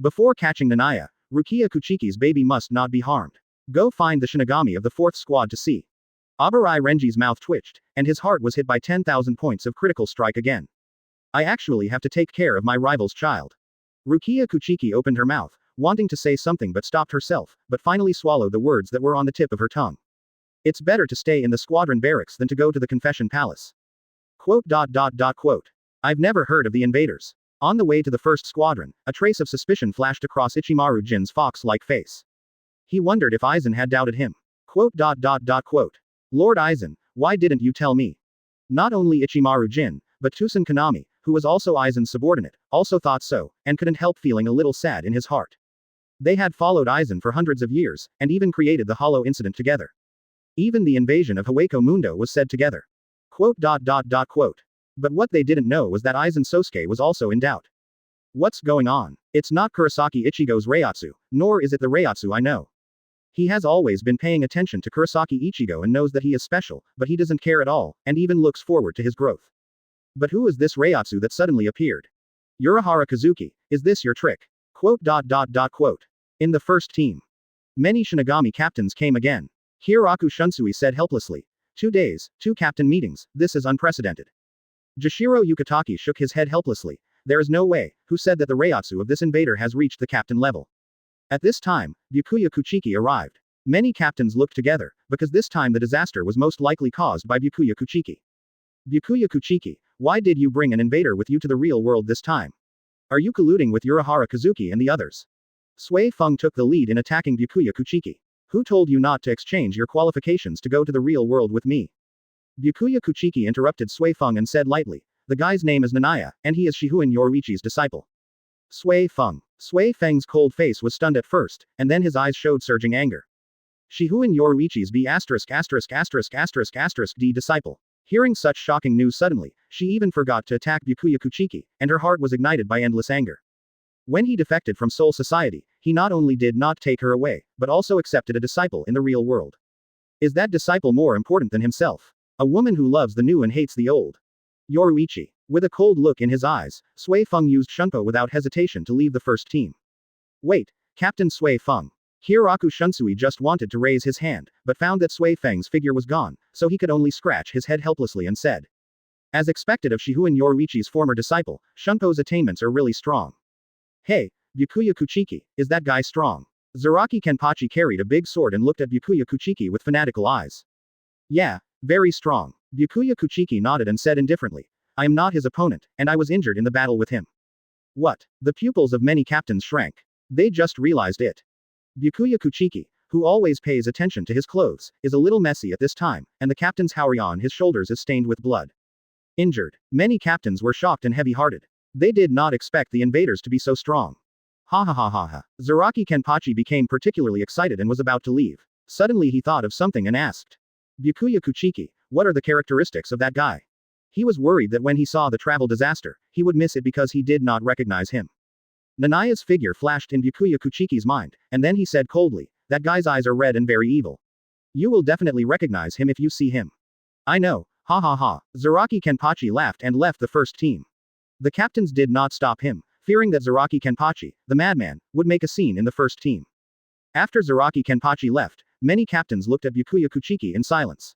Before catching Niah, Rukia Kuchiki's baby must not be harmed. Go find the Shinigami of the 4th squad to see. Abarai Renji's mouth twitched, and his heart was hit by 10,000 points of critical strike again. I actually have to take care of my rival's child. Rukia Kuchiki opened her mouth, wanting to say something but stopped herself, but finally swallowed the words that were on the tip of her tongue. It's better to stay in the squadron barracks than to go to the confession palace. Quote. I've never heard of the invaders. On the way to the 1st squadron, a trace of suspicion flashed across Ichimaru Jin's fox-like face. He wondered if Aizen had doubted him. Quote. Lord Aizen, why didn't you tell me? Not only Ichimaru Jin, but Tusen Kanami, who was also Aizen's subordinate, also thought so, and couldn't help feeling a little sad in his heart. They had followed Aizen for hundreds of years, and even created the Hollow Incident together. Even the invasion of Hueco Mundo was said together. Quote. But what they didn't know was that Aizen Sōsuke was also in doubt. What's going on? It's not Kurosaki Ichigo's Reiatsu, nor is it the Reiatsu I know. He has always been paying attention to Kurosaki Ichigo and knows that he is special, but he doesn't care at all, and even looks forward to his growth. But who is this Reiatsu that suddenly appeared? Urahara Kazuki, is this your trick? Quote. In the 1st team. Many Shinigami captains came again. Hiroku Shunsui said helplessly. 2 days, 2 captain meetings, this is unprecedented. Jashiro Yukitaki shook his head helplessly. There is no way, who said that the Reiatsu of this invader has reached the captain level. At this time, Byakuya Kuchiki arrived. Many captains looked together, because this time the disaster was most likely caused by Byakuya Kuchiki. Byakuya Kuchiki, why did you bring an invader with you to the real world this time? Are you colluding with Urahara Kazuki and the others? Sui Feng took the lead in attacking Byakuya Kuchiki. Who told you not to exchange your qualifications to go to the real world with me? Byakuya Kuchiki interrupted Sui Feng and said lightly, the guy's name is Niah, and he is Shihuin Yoruichi's disciple. Sui Feng. Sui Feng's cold face was stunned at first, and then his eyes showed surging anger. Shihuin Yoruichi's B********* D disciple. Hearing such shocking news suddenly, she even forgot to attack Byakuya Kuchiki, and her heart was ignited by endless anger. When he defected from Soul Society, he not only did not take her away, but also accepted a disciple in the real world. Is that disciple more important than himself? A woman who loves the new and hates the old. Yoruichi. With a cold look in his eyes, Sui Feng used Shunpo without hesitation to leave the 1st team. Wait, Captain Sui Feng. Hiroku Shunsui just wanted to raise his hand, but found that Sui Feng's figure was gone, so he could only scratch his head helplessly and said. As expected of Shihuin Yoruichi's former disciple, Shunpo's attainments are really strong. Hey, Byakuya Kuchiki, is that guy strong? Zaraki Kenpachi carried a big sword and looked at Byakuya Kuchiki with fanatical eyes. Yeah, very strong. Byakuya Kuchiki nodded and said indifferently. I am not his opponent, and I was injured in the battle with him. What? The pupils of many captains shrank. They just realized it. Byakuya Kuchiki, who always pays attention to his clothes, is a little messy at this time, and the captain's haori on his shoulders is stained with blood. Injured. Many captains were shocked and heavy-hearted. They did not expect the invaders to be so strong. Ha ha ha ha ha. Zaraki Kenpachi became particularly excited and was about to leave. Suddenly he thought of something and asked. Byakuya Kuchiki, what are the characteristics of that guy? He was worried that when he saw the travel disaster, he would miss it because he did not recognize him. Niah's figure flashed in Byakuya Kuchiki's mind, and then he said coldly, that guy's eyes are red and very evil. You will definitely recognize him if you see him. I know, ha ha ha. Zaraki Kenpachi laughed and left the 1st team. The captains did not stop him, fearing that Zaraki Kenpachi, the madman, would make a scene in the first team. After Zaraki Kenpachi left, many captains looked at Byakuya Kuchiki in silence.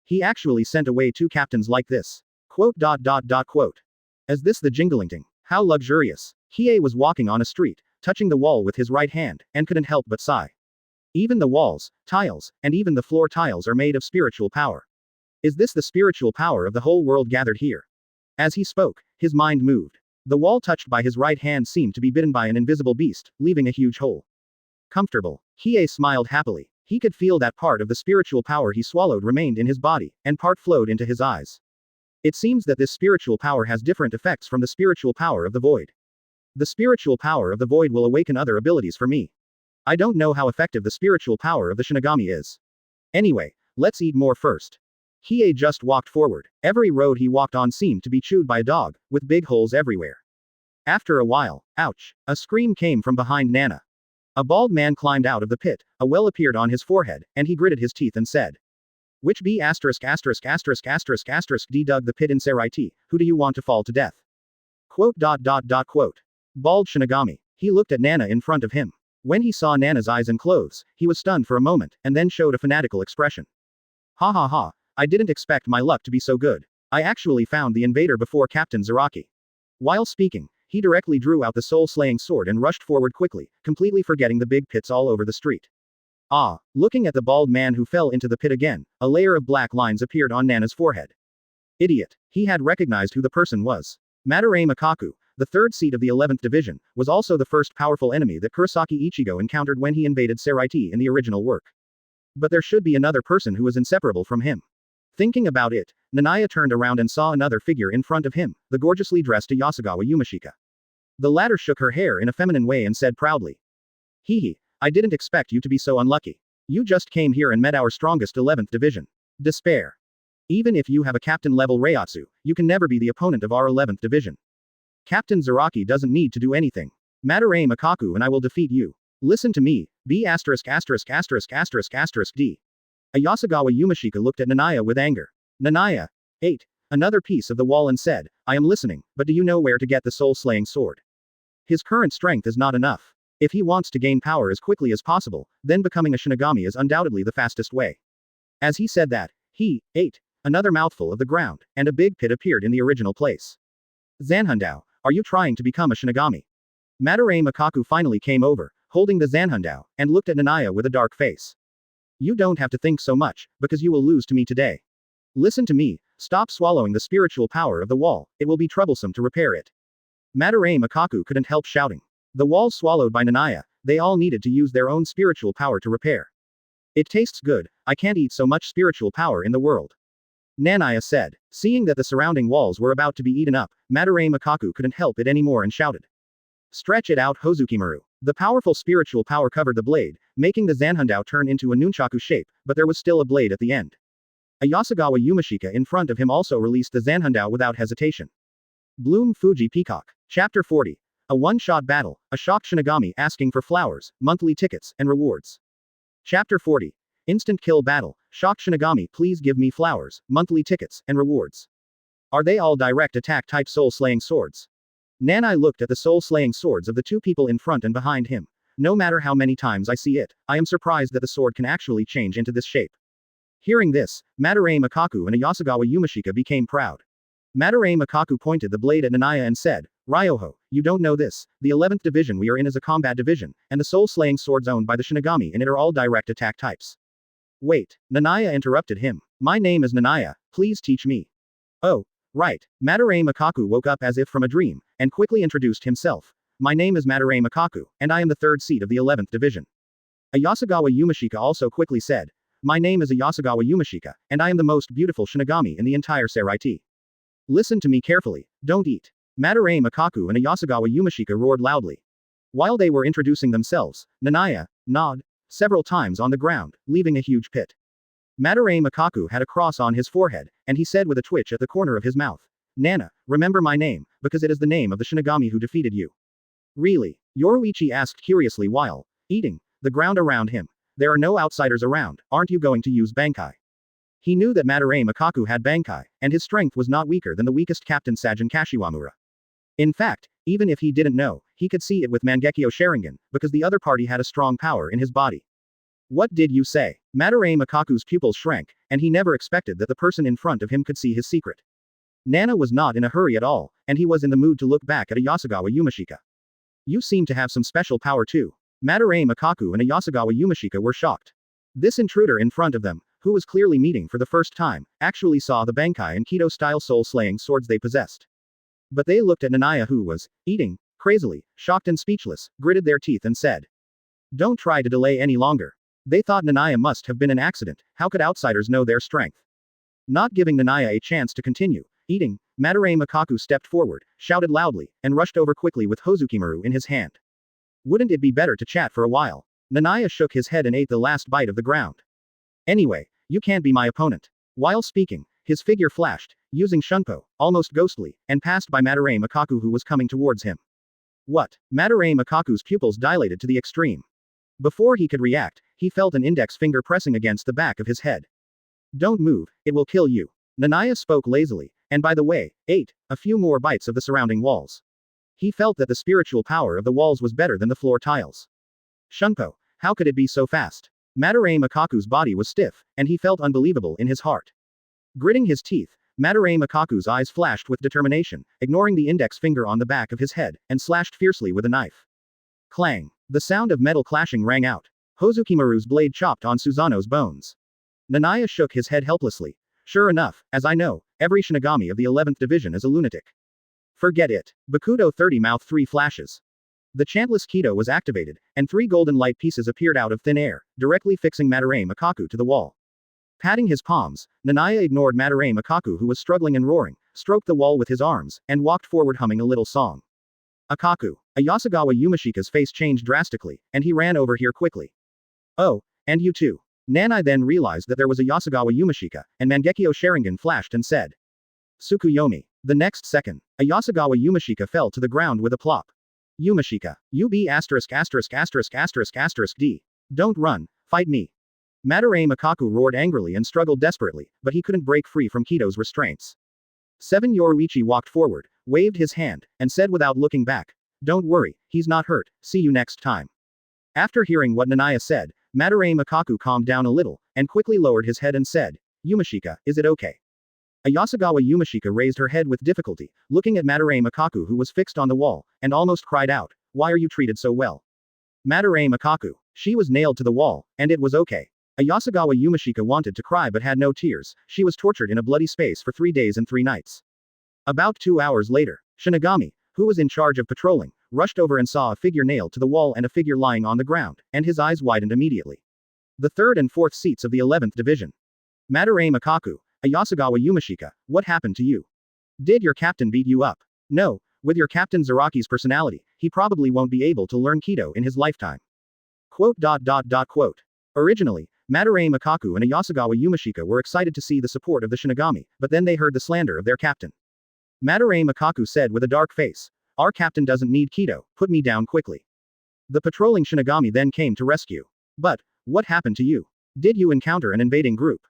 He actually sent away 2 captains like this. Quote. Is this the Jinglingting? How luxurious. Hiei was walking on a street, touching the wall with his right hand, and couldn't help but sigh. Even the walls, tiles, and even the floor tiles are made of spiritual power. Is this the spiritual power of the whole world gathered here? As he spoke, his mind moved. The wall touched by his right hand seemed to be bitten by an invisible beast, leaving a huge hole. Comfortable. Hiei smiled happily. He could feel that part of the spiritual power he swallowed remained in his body, and part flowed into his eyes. It seems that this spiritual power has different effects from the spiritual power of the void. The spiritual power of the void will awaken other abilities for me. I don't know how effective the spiritual power of the Shinigami is. Anyway, let's eat more first. Hiei just walked forward. Every road he walked on seemed to be chewed by a dog, with big holes everywhere. After a while, ouch, a scream came from behind Nana. A bald man climbed out of the pit, a well appeared on his forehead, and he gritted his teeth and said. Which B************** D dug the pit in Seireitei, who do you want to fall to death? Quote. Bald Shinigami. He looked at Nana in front of him. When he saw Nana's eyes and clothes, he was stunned for a moment, and then showed a fanatical expression. Ha ha ha, I didn't expect my luck to be so good. I actually found the invader before Captain Zaraki. While speaking, he directly drew out the soul-slaying sword and rushed forward quickly, completely forgetting the big pits all over the street. Ah, looking at the bald man who fell into the pit again, a layer of black lines appeared on Nana's forehead. Idiot. He had recognized who the person was. Madarame Makaku, the 3rd seat of the 11th division, was also the first powerful enemy that Kurosaki Ichigo encountered when he invaded Seireitei in the original work. But there should be another person who was inseparable from him. Thinking about it, Niah turned around and saw another figure in front of him, the gorgeously dressed Yasugawa Yumashika. The latter shook her hair in a feminine way and said proudly. Hee, I didn't expect you to be so unlucky. You just came here and met our strongest 11th division. Despair. Even if you have a captain-level Reiatsu, you can never be the opponent of our 11th division. Captain Zaraki doesn't need to do anything. Madarame Makaku and I will defeat you. Listen to me, B**************D. A Yasugawa Yumashika looked at Niah with anger. Niah ate another piece of the wall and said, I am listening, but do you know where to get the soul-slaying sword? His current strength is not enough. If he wants to gain power as quickly as possible, then becoming a Shinigami is undoubtedly the fastest way. As he said that, he ate another mouthful of the ground, and a big pit appeared in the original place. Zanhundao, are you trying to become a Shinigami? Madarame Makaku finally came over, holding the Zanhundao, and looked at Niah with a dark face. You don't have to think so much, because you will lose to me today. Listen to me, stop swallowing the spiritual power of the wall, it will be troublesome to repair it. Madarame Makaku couldn't help shouting. The walls swallowed by Niah, they all needed to use their own spiritual power to repair. It tastes good, I can't eat so much spiritual power in the world. Niah said. Seeing that the surrounding walls were about to be eaten up, Madarame Makaku couldn't help it anymore and shouted. Stretch it out Hozukimaru. The powerful spiritual power covered the blade, making the Zanhundao turn into a nunchaku shape, but there was still a blade at the end. A Yasugawa Yumashika in front of him also released the Zanhundao without hesitation. Bloom Fuji Peacock. Chapter 40. A one-shot battle, a shocked Shinigami asking for flowers, monthly tickets, and rewards. Chapter 40. Instant kill battle, shocked Shinigami please give me flowers, monthly tickets, and rewards. Are they all direct attack type soul-slaying swords? Nanai looked at the soul-slaying swords of the 2 people in front and behind him. No matter how many times I see it, I am surprised that the sword can actually change into this shape. Hearing this, Madarame Makaku and a Yasugawa Yumashika became proud. Madarame Makaku pointed the blade at Niah and said, Ryoho, you don't know this, the 11th division we are in is a combat division, and the soul-slaying swords owned by the Shinigami in it are all direct attack types. Wait, Niah interrupted him. My name is Niah, please teach me. Oh, right. Madarame Makaku woke up as if from a dream, and quickly introduced himself. My name is Madarame Makaku, and I am the 3rd seat of the 11th division. A Yasugawa Yumashika also quickly said, My name is a Yasugawa Yumashika, and I am the most beautiful Shinigami in the entire Seireitei. Listen to me carefully, don't eat. Madarame Makaku and a Yasugawa Yumashika roared loudly. While they were introducing themselves, Niah gnawed several times on the ground, leaving a huge pit. Madarame Makaku had a cross on his forehead, and he said with a twitch at the corner of his mouth, Nana, remember my name, because it is the name of the Shinigami who defeated you. Really? Yoruichi asked curiously while eating the ground around him. There are no outsiders around, aren't you going to use Bankai? He knew that Madarame Makaku had Bankai, and his strength was not weaker than the weakest Captain Sajin Kashiwamura. In fact, Even if he didn't know, he could see it with Mangekyo Sharingan, because the other party had a strong power in his body. What did you say? Madarame Makaku's pupils shrank, and he never expected that the person in front of him could see his secret. Nana was not in a hurry at all, and he was in the mood to look back at Ayasagawa Yumashika. You seem to have some special power too. Madarame Makaku and Ayasagawa Yumashika were shocked. This intruder in front of them, who was clearly meeting for the first time, actually saw the Bankai and Kido-style soul-slaying swords they possessed. But they looked at Niah, who was eating, crazily, shocked and speechless, gritted their teeth and said, "Don't try to delay any longer." They thought Niah must have been an accident. How could outsiders know their strength? Not giving Niah a chance to continue eating, Madarame Makaku stepped forward, shouted loudly, and rushed over quickly with Hozukimaru in his hand. Wouldn't it be better to chat for a while? Niah shook his head and ate the last bite of the ground. Anyway, you can't be my opponent. While speaking, his figure flashed, using Shunpo, almost ghostly, and passed by Madarame Makaku, who was coming towards him. What? Madarame Makaku's pupils dilated to the extreme. Before he could react, he felt an index finger pressing against the back of his head. Don't move, it will kill you. Niah spoke lazily, and by the way, ate a few more bites of the surrounding walls. He felt that the spiritual power of the walls was better than the floor tiles. Shunpo, how could it be so fast? Madarame Makaku's body was stiff, and he felt unbelievable in his heart. Gritting his teeth, Madarame Makaku's eyes flashed with determination, ignoring the index finger on the back of his head, and slashed fiercely with a knife. Clang! The sound of metal clashing rang out. Hozukimaru's blade chopped on Susanoo's bones. Niah shook his head helplessly. Sure enough, as I know, every Shinigami of the 11th Division is a lunatic. Forget it. Bakudo 30 mouth 3 flashes. The chantless Kido was activated, and 3 golden light pieces appeared out of thin air, directly fixing Madarame Makaku to the wall. Patting his palms, Niah ignored Madarame Makaku, who was struggling and roaring, stroked the wall with his arms, and walked forward humming a little song. Akaku. Ayasagawa Yumashika's face changed drastically, and he ran over here quickly. Oh, and you too. Nanai then realized that there was a Yasagawa Yumashika, and Mangekyo Sharingan flashed and said, Tsukuyomi. The next second, a Yasagawa Yumashika fell to the ground with a plop. Yumashika. D. Don't run, fight me. Madarame Makaku roared angrily and struggled desperately, but he couldn't break free from Kido's restraints. 7 Yoruichi walked forward, waved his hand, and said without looking back, Don't worry, he's not hurt, see you next time. After hearing what Niah said, Madarame Makaku calmed down a little, and quickly lowered his head and said, Yumashika, is it okay? Ayasagawa Yumashika raised her head with difficulty, looking at Madarame Makaku, who was fixed on the wall, and almost cried out, Why are you treated so well? Madarame Makaku. She was nailed to the wall, and it was okay. Ayasagawa Yumashika wanted to cry but had no tears. She was tortured in a bloody space for 3 days and 3 nights. About 2 hours later, Shinigami, who was in charge of patrolling, rushed over and saw a figure nailed to the wall and a figure lying on the ground, and his eyes widened immediately. The 3rd and 4th seats of the 11th Division. Madarame Makaku. Ayasagawa Yumashika, what happened to you? Did your captain beat you up? No, with your captain Zaraki's personality, he probably won't be able to learn Kido in his lifetime. Quote. Originally, Madarame Makaku and Ayasagawa Yumashika were excited to see the support of the Shinigami, but then they heard the slander of their captain. Madarame Makaku said with a dark face, Our captain doesn't need Kido, put me down quickly. The patrolling Shinigami then came to rescue. But, what happened to you? Did you encounter an invading group?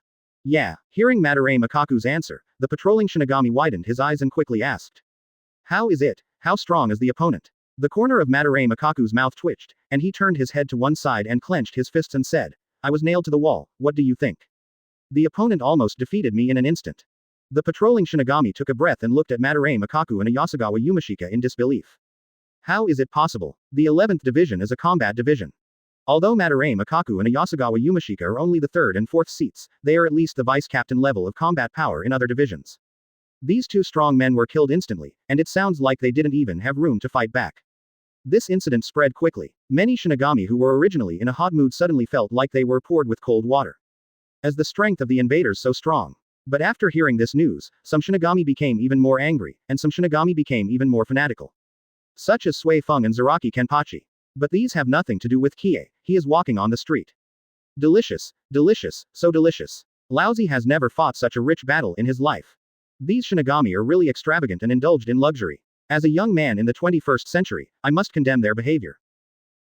Yeah. Hearing Madarame Makaku's answer, the patrolling Shinigami widened his eyes and quickly asked. How is it? How strong is the opponent? The corner of Madarame Makaku's mouth twitched, and he turned his head to one side and clenched his fists and said, I was nailed to the wall, what do you think? The opponent almost defeated me in an instant. The patrolling Shinigami took a breath and looked at Madarame Makaku and Ayasagawa Yumashika in disbelief. How is it possible? The 11th Division is a combat division. Although Madarame Makaku and Ayasagawa Yumashika are only the 3rd and 4th seats, they are at least the vice-captain level of combat power in other divisions. These 2 strong men were killed instantly, and it sounds like they didn't even have room to fight back. This incident spread quickly. Many Shinigami who were originally in a hot mood suddenly felt like they were poured with cold water. As the strength of the invaders so strong. But after hearing this news, some Shinigami became even more angry, and some Shinigami became even more fanatical. Such as Sui Feng and Zaraki Kenpachi. But these have nothing to do with Kie, he is walking on the street. Delicious, delicious, so delicious. Laozi has never fought such a rich battle in his life. These Shinigami are really extravagant and indulged in luxury. As a young man in the 21st century, I must condemn their behavior.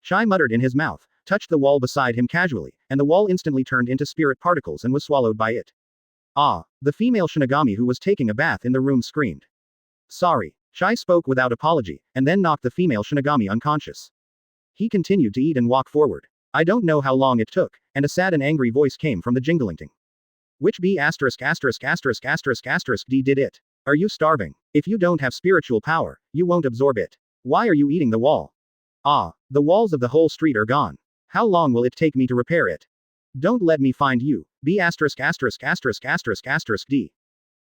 Chai muttered in his mouth, touched the wall beside him casually, and the wall instantly turned into spirit particles and was swallowed by it. Ah! The female Shinigami who was taking a bath in the room screamed. Sorry. Shai spoke without apology, and then knocked the female Shinigami unconscious. He continued to eat and walk forward. I don't know how long it took, and a sad and angry voice came from the jingling. Which B asterisk asterisk asterisk asterisk asterisk D did it? Are you starving? If you don't have spiritual power, you won't absorb it. Why are you eating the wall? Ah, the walls of the whole street are gone. How long will it take me to repair it? Don't let me find you. B asterisk asterisk asterisk asterisk asterisk D.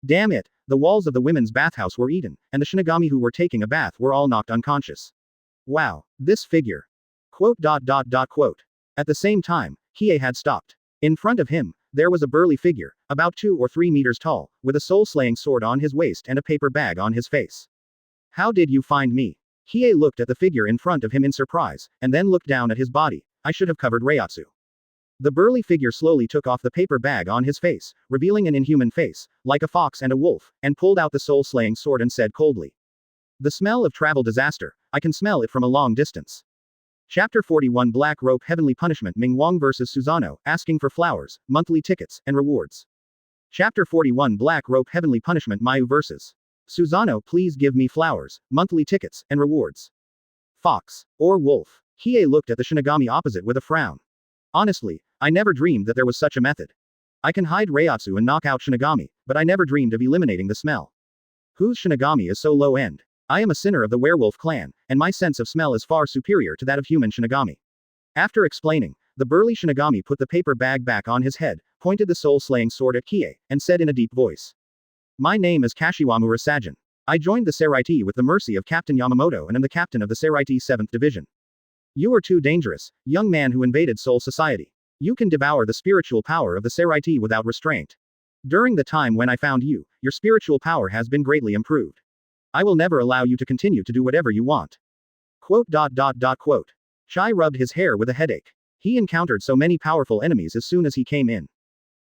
Damn it, the walls of the women's bathhouse were eaten, and the Shinigami who were taking a bath were all knocked unconscious. Wow, this figure. Quote. At the same time, Kie had stopped. In front of him, there was a burly figure, about 2 or 3 meters tall, with a soul-slaying sword on his waist and a paper bag on his face. How did you find me? Kie looked at the figure in front of him in surprise, and then looked down at his body. I should have covered Reiatsu. The burly figure slowly took off the paper bag on his face, revealing an inhuman face, like a fox and a wolf, and pulled out the soul-slaying sword and said coldly. The smell of travel disaster, I can smell it from a long distance. Chapter 41 Black Rope Heavenly Punishment Ming Wang vs. Susanoo, asking for flowers, monthly tickets, and rewards. Chapter 41 Black Rope Heavenly Punishment Mayu vs. Susanoo, please give me flowers, monthly tickets, and rewards. Fox. Or wolf. Kie looked at the Shinigami opposite with a frown. Honestly, I never dreamed that there was such a method. I can hide Reiatsu and knock out Shinigami, but I never dreamed of eliminating the smell. Whose Shinigami is so low-end? I am a sinner of the werewolf clan, and my sense of smell is far superior to that of human Shinigami. After explaining, the burly Shinigami put the paper bag back on his head, pointed the soul-slaying sword at Kie, and said in a deep voice. My name is Kashiwamura Sajin. I joined the Seireitei with the mercy of Captain Yamamoto and am the captain of the Seireitei 7th Division. You are too dangerous, young man who invaded Soul Society. You can devour the spiritual power of the Seireitei without restraint. During the time when I found you, your spiritual power has been greatly improved. I will never allow you to continue to do whatever you want. Quote. Shai rubbed his hair with a headache. He encountered so many powerful enemies as soon as he came in.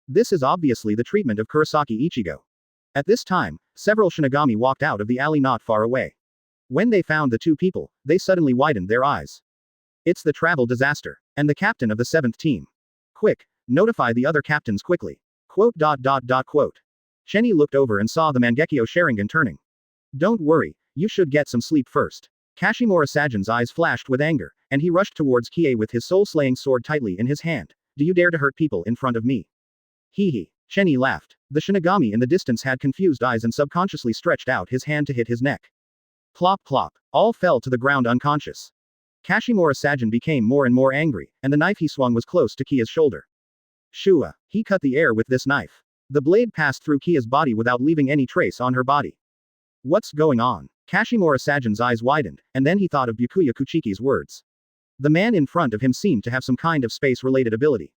This is obviously the treatment of Kurosaki Ichigo. At this time, several Shinigami walked out of the alley not far away. When they found the two people, they suddenly widened their eyes. It's the travel disaster. And the captain of the 7th team. Quick, notify the other captains quickly. Quote. Shenny looked over and saw the Mangekyo Sharingan turning. Don't worry, you should get some sleep first. Kashimura Sajin's eyes flashed with anger, and he rushed towards Kie with his soul-slaying sword tightly in his hand. Do you dare to hurt people in front of me? Hee. Shenny laughed. The Shinigami in the distance had confused eyes and subconsciously stretched out his hand to hit his neck. Plop plop. All fell to the ground unconscious. Kashimura Sajin became more and more angry, and the knife he swung was close to Kie's shoulder. Shua. He cut the air with this knife. The blade passed through Kie's body without leaving any trace on her body. What's going on? Kashimura Sajin's eyes widened, and then he thought of Byakuya Kuchiki's words. The man in front of him seemed to have some kind of space-related ability.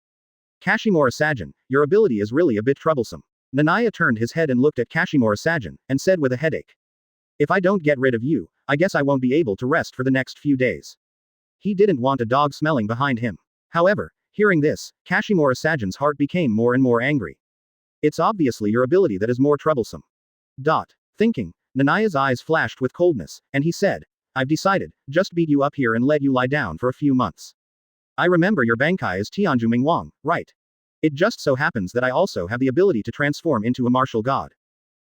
Kashimura Sajin, your ability is really a bit troublesome. Niah turned his head and looked at Kashimura Sajin, and said with a headache. If I don't get rid of you, I guess I won't be able to rest for the next few days. He didn't want a dog smelling behind him. However, hearing this, Kashimura Sajin's heart became more and more angry. It's obviously your ability that is more troublesome. Thinking, Niah's eyes flashed with coldness, and he said, I've decided, just beat you up here and let you lie down for a few months. I remember your Bankai is Tianju Mingwang, right? It just so happens that I also have the ability to transform into a martial god.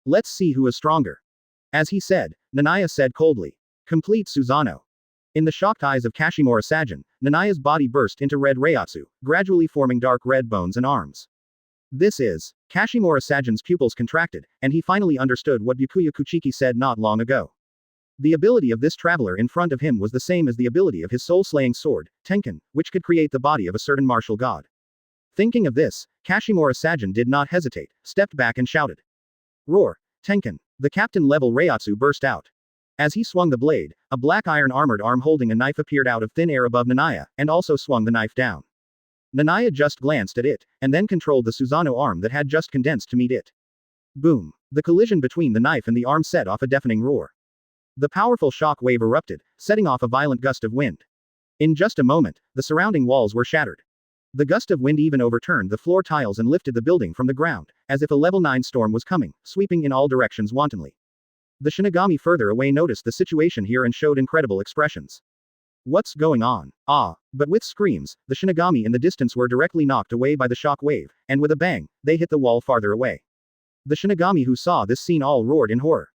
Let's see who is stronger. As he said, Niah said coldly. Complete Susanoo. In the shocked eyes of Kashimura Sajin, Niah's body burst into red Reiatsu, gradually forming dark red bones and arms. This is. Kashimura Sajin's pupils contracted, and he finally understood what Byakuya Kuchiki said not long ago. The ability of this traveler in front of him was the same as the ability of his soul-slaying sword, Tenkan, which could create the body of a certain martial god. Thinking of this, Kashimura Sajin did not hesitate, stepped back and shouted. Roar! Tenkan! The captain-level Reiatsu burst out. As he swung the blade, a black iron armored arm holding a knife appeared out of thin air above Niah, and also swung the knife down. Niah just glanced at it, and then controlled the Susanoo arm that had just condensed to meet it. Boom! The collision between the knife and the arm set off a deafening roar. The powerful shock wave erupted, setting off a violent gust of wind. In just a moment, the surrounding walls were shattered. The gust of wind even overturned the floor tiles and lifted the building from the ground, as if a level 9 storm was coming, sweeping in all directions wantonly. The Shinigami further away noticed the situation here and showed incredible expressions. What's going on? But with screams, the Shinigami in the distance were directly knocked away by the shock wave, and with a bang, they hit the wall farther away. The Shinigami who saw this scene all roared in horror.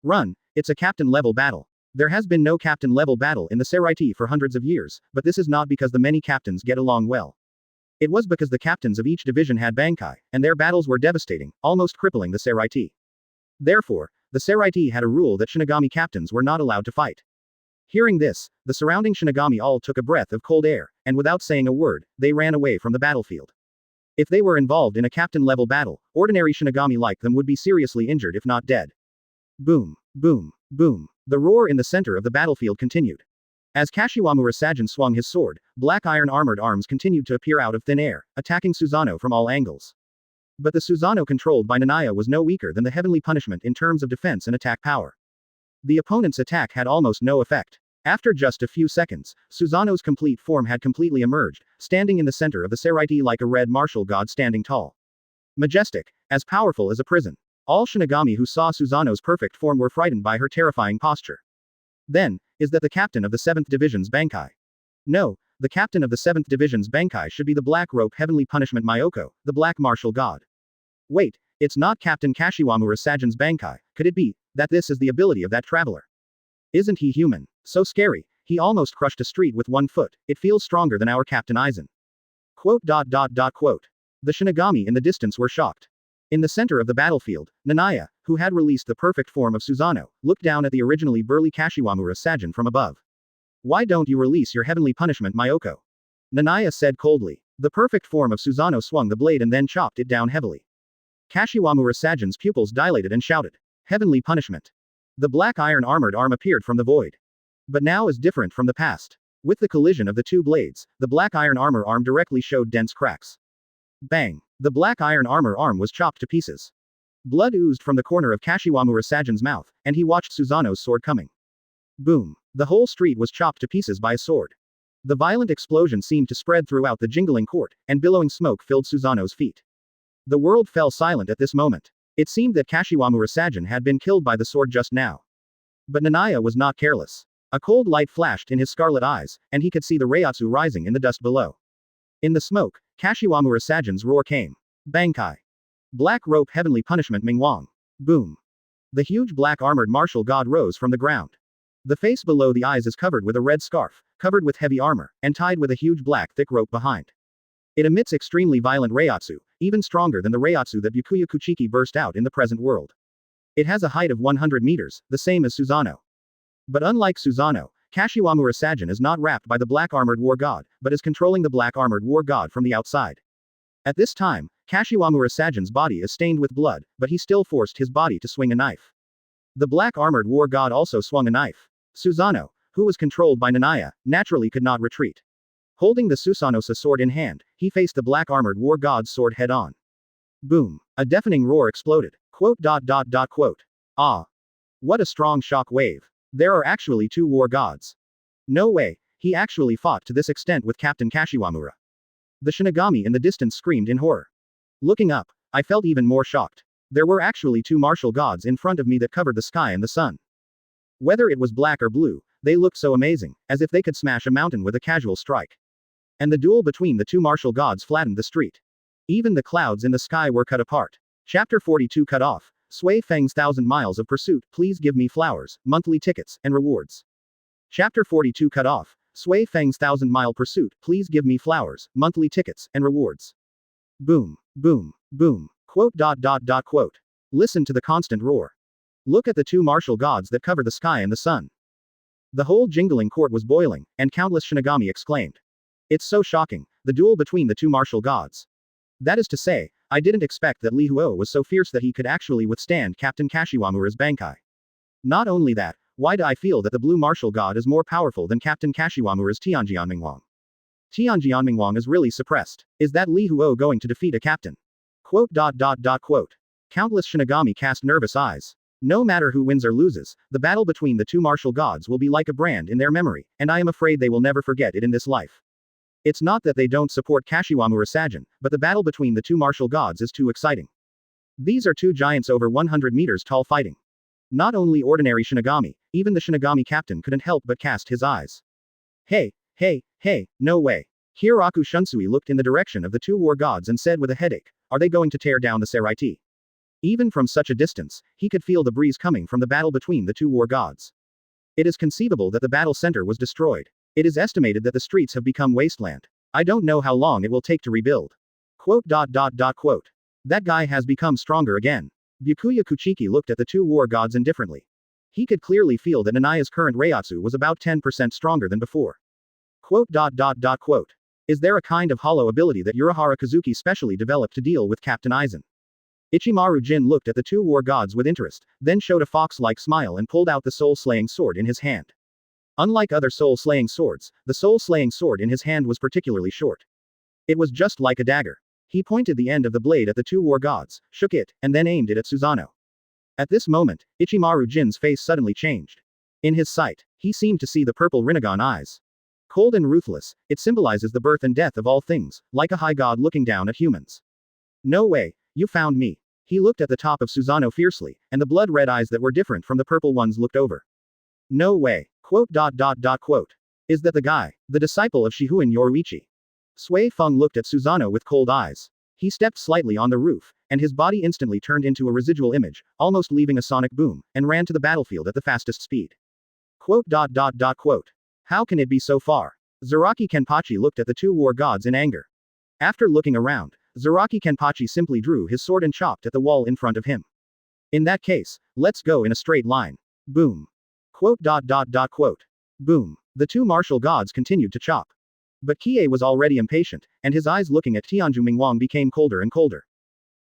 Run! It's a captain-level battle. There has been no captain-level battle in the Seireitei for hundreds of years, but this is not because the many captains get along well. It was because the captains of each division had Bankai, and their battles were devastating, almost crippling the Seireitei. Therefore, the Seireitei had a rule that Shinigami captains were not allowed to fight. Hearing this, the surrounding Shinigami all took a breath of cold air, and without saying a word, they ran away from the battlefield. If they were involved in a captain-level battle, ordinary Shinigami like them would be seriously injured if not dead. Boom, boom, boom. The roar in the center of the battlefield continued. As Kashiwamura Sajin swung his sword, black iron armored arms continued to appear out of thin air, attacking Susanoo from all angles. But the Susanoo controlled by Niah was no weaker than the heavenly punishment in terms of defense and attack power. The opponent's attack had almost no effect. After just a few seconds, Susanoo's complete form had completely emerged, standing in the center of the Seireitei like a red martial god standing tall. Majestic, as powerful as a prison. All Shinigami who saw Susanoo's perfect form were frightened by her terrifying posture. Then, is that the captain of the 7th Division's Bankai? No, the captain of the 7th Division's Bankai should be the Black Rope Heavenly Punishment Myoko, the Black Martial God. Wait, it's not Captain Kashiwamura Sajin's Bankai, could it be that this is the ability of that traveler? Isn't he human? So scary, he almost crushed a street with one foot, it feels stronger than our Captain Aizen. Quote. The Shinigami in the distance were shocked. In the center of the battlefield, Niah, who had released the perfect form of Susanoo, looked down at the originally burly Kashiwamura Sajin from above. Why don't you release your heavenly punishment, Myoko? Niah said coldly. The perfect form of Susanoo swung the blade and then chopped it down heavily. Kashiwamura Sajin's pupils dilated and shouted. Heavenly punishment. The black iron armored arm appeared from the void. But now is different from the past. With the collision of the two blades, the black iron armor arm directly showed dense cracks. Bang! The black iron armor arm was chopped to pieces. Blood oozed from the corner of Kashiwamura Sajin's mouth, and he watched Susanoo's sword coming. Boom! The whole street was chopped to pieces by a sword. The violent explosion seemed to spread throughout the jingling court, and billowing smoke filled Susanoo's feet. The world fell silent at this moment. It seemed that Kashiwamura Sajin had been killed by the sword just now. But Niah was not careless. A cold light flashed in his scarlet eyes, and he could see the Reiatsu rising in the dust below. In the smoke, Kashiwamura Sajin's roar came. Bankai. Black rope heavenly punishment Mingwang. Boom. The huge black armored martial god rose from the ground. The face below the eyes is covered with a red scarf, covered with heavy armor, and tied with a huge black thick rope behind. It emits extremely violent Reiatsu, even stronger than the Reiatsu that Byakuya Kuchiki burst out in the present world. It has a height of 100 meters, the same as Susanoo. But unlike Susanoo, Kashiwamura Sajin is not wrapped by the black armored war god, but is controlling the black armored war god from the outside. At this time, Kashiwamura Sajin's body is stained with blood, but he still forced his body to swing a knife. The black armored war god also swung a knife. Susanoo, who was controlled by Niah, naturally could not retreat. Holding the Susanoo sword in hand, he faced the black armored war god's sword head on. Boom! A deafening roar exploded. Quote. Ah! What a strong shock wave. There are actually two war gods. No way, he actually fought to this extent with Captain Kashiwamura. The Shinigami in the distance screamed in horror. Looking up, I felt even more shocked. There were actually two martial gods in front of me that covered the sky and the sun. Whether it was black or blue, they looked so amazing, as if they could smash a mountain with a casual strike. And the duel between the two martial gods flattened the street. Even the clouds in the sky were cut apart. Chapter 42 cut off. Sui Feng's 1,000 miles of pursuit, please give me flowers, monthly tickets, and rewards. Chapter 42 cut off. Sui Feng's 1,000-mile pursuit, please give me flowers, monthly tickets, and rewards. Boom, boom, boom. Quote. Listen to the constant roar. Look at the two martial gods that cover the sky and the sun. The whole jingling court was boiling, and countless Shinigami exclaimed. It's so shocking, the duel between the two martial gods. That is to say, I didn't expect that Li Huo was so fierce that he could actually withstand Captain Kashiwamura's Bankai. Not only that, why do I feel that the blue martial god is more powerful than Captain Kashiwamura's Tianjianmingwang? Tianjianmingwang is really suppressed. Is that Li Huo going to defeat a captain? Quote. Countless Shinigami cast nervous eyes. No matter who wins or loses, the battle between the two martial gods will be like a brand in their memory, and I am afraid they will never forget it in this life. It's not that they don't support Kashiwamura Sajin, but the battle between the two martial gods is too exciting. These are two giants over 100 meters tall fighting. Not only ordinary Shinigami, even the Shinigami captain couldn't help but cast his eyes. Hey, no way. Hiroku Shunsui looked in the direction of the two war gods and said with a headache, are they going to tear down the Seireitei? Even from such a distance, he could feel the breeze coming from the battle between the two war gods. It is conceivable that the battle center was destroyed. It is estimated that the streets have become wasteland. I don't know how long it will take to rebuild. Quote. That guy has become stronger again. Byakuya Kuchiki looked at the two war gods indifferently. He could clearly feel that Naniah's current Reiatsu was about 10% stronger than before. Quote. Is there a kind of hollow ability that Urahara Kazuki specially developed to deal with Captain Aizen? Ichimaru Jin looked at the two war gods with interest, then showed a fox-like smile and pulled out the soul-slaying sword in his hand. Unlike other soul-slaying swords, the soul-slaying sword in his hand was particularly short. It was just like a dagger. He pointed the end of the blade at the two war gods, shook it, and then aimed it at Susanoo. At this moment, Ichimaru Jin's face suddenly changed. In his sight, he seemed to see the purple Rinnegan eyes. Cold and ruthless, it symbolizes the birth and death of all things, like a high god looking down at humans. No way, you found me. He looked at the top of Susanoo fiercely, and the blood-red eyes that were different from the purple ones looked over. No way. Quote. Is that the guy, the disciple of Shihuin Yoruichi? Sui Feng looked at Susanoo with cold eyes. He stepped slightly on the roof, and his body instantly turned into a residual image, almost leaving a sonic boom, and ran to the battlefield at the fastest speed. Quote. How can it be so far? Zaraki Kenpachi looked at the two war gods in anger. After looking around, Zaraki Kenpachi simply drew his sword and chopped at the wall in front of him. In that case, let's go in a straight line. Boom. Quote. Boom. The two martial gods continued to chop. But Kie was already impatient, and his eyes looking at Tianju Mingwang became colder and colder.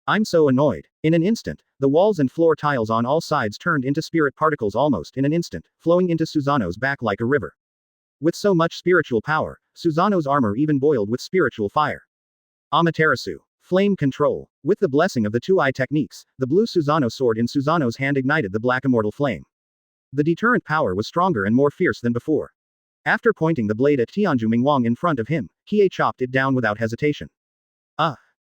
I'm so annoyed. In an instant, the walls and floor tiles on all sides turned into spirit particles almost in an instant, flowing into Susanoo's back like a river. With so much spiritual power, Susanoo's armor even boiled with spiritual fire. Amaterasu. Flame control. With the blessing of the two-eye techniques, the blue Susanoo sword in Susanoo's hand ignited the black immortal flame. The deterrent power was stronger and more fierce than before. After pointing the blade at Tianju Mingwang in front of him, Kie chopped it down without hesitation.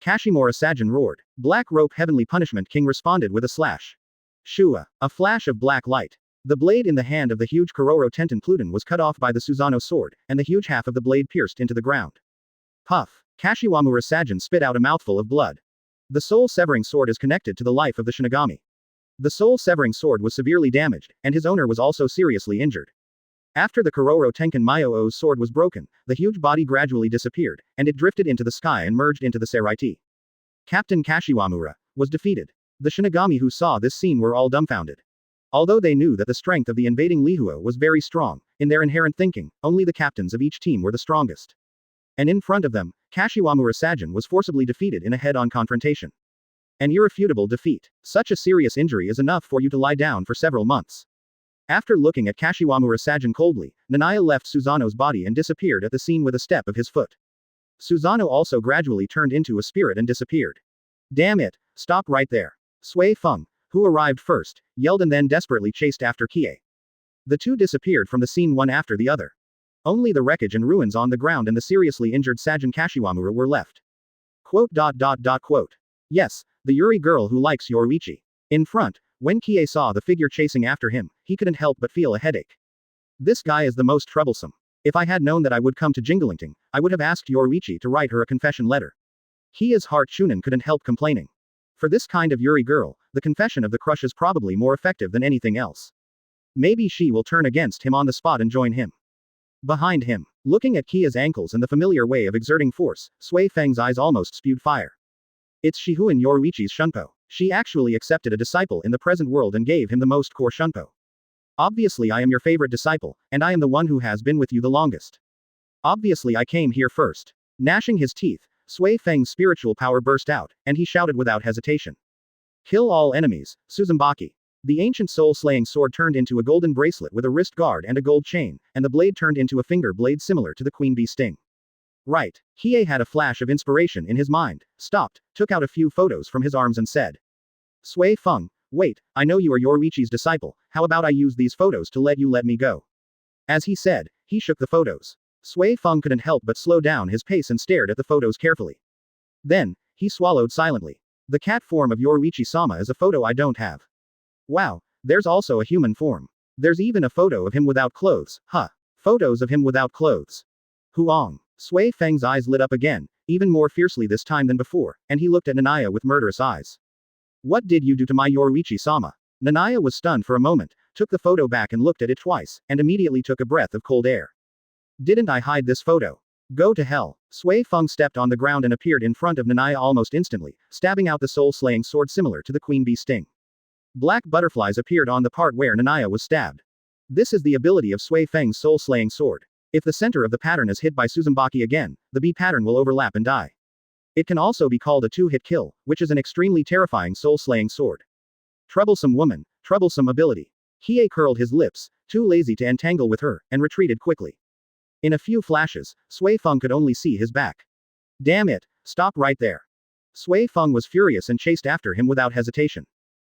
Kashimura Sajin roared. Black Rope Heavenly Punishment King responded with a slash. Shua. A flash of black light. The blade in the hand of the huge Kororo Tenten Pluton was cut off by the Susanoo sword, and the huge half of the blade pierced into the ground. Puff. Kashiwamura Sajin spit out a mouthful of blood. The soul-severing sword is connected to the life of the Shinigami. The soul-severing sword was severely damaged, and his owner was also seriously injured. After the Kororo Tenkan Myoo's sword was broken, the huge body gradually disappeared, and it drifted into the sky and merged into the Seireitei. Captain Kashiwamura was defeated. The Shinigami who saw this scene were all dumbfounded. Although they knew that the strength of the invading Lihua was very strong, in their inherent thinking, only the captains of each team were the strongest. And in front of them, Kashiwamura Sajin was forcibly defeated in a head-on confrontation. An irrefutable defeat. Such a serious injury is enough for you to lie down for several months. After looking at Kashiwamura Sajin coldly, Niah left Susanoo's body and disappeared at the scene with a step of his foot. Susanoo also gradually turned into a spirit and disappeared. Damn it, stop right there. Sui Feng, who arrived first, yelled and then desperately chased after Kie. The two disappeared from the scene one after the other. Only the wreckage and ruins on the ground and the seriously injured Sajin Kashiwamura were left. Quote. Yes, the Yuri girl who likes Yoruichi. In front, when Kie saw the figure chasing after him, he couldn't help but feel a headache. This guy is the most troublesome. If I had known that I would come to Jinglington, I would have asked Yoruichi to write her a confession letter. Kie's heart Shunin couldn't help complaining. For this kind of Yuri girl, the confession of the crush is probably more effective than anything else. Maybe she will turn against him on the spot and join him. Behind him, looking at Kie's ankles and the familiar way of exerting force, Sui Feng's eyes almost spewed fire. It's Shihuin Yoruichi's Shunpo. She actually accepted a disciple in the present world and gave him the most core Shunpo. Obviously I am your favorite disciple, and I am the one who has been with you the longest. Obviously I came here first. Gnashing his teeth, Sui Feng's spiritual power burst out, and he shouted without hesitation. Kill all enemies, Suzambaki. The ancient soul-slaying sword turned into a golden bracelet with a wrist guard and a gold chain, and the blade turned into a finger blade similar to the queen bee sting. Right. Kie had a flash of inspiration in his mind, stopped, took out a few photos from his arms and said. Sui Feng, wait, I know you are Yoruichi's disciple, how about I use these photos to let me go? As he said, he shook the photos. Sui Feng couldn't help but slow down his pace and stared at the photos carefully. Then, he swallowed silently. The cat form of Yoruichi-sama is a photo I don't have. Wow, there's also a human form. There's even a photo of him without clothes, huh? Photos of him without clothes. Huang. Sui Feng's eyes lit up again, even more fiercely this time than before, and he looked at Niah with murderous eyes. What did you do to my Yoruichi-sama? Niah was stunned for a moment, took the photo back and looked at it twice, and immediately took a breath of cold air. Didn't I hide this photo? Go to hell. Sui Feng stepped on the ground and appeared in front of Niah almost instantly, stabbing out the soul-slaying sword similar to the queen bee sting. Black butterflies appeared on the part where Niah was stabbed. This is the ability of Sui Feng's soul-slaying sword. If the center of the pattern is hit by Tsuzumaki again, the bee pattern will overlap and die. It can also be called a two-hit kill, which is an extremely terrifying soul-slaying sword. Troublesome woman, troublesome ability. Hiei curled his lips, too lazy to entangle with her, and retreated quickly. In a few flashes, Sui Feng could only see his back. Damn it, stop right there. Sui Feng was furious and chased after him without hesitation.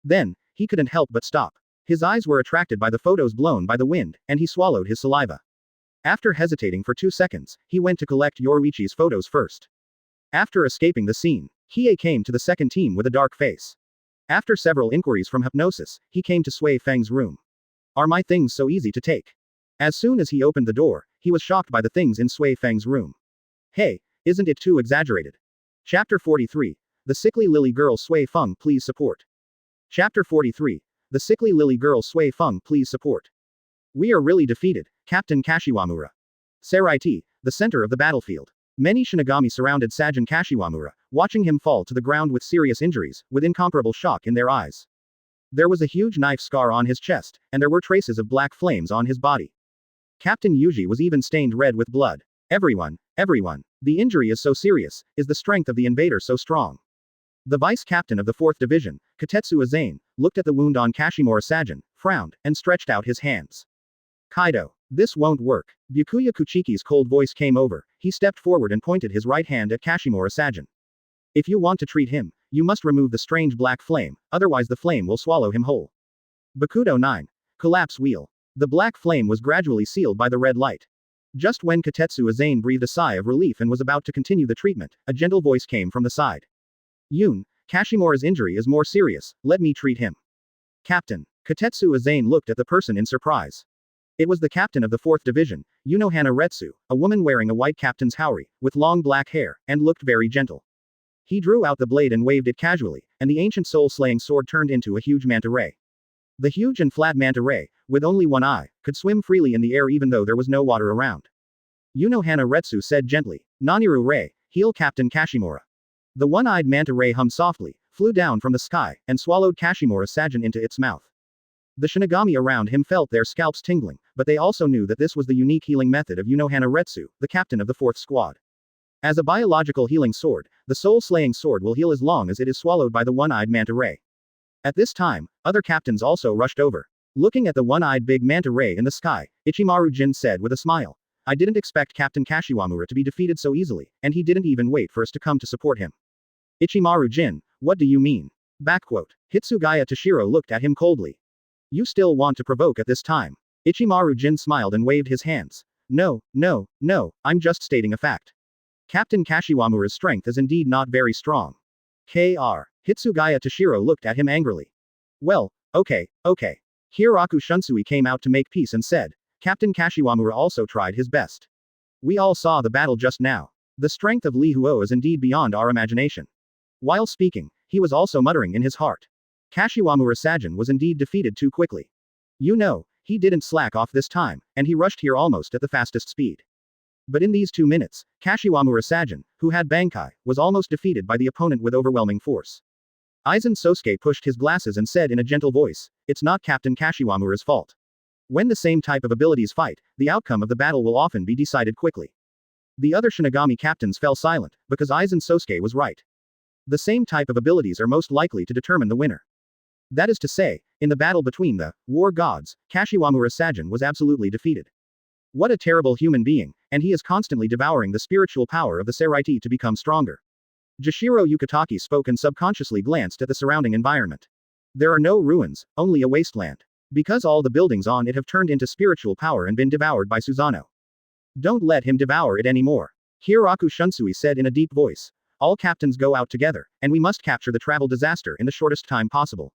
Then, he couldn't help but stop. His eyes were attracted by the photos blown by the wind, and he swallowed his saliva. After hesitating for 2 seconds, he went to collect Yoruichi's photos first. After escaping the scene, Hiei came to the second team with a dark face. After several inquiries from Hypnosis, he came to Sui Feng's room. Are my things so easy to take? As soon as he opened the door, he was shocked by the things in Sui Feng's room. Hey, isn't it too exaggerated? Chapter 43. The Sickly Lily Girl Sui Feng please support. Chapter 43. The Sickly Lily Girl Sui Feng please support. We are really defeated, Captain Kashiwamura. Seireitei, the center of the battlefield. Many Shinigami surrounded Sajin Kashiwamura, watching him fall to the ground with serious injuries, with incomparable shock in their eyes. There was a huge knife scar on his chest, and there were traces of black flames on his body. Captain Yuji was even stained red with blood. Everyone, the injury is so serious, is the strength of the invader so strong? The vice-captain of the 4th Division, Katetsu Aizen, looked at the wound on Kashimura Sajin, frowned, and stretched out his hands. Kaido. This won't work. Byakuya Kuchiki's cold voice came over, he stepped forward and pointed his right hand at Kashimura Sajin. If you want to treat him, you must remove the strange black flame, otherwise the flame will swallow him whole. Bakudo 9. Collapse wheel. The black flame was gradually sealed by the red light. Just when Katetsu Aizen breathed a sigh of relief and was about to continue the treatment, a gentle voice came from the side. Yun, Kashimura's injury is more serious, let me treat him. Captain. Katetsu Aizen looked at the person in surprise. It was the captain of the 4th Division, Unohana Retsu, a woman wearing a white captain's haori, with long black hair, and looked very gentle. He drew out the blade and waved it casually, and the ancient soul-slaying sword turned into a huge manta ray. The huge and flat manta ray, with only one eye, could swim freely in the air even though there was no water around. Unohana Retsu said gently, Naniru Ray, heal Captain Kashimura. The one-eyed manta ray hummed softly, flew down from the sky, and swallowed Kashimura Sajin into its mouth. The Shinigami around him felt their scalps tingling, but they also knew that this was the unique healing method of Unohana Retsu, the captain of the 4th squad. As a biological healing sword, the soul-slaying sword will heal as long as it is swallowed by the one-eyed manta ray. At this time, other captains also rushed over. Looking at the one-eyed big manta ray in the sky, Ichimaru Jin said with a smile. I didn't expect Captain Kashiwamura to be defeated so easily, and he didn't even wait for us to come to support him. Ichimaru Jin, what do you mean? Backquote. Hitsugaya Toshiro looked at him coldly. You still want to provoke at this time? Ichimaru Jin smiled and waved his hands. No, I'm just stating a fact. Captain Kashiwamura's strength is indeed not very strong. Kr. Hitsugaya Toshiro looked at him angrily. Well, okay. Hiraku Shunsui came out to make peace and said, Captain Kashiwamura also tried his best. We all saw the battle just now. The strength of Li Huo is indeed beyond our imagination. While speaking, he was also muttering in his heart. Kashiwamura Sajin was indeed defeated too quickly. You know, he didn't slack off this time, and he rushed here almost at the fastest speed. But in these 2 minutes, Kashiwamura Sajin, who had Bankai, was almost defeated by the opponent with overwhelming force. Aizen Sōsuke pushed his glasses and said in a gentle voice, it's not Captain Kashiwamura's fault. When the same type of abilities fight, the outcome of the battle will often be decided quickly. The other Shinigami captains fell silent, because Aizen Sōsuke was right. The same type of abilities are most likely to determine the winner. That is to say, in the battle between the war gods, Kashiwamura Sajin was absolutely defeated. What a terrible human being, and he is constantly devouring the spiritual power of the Seireitei to become stronger. Jashiro Yukitaki spoke and subconsciously glanced at the surrounding environment. There are no ruins, only a wasteland. Because all the buildings on it have turned into spiritual power and been devoured by Susanoo. Don't let him devour it anymore. Hiraku Shunsui said in a deep voice. All captains go out together, and we must capture the travel disaster in the shortest time possible.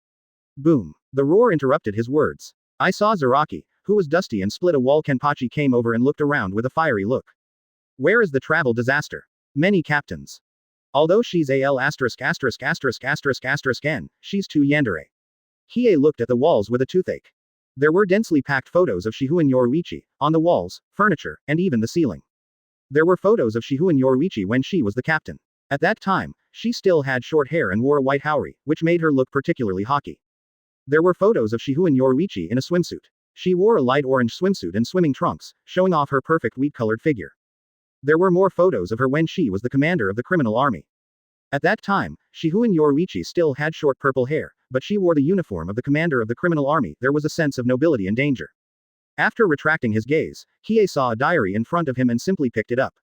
Boom. The roar interrupted his words. I saw Zaraki, who was dusty and split a wall. Kenpachi came over and looked around with a fiery look. Where is the travel disaster? Many captains. Although she's n, she's too yandere. Hiei looked at the walls with a toothache. There were densely packed photos of Shihu and Yoruichi, on the walls, furniture, and even the ceiling. There were photos of Shihu and Yoruichi when she was the captain. At that time, she still had short hair and wore a white haori, which made her look particularly hockey. There were photos of Shihu and Yoruichi in a swimsuit. She wore a light orange swimsuit and swimming trunks, showing off her perfect wheat-colored figure. There were more photos of her when she was the commander of the criminal army. At that time, Shihu and Yoruichi still had short purple hair, but she wore the uniform of the commander of the criminal army. There was a sense of nobility and danger. After retracting his gaze, Hiei saw a diary in front of him and simply picked it up.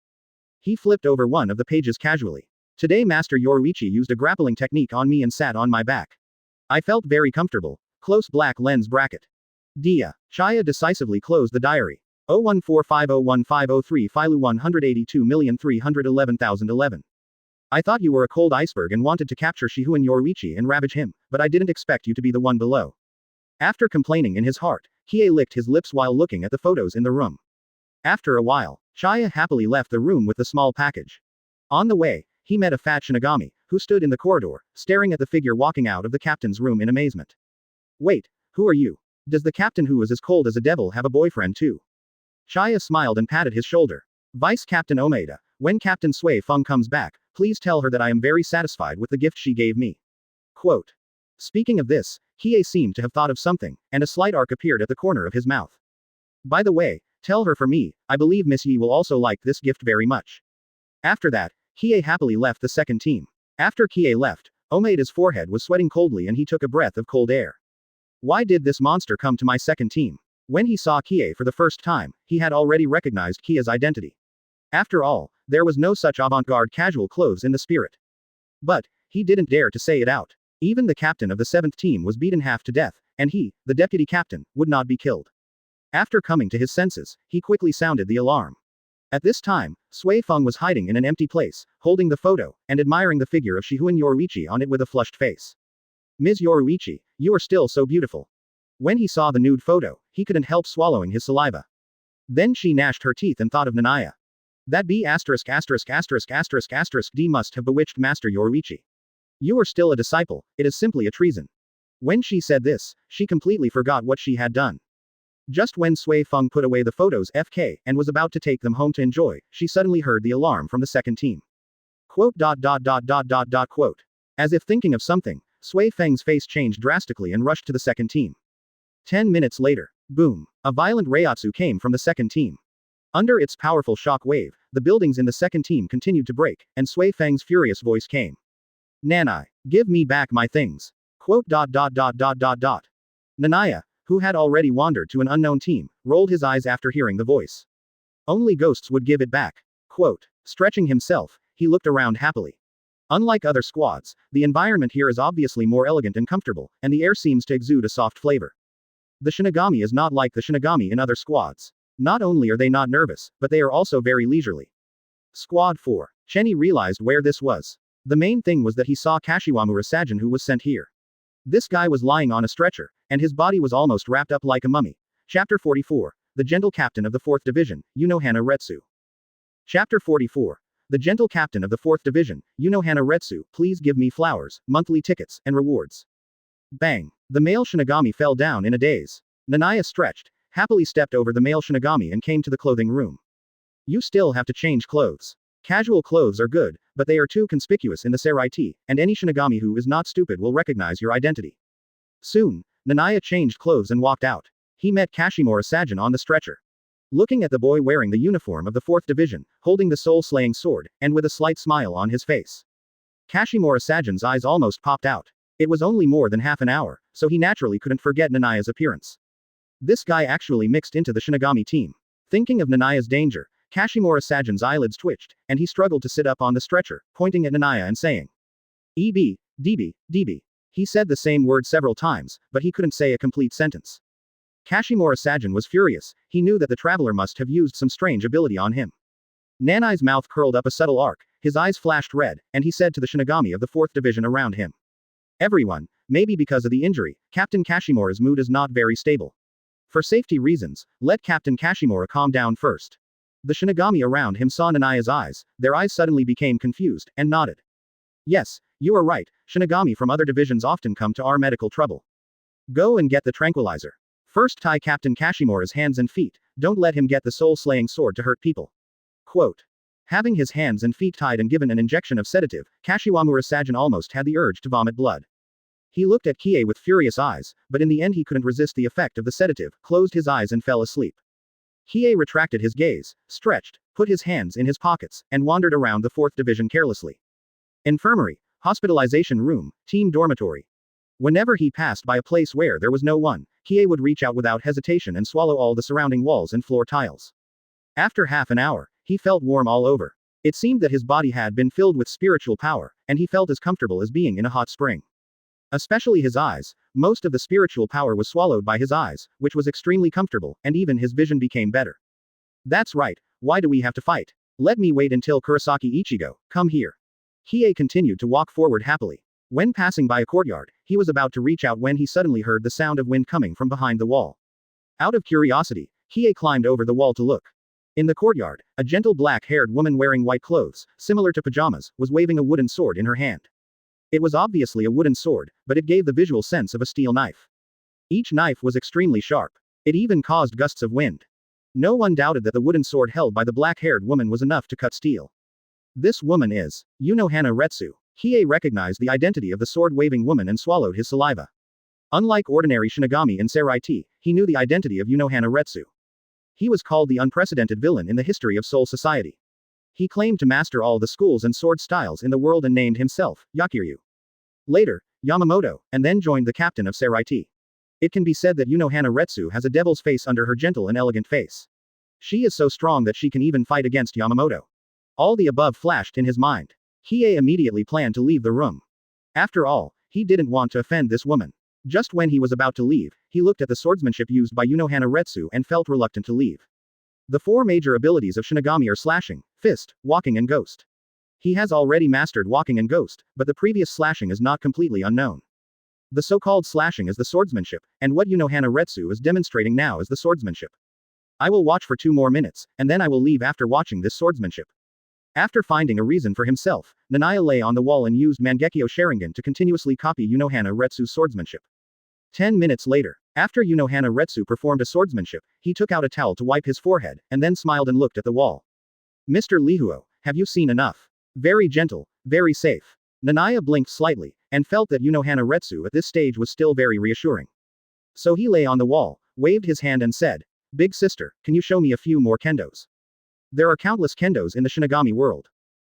He flipped over one of the pages casually. Today Master Yoruichi used a grappling technique on me and sat on my back. I felt very comfortable. Close black lens bracket. Dia. Chaya decisively closed the diary. 014501503 Filu 182,311,011. I thought you were a cold iceberg and wanted to capture Shihu and Yoruichi and ravage him, but I didn't expect you to be the one below. After complaining in his heart, Hiei licked his lips while looking at the photos in the room. After a while, Chaya happily left the room with the small package. On the way, he met a fat Shinigami, who stood in the corridor, staring at the figure walking out of the captain's room in amazement. Wait, who are you? Does the captain who is as cold as a devil have a boyfriend too? Chaya smiled and patted his shoulder. Vice Captain Omeda, when Captain Sui Feng comes back, please tell her that I am very satisfied with the gift she gave me. Quote. Speaking of this, Hiei seemed to have thought of something, and a slight arc appeared at the corner of his mouth. By the way, tell her for me, I believe Miss Yi will also like this gift very much. After that, Hiei happily left the second team. After Hiei left, Omeda's forehead was sweating coldly and he took a breath of cold air. Why did this monster come to my second team? When he saw Hiei for the first time, he had already recognized Kia's identity. After all, there was no such avant-garde casual clothes in the spirit. But, he didn't dare to say it out. Even the captain of the 7th team was beaten half to death, and he, the deputy captain, would not be killed. After coming to his senses, he quickly sounded the alarm. At this time, Sui Feng was hiding in an empty place, holding the photo, and admiring the figure of Shihu and Yoruichi on it with a flushed face. Ms. Yoruichi, you are still so beautiful. When he saw the nude photo, he couldn't help swallowing his saliva. Then she gnashed her teeth and thought of Niah. That D must have bewitched Master Yoruichi. You are still a disciple, it is simply a treason. When she said this, she completely forgot what she had done. Just when Sui Feng put away the photos FK and was about to take them home to enjoy, she suddenly heard the alarm from the second team. Quote. As if thinking of something, Sui Feng's face changed drastically and rushed to the second team. 10 minutes later, boom, a violent reiatsu came from the second team. Under its powerful shock wave, the buildings in the second team continued to break, and Sui Feng's furious voice came. Nanai, give me back my things. Quote. Niah, who had already wandered to an unknown team, rolled his eyes after hearing the voice. Only ghosts would give it back. Quote. Stretching himself, he looked around happily. Unlike other squads, the environment here is obviously more elegant and comfortable, and the air seems to exude a soft flavor. The Shinigami is not like the Shinigami in other squads. Not only are they not nervous, but they are also very leisurely. Squad 4. Chenny realized where this was. The main thing was that he saw Kashiwamura Sajin who was sent here. This guy was lying on a stretcher, and his body was almost wrapped up like a mummy. Chapter 44. The Gentle Captain of the 4th Division, Unohana Retsu. Chapter 44. The Gentle Captain of the 4th Division, Unohana Retsu, please give me flowers, monthly tickets, and rewards. Bang. The male Shinigami fell down in a daze. Niah stretched, happily stepped over the male Shinigami and came to the clothing room. You still have to change clothes. Casual clothes are good, but they are too conspicuous in the Seireitei, and any Shinigami who is not stupid will recognize your identity. Soon, Niah changed clothes and walked out. He met Kashiwamura Sajin on the stretcher. Looking at the boy wearing the uniform of the 4th Division, holding the soul-slaying sword, and with a slight smile on his face. Kashiwamura Sajin's eyes almost popped out. It was only more than half an hour, so he naturally couldn't forget Niah's appearance. This guy actually mixed into the Shinigami team. Thinking of Niah's danger, Kashiwamura Sajin's eyelids twitched, and he struggled to sit up on the stretcher, pointing at Niah and saying, EB, DB. He said the same word several times, but he couldn't say a complete sentence. Kashiwamura Sajin was furious, he knew that the traveler must have used some strange ability on him. Nanai's mouth curled up a subtle arc, his eyes flashed red, and he said to the Shinigami of the 4th Division around him. Everyone, maybe because of the injury, Captain Kashiwamura's mood is not very stable. For safety reasons, let Captain Kashiwamura calm down first. The Shinigami around him saw Niah's eyes, their eyes suddenly became confused, and nodded. Yes, you are right, Shinigami from other divisions often come to our medical trouble. Go and get the tranquilizer. First tie Captain Kashimora's hands and feet, don't let him get the soul-slaying sword to hurt people. Quote. Having his hands and feet tied and given an injection of sedative, Kashiwamura Sajin almost had the urge to vomit blood. He looked at Kie with furious eyes, but in the end he couldn't resist the effect of the sedative, closed his eyes and fell asleep. Kie retracted his gaze, stretched, put his hands in his pockets, and wandered around the 4th division carelessly. Infirmary, hospitalization room, team dormitory. Whenever he passed by a place where there was no one, Kie would reach out without hesitation and swallow all the surrounding walls and floor tiles. After half an hour, he felt warm all over. It seemed that his body had been filled with spiritual power, and he felt as comfortable as being in a hot spring. Especially his eyes, most of the spiritual power was swallowed by his eyes, which was extremely comfortable, and even his vision became better. That's right, why do we have to fight? Let me wait until Kurosaki Ichigo, come here. Kie continued to walk forward happily. When passing by a courtyard, he was about to reach out when he suddenly heard the sound of wind coming from behind the wall. Out of curiosity, Kie climbed over the wall to look. In the courtyard, a gentle black-haired woman wearing white clothes, similar to pajamas, was waving a wooden sword in her hand. It was obviously a wooden sword, but it gave the visual sense of a steel knife. Each knife was extremely sharp. It even caused gusts of wind. No one doubted that the wooden sword held by the black-haired woman was enough to cut steel. This woman is Unohana Retsu. Kie recognized the identity of the sword-waving woman and swallowed his saliva. Unlike ordinary Shinigami in Seireitei, he knew the identity of Unohana Retsu. He was called the unprecedented villain in the history of Soul Society. He claimed to master all the schools and sword styles in the world and named himself Yakiryu. Later, Yamamoto, and then joined the captain of Seireitei. It can be said that Unohana Retsu has a devil's face under her gentle and elegant face. She is so strong that she can even fight against Yamamoto. All the above flashed in his mind. Kie immediately planned to leave the room. After all, he didn't want to offend this woman. Just when he was about to leave, he looked at the swordsmanship used by Unohana Retsu and felt reluctant to leave. The 4 major abilities of Shinigami are slashing, fist, walking and ghost. He has already mastered walking and ghost, but the previous slashing is not completely unknown. The so-called slashing is the swordsmanship, and what Unohana Retsu is demonstrating now is the swordsmanship. I will watch for 2 more minutes, and then I will leave after watching this swordsmanship. After finding a reason for himself, Niah lay on the wall and used Mangekyo Sharingan to continuously copy Unohana Retsu's swordsmanship. 10 minutes later, after Unohana Retsu performed a swordsmanship, he took out a towel to wipe his forehead, and then smiled and looked at the wall. Mr. Lihuo, have you seen enough? Very gentle, very safe. Niah blinked slightly, and felt that Unohana Retsu at this stage was still very reassuring. So he lay on the wall, waved his hand and said, Big sister, can you show me a few more kendos? There are countless kendos in the Shinigami world.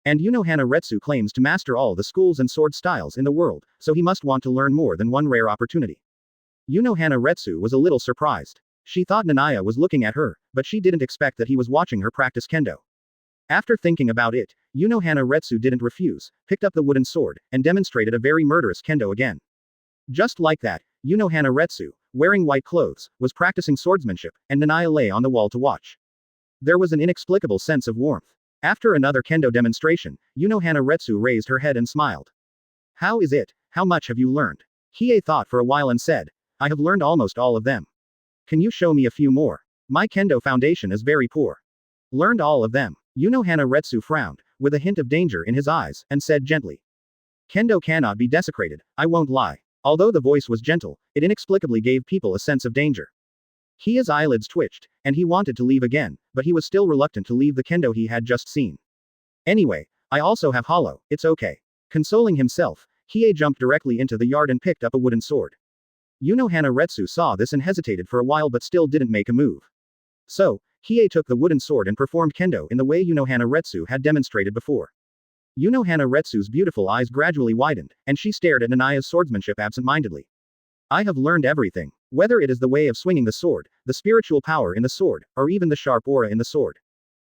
And Unohana Retsu claims to master all the schools and sword styles in the world, so he must want to learn more than one rare opportunity. Unohana Retsu was a little surprised. She thought Niah was looking at her, but she didn't expect that he was watching her practice kendo. After thinking about it, Unohana Retsu didn't refuse, picked up the wooden sword, and demonstrated a very murderous kendo again. Just like that, Unohana Retsu, wearing white clothes, was practicing swordsmanship, and Niah lay on the wall to watch. There was an inexplicable sense of warmth. After another kendo demonstration, Unohana Retsu raised her head and smiled. How is it? How much have you learned? Kie thought for a while and said, I have learned almost all of them. Can you show me a few more? My kendo foundation is very poor. Learned all of them. Unohana Retsu frowned, with a hint of danger in his eyes, and said gently. Kendo cannot be desecrated, I won't lie. Although the voice was gentle, it inexplicably gave people a sense of danger. Kie's eyelids twitched, and he wanted to leave again, but he was still reluctant to leave the kendo he had just seen. Anyway, I also have hollow, it's okay. Consoling himself, Kie jumped directly into the yard and picked up a wooden sword. Unohana Retsu saw this and hesitated for a while but still didn't make a move. So, Kie took the wooden sword and performed kendo in the way Unohana Retsu had demonstrated before. Unohana Retsu's beautiful eyes gradually widened, and she stared at Niah's swordsmanship absent-mindedly. I have learned everything. Whether it is the way of swinging the sword, the spiritual power in the sword, or even the sharp aura in the sword.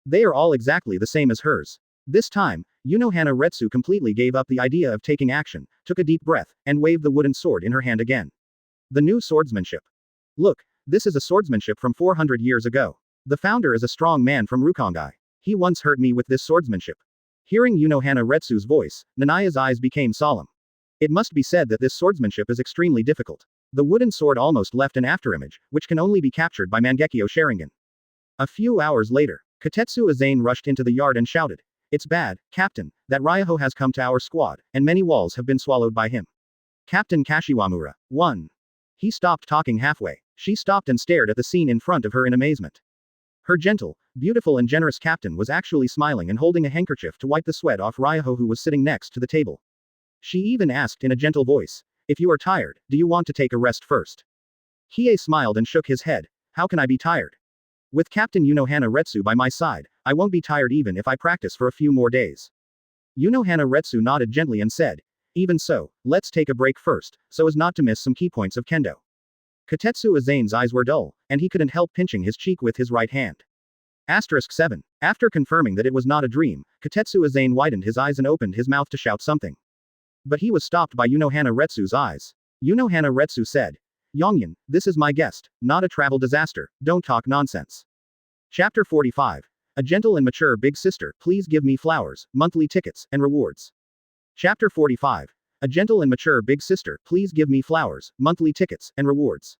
They are all exactly the same as hers. This time, Unohana Retsu completely gave up the idea of taking action, took a deep breath, and waved the wooden sword in her hand again. The new swordsmanship. Look, this is a swordsmanship from 400 years ago. The founder is a strong man from Rukongai. He once hurt me with this swordsmanship. Hearing Unohana Retsu's voice, Niah's eyes became solemn. It must be said that this swordsmanship is extremely difficult. The wooden sword almost left an afterimage, which can only be captured by Mangekyo Sharingan. A few hours later, Katetsu Aizen rushed into the yard and shouted, It's bad, Captain, that Ryaho has come to our squad, and many walls have been swallowed by him. Captain Kashiwamura. 1. He stopped talking halfway. She stopped and stared at the scene in front of her in amazement. Her gentle, beautiful and generous captain was actually smiling and holding a handkerchief to wipe the sweat off Ryaho, who was sitting next to the table. She even asked in a gentle voice, "If you are tired, do you want to take a rest first?" Hiei smiled and shook his head. "How can I be tired? With Captain Unohana Retsu by my side, I won't be tired even if I practice for a few more days." Unohana Retsu nodded gently and said, "Even so, let's take a break first, so as not to miss some key points of kendo." Katetsu Aizen's eyes were dull, and he couldn't help pinching his cheek with his right hand. 7. After confirming that it was not a dream, Katetsu Aizen widened his eyes and opened his mouth to shout something. But he was stopped by Unohana Retsu's eyes. Unohana Retsu said, "Yongyan, this is my guest, not a travel disaster, don't talk nonsense." Chapter 45. A gentle and mature big sister, please give me flowers, monthly tickets, and rewards. Chapter 45. A gentle and mature big sister, please give me flowers, monthly tickets, and rewards.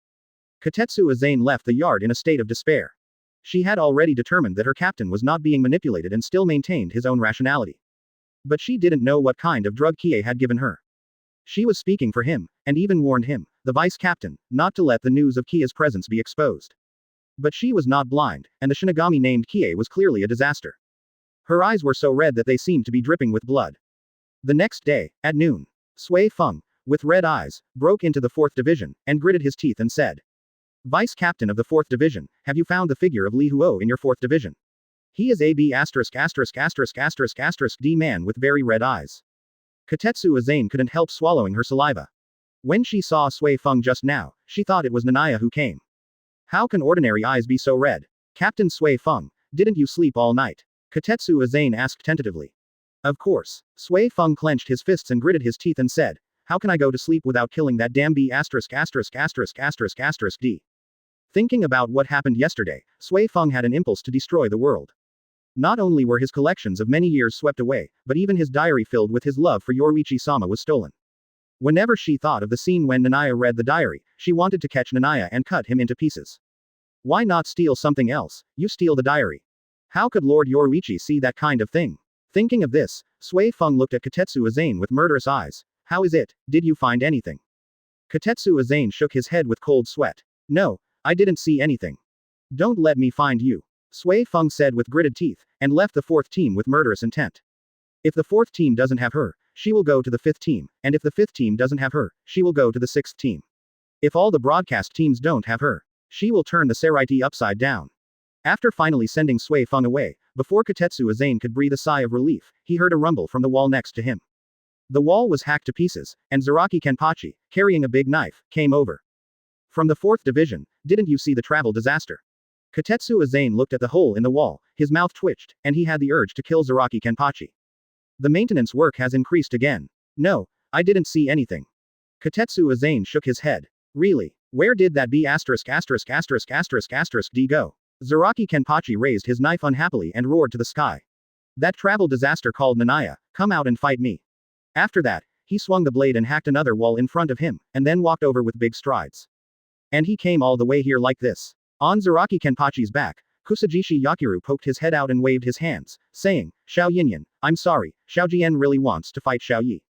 Katetsu Aizen left the yard in a state of despair. She had already determined that her captain was not being manipulated and still maintained his own rationality. But she didn't know what kind of drug Kie had given her. She was speaking for him, and even warned him, the vice captain, not to let the news of Kie's presence be exposed. But she was not blind, and the Shinigami named Kie was clearly a disaster. Her eyes were so red that they seemed to be dripping with blood. The next day, at noon, Sui Feng, with red eyes, broke into the 4th Division, and gritted his teeth and said, "Vice Captain of the 4th Division, have you found the figure of Li Huo in your 4th Division? He is a B********* D man with very red eyes." Katetsu Aizen couldn't help swallowing her saliva. When she saw Sui Feng just now, she thought it was Niah who came. How can ordinary eyes be so red? Captain Sui Feng, didn't you sleep all night? Katetsu Aizen asked tentatively. Of course. Sui Feng clenched his fists and gritted his teeth and said, "How can I go to sleep without killing that damn B*************************. D?" Thinking about what happened yesterday, Sui Feng had an impulse to destroy the world. Not only were his collections of many years swept away, but even his diary filled with his love for Yoruichi-sama was stolen. Whenever she thought of the scene when Niah read the diary, she wanted to catch Niah and cut him into pieces. Why not steal something else? You steal the diary. How could Lord Yoruichi see that kind of thing? Thinking of this, Sui Feng looked at Katetsu Aizen with murderous eyes. "How is it? Did you find anything?" Katetsu Aizen shook his head with cold sweat. "No, I didn't see anything." "Don't let me find you," Sui Feng said with gritted teeth, and left the 4th team with murderous intent. If the 4th team doesn't have her, she will go to the 5th team, and if the 5th team doesn't have her, she will go to the 6th team. If all the broadcast teams don't have her, she will turn the Seireitei upside down. After finally sending Sui Feng away, before Katetsu Aizen could breathe a sigh of relief, he heard a rumble from the wall next to him. The wall was hacked to pieces, and Zaraki Kenpachi, carrying a big knife, came over. "From the 4th Division, didn't you see the travel disaster?" Katetsu Aizen looked at the hole in the wall, his mouth twitched, and he had the urge to kill Zaraki Kenpachi. "The maintenance work has increased again." "No, I didn't see anything." Katetsu Aizen shook his head. "Really? Where did that B*********** D go?" Zaraki Kenpachi raised his knife unhappily and roared to the sky. "That travel disaster called Niah, come out and fight me." After that, he swung the blade and hacked another wall in front of him, and then walked over with big strides. "And he came all the way here like this." On Zaraki Kenpachi's back, Kusajishi Yakiru poked his head out and waved his hands, saying, "Xiao Yinyan, I'm sorry, Xiao Jian really wants to fight Xiao Yi."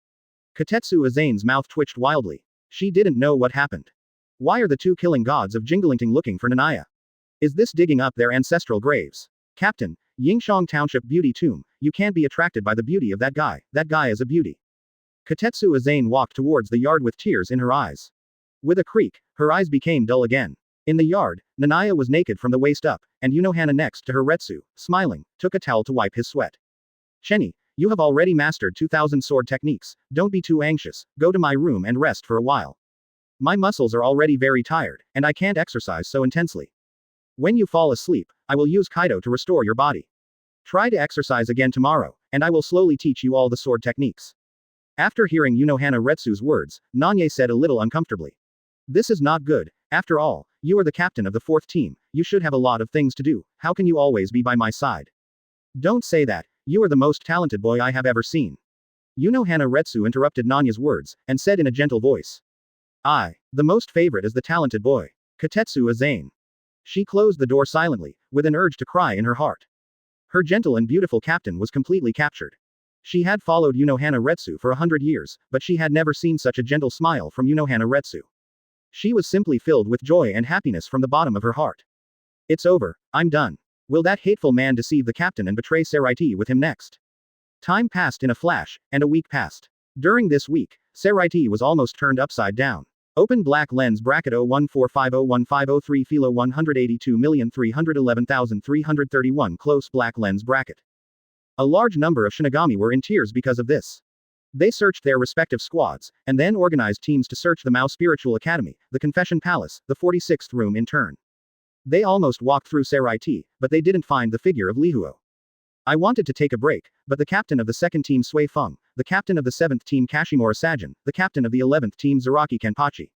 Katetsu Aizen's mouth twitched wildly. She didn't know what happened. Why are the two killing gods of Jinglingting looking for Niah? Is this digging up their ancestral graves? "Captain, Yingxiang Township Beauty Tomb, you can't be attracted by the beauty of that guy is a beauty." Katetsu Aizen walked towards the yard with tears in her eyes. With a creak, her eyes became dull again. In the yard, Niah was naked from the waist up, and Unohana next to her Retsu, smiling, took a towel to wipe his sweat. "Chenny, you have already mastered 2000 sword techniques, don't be too anxious, go to my room and rest for a while. My muscles are already very tired, and I can't exercise so intensely. When you fall asleep, I will use Kaido to restore your body. Try to exercise again tomorrow, and I will slowly teach you all the sword techniques." After hearing Unohana Retsu's words, Niah said a little uncomfortably. "This is not good. After all, you are the captain of the 4th team, you should have a lot of things to do, how can you always be by my side?" "Don't say that, you are the most talented boy I have ever seen." Unohana Retsu interrupted Niah's words, and said in a gentle voice. The most favorite is the talented boy. Katetsu Aizen." She closed the door silently, with an urge to cry in her heart. Her gentle and beautiful captain was completely captured. She had followed Unohana Retsu for 100 years, but she had never seen such a gentle smile from Unohana Retsu. She was simply filled with joy and happiness from the bottom of her heart. It's over, I'm done. Will that hateful man deceive the captain and betray Seireitei with him next? Time passed in a flash, and a week passed. During this week, Seireitei was almost turned upside down. Open black lens bracket 014501503 Philo 182,311,331 close black lens bracket. A large number of Shinigami were in tears because of this. They searched their respective squads, and then organized teams to search the Mao Spiritual Academy, the Confession Palace, the 46th room in turn. They almost walked through Seireitei, but they didn't find the figure of Lihuo. I wanted to take a break, but the captain of the 2nd team Sui Feng, the captain of the 7th team Kashimura Sajin, the captain of the 11th team Zaraki Kenpachi.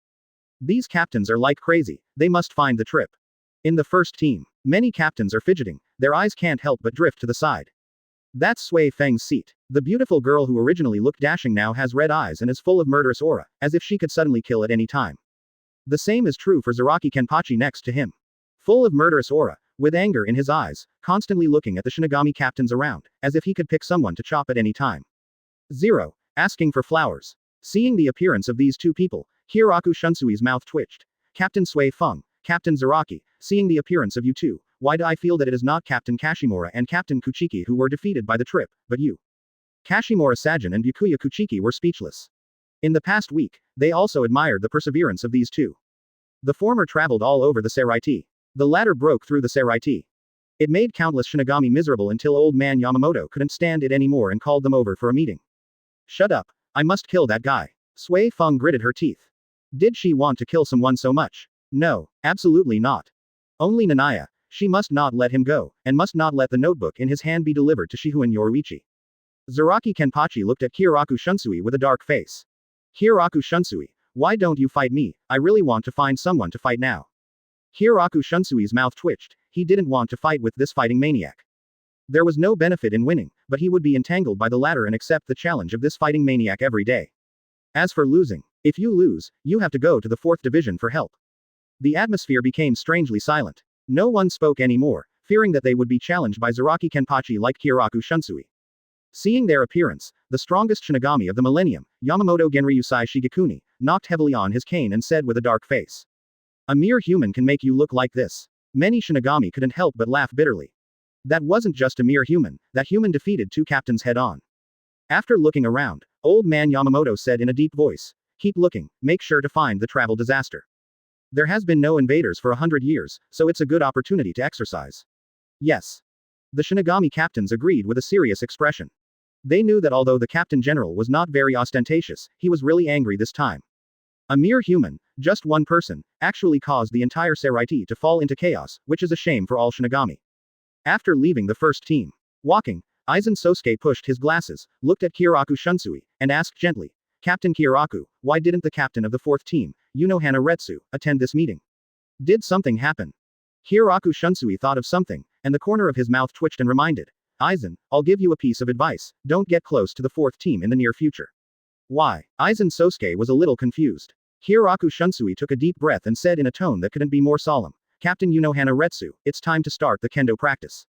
These captains are like crazy, they must find the trip. In the 1st team, many captains are fidgeting, their eyes can't help but drift to the side. That's Sui Feng's seat. The beautiful girl who originally looked dashing now has red eyes and is full of murderous aura, as if she could suddenly kill at any time. The same is true for Zaraki Kenpachi next to him. Full of murderous aura, with anger in his eyes, constantly looking at the Shinigami captains around, as if he could pick someone to chop at any time. 0. Asking for flowers. Seeing the appearance of these two people, Hiraku Shunsui's mouth twitched. Captain Sui Feng, Captain Zaraki, seeing the appearance of you two, why do I feel that it is not Captain Kashimura and Captain Kuchiki who were defeated by the trip, but you? Kashimura Sajin and Byakuya Kuchiki were speechless. In the past week, they also admired the perseverance of these two. The former traveled all over the Seireitei. The latter broke through the Seireitei. It made countless Shinigami miserable until old man Yamamoto couldn't stand it anymore and called them over for a meeting. Shut up, I must kill that guy. Sui Feng gritted her teeth. Did she want to kill someone so much? No, absolutely not. Only Niah. She must not let him go, and must not let the notebook in his hand be delivered to Shihu and Yoruichi. Zaraki Kenpachi looked at Hiraku Shunsui with a dark face. Hiraku Shunsui, why don't you fight me? I really want to find someone to fight now. Hiraku Shunsui's mouth twitched, he didn't want to fight with this fighting maniac. There was no benefit in winning, but he would be entangled by the latter and accept the challenge of this fighting maniac every day. As for losing, if you lose, you have to go to the 4th division for help. The atmosphere became strangely silent. No one spoke anymore, fearing that they would be challenged by Zaraki Kenpachi like Hiraku Shunsui. Seeing their appearance, the strongest Shinigami of the millennium, Yamamoto Genryusai Shigekuni, knocked heavily on his cane and said with a dark face. A mere human can make you look like this. Many Shinigami couldn't help but laugh bitterly. That wasn't just a mere human, that human defeated two captains head-on. After looking around, old man Yamamoto said in a deep voice, keep looking, make sure to find the travel disaster. There has been no invaders for 100 years, so it's a good opportunity to exercise. Yes. The Shinigami captains agreed with a serious expression. They knew that although the captain general was not very ostentatious, he was really angry this time. A mere human, just one person, actually caused the entire Seireitei to fall into chaos, which is a shame for all Shinigami. After leaving the 1st team, walking, Aizen Sōsuke pushed his glasses, looked at Kiraku Shunsui, and asked gently, Captain Kiraku, why didn't the captain of the 4th team, Unohana Retsu, attend this meeting? Did something happen? Kiraku Shunsui thought of something, and the corner of his mouth twitched and reminded, Aizen, I'll give you a piece of advice, don't get close to the 4th team in the near future. Why? Aizen Sōsuke was a little confused. Kiraku Shunsui took a deep breath and said in a tone that couldn't be more solemn, Captain Unohana Retsu, it's time to start the kendo practice.